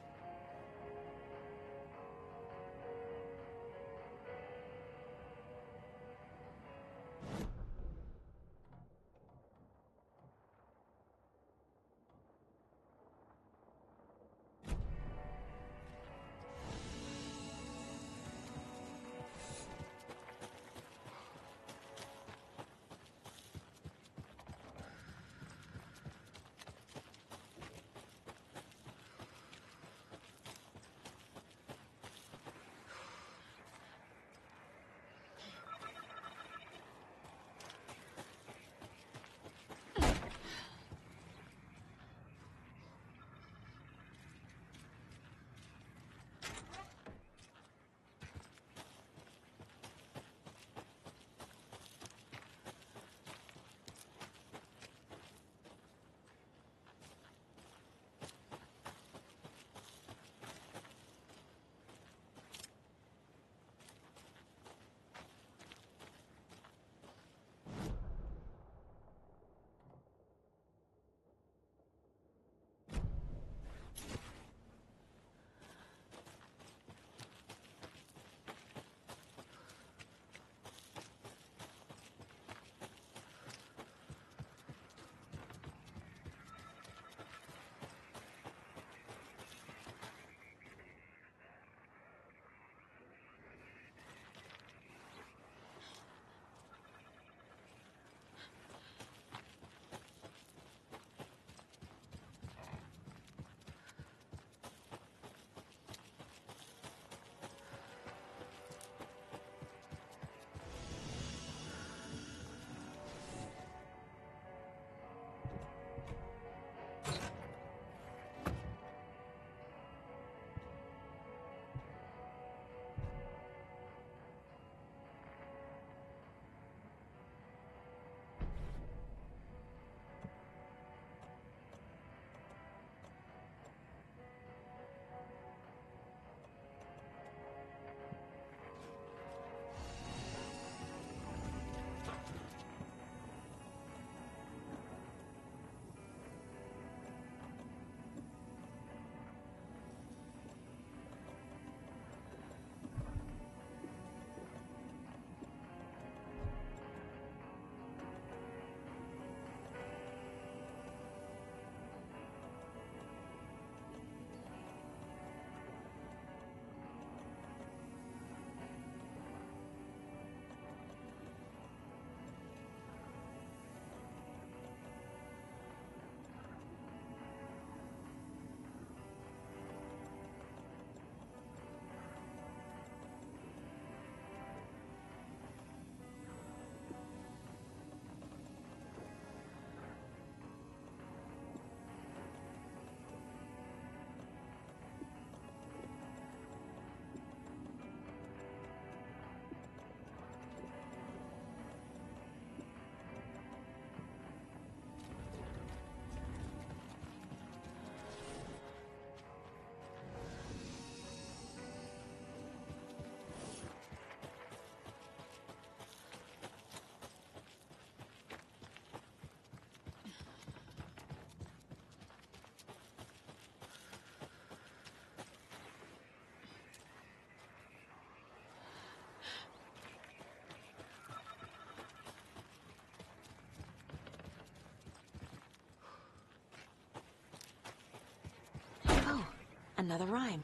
Another rhyme.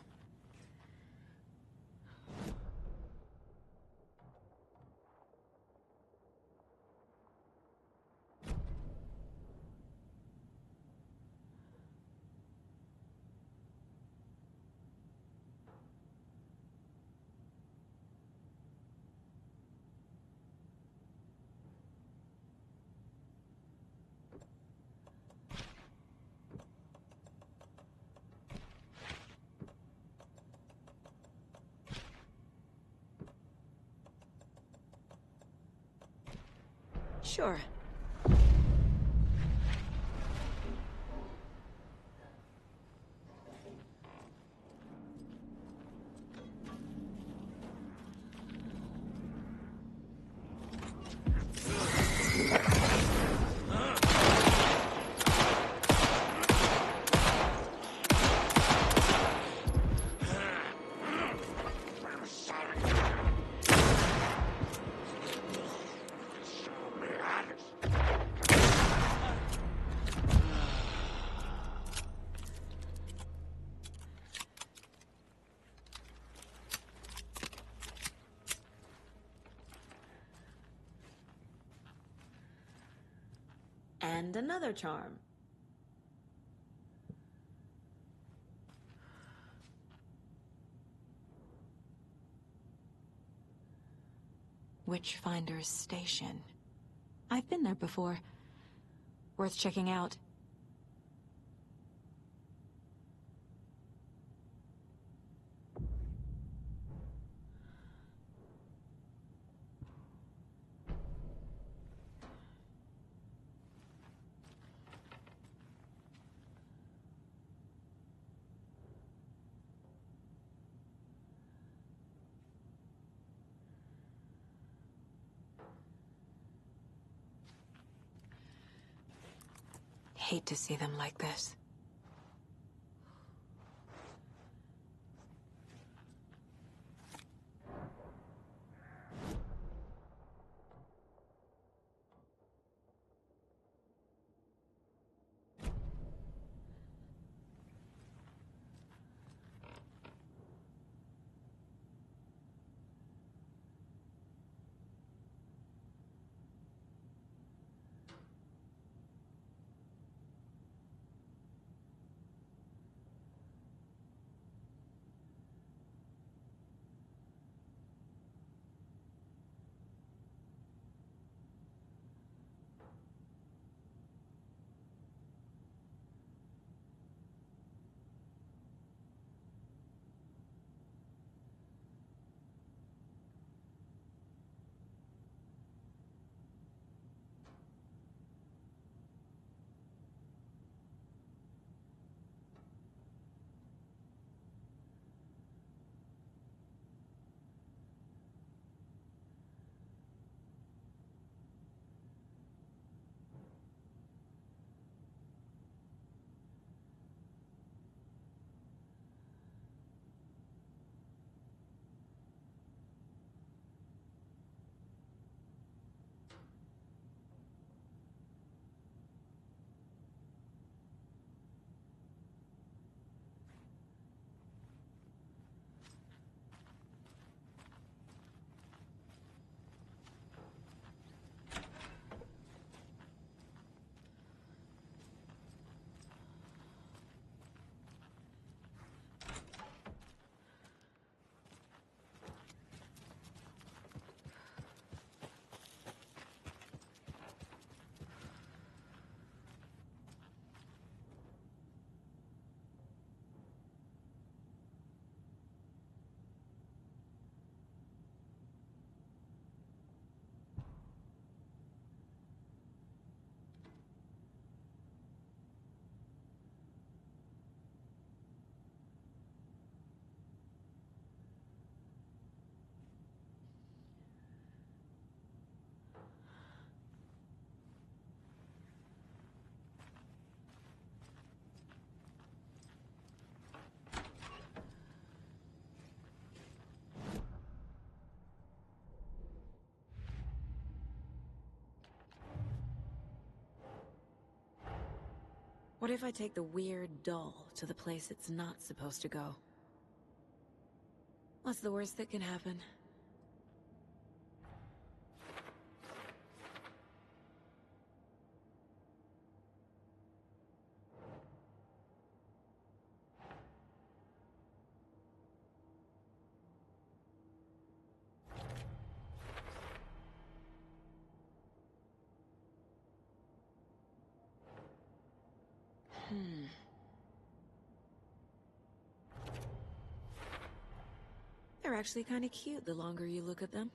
Sure. And another charm. Witchfinder's Station. I've been there before. Worth checking out. Hate to see them like this. What if I take the weird doll to the place it's not supposed to go? What's the worst that can happen? They're actually kind of cute the longer you look at them.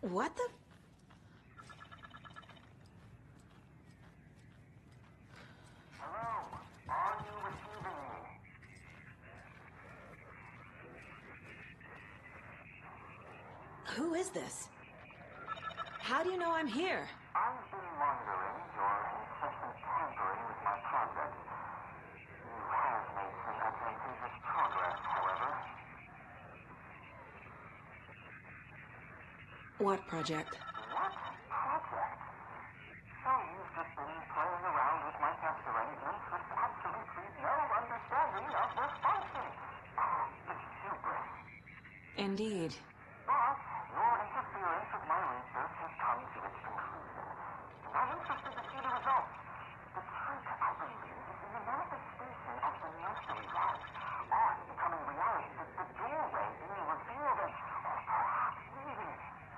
What the? Hello, are you receiving me? Who is this? How do you know I'm here? I've been monitoring your incessant tampering with my project. You have made some advantageous progress, however. What project? What project? So you've just been playing around with my test arrangements with absolutely no understanding of their function. It's hubris. Indeed. But your interference with my research has come to its conclusion. And I'm interested to see the results. The trick, I believe, is in the manifestation of the nursery rhymes. Art becoming reality, the doorway being revealed, and perhaps even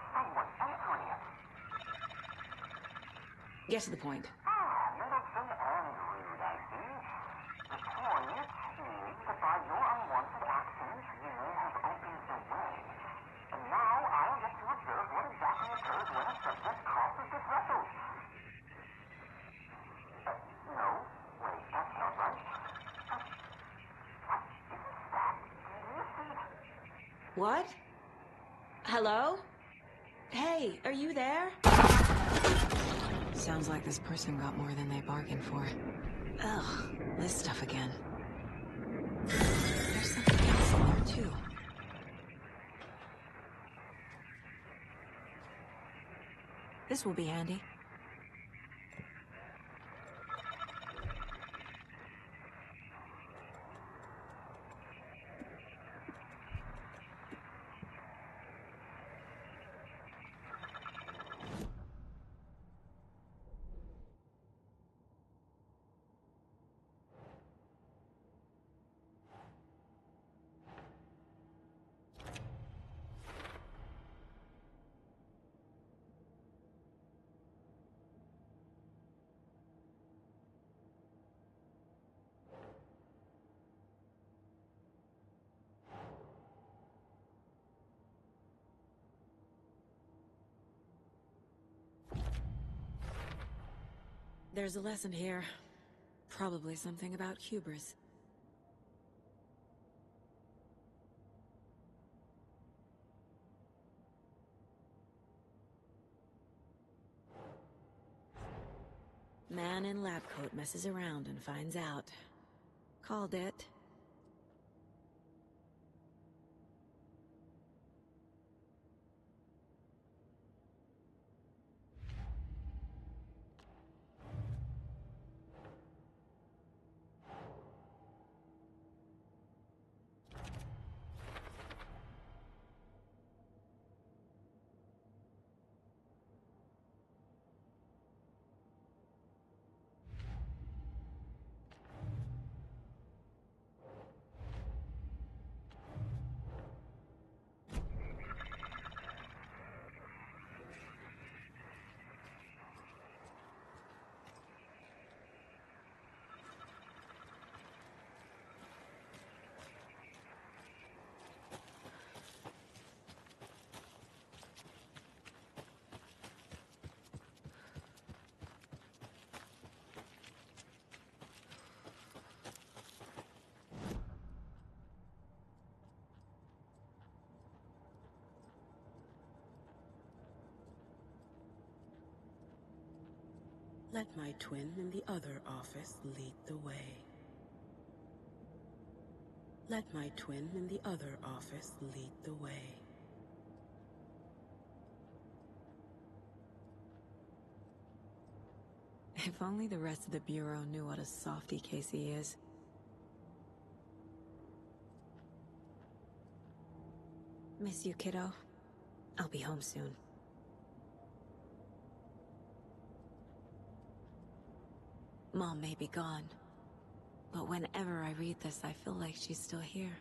someone entering it. Get to the point. Middleton and rude, I see. The point is that by your unwanted actions, you may have opened the way. And now I'll get to observe what exactly occurs when a subject crosses the threshold. No, wait, that's not right. What is that? Do you see that? What? Hello? Hey, are you there? Sounds like this person got more than they bargained for. Ugh, this stuff again. There's something else in there, too. This will be handy. There's a lesson here. Probably something about hubris. Man in lab coat messes around and finds out. Called it. Let my twin in the other office lead the way. Let my twin in the other office lead the way. If only the rest of the Bureau knew what a softy Casey is. Miss you, kiddo. I'll be home soon. Mom may be gone, but whenever I read this, I feel like she's still here.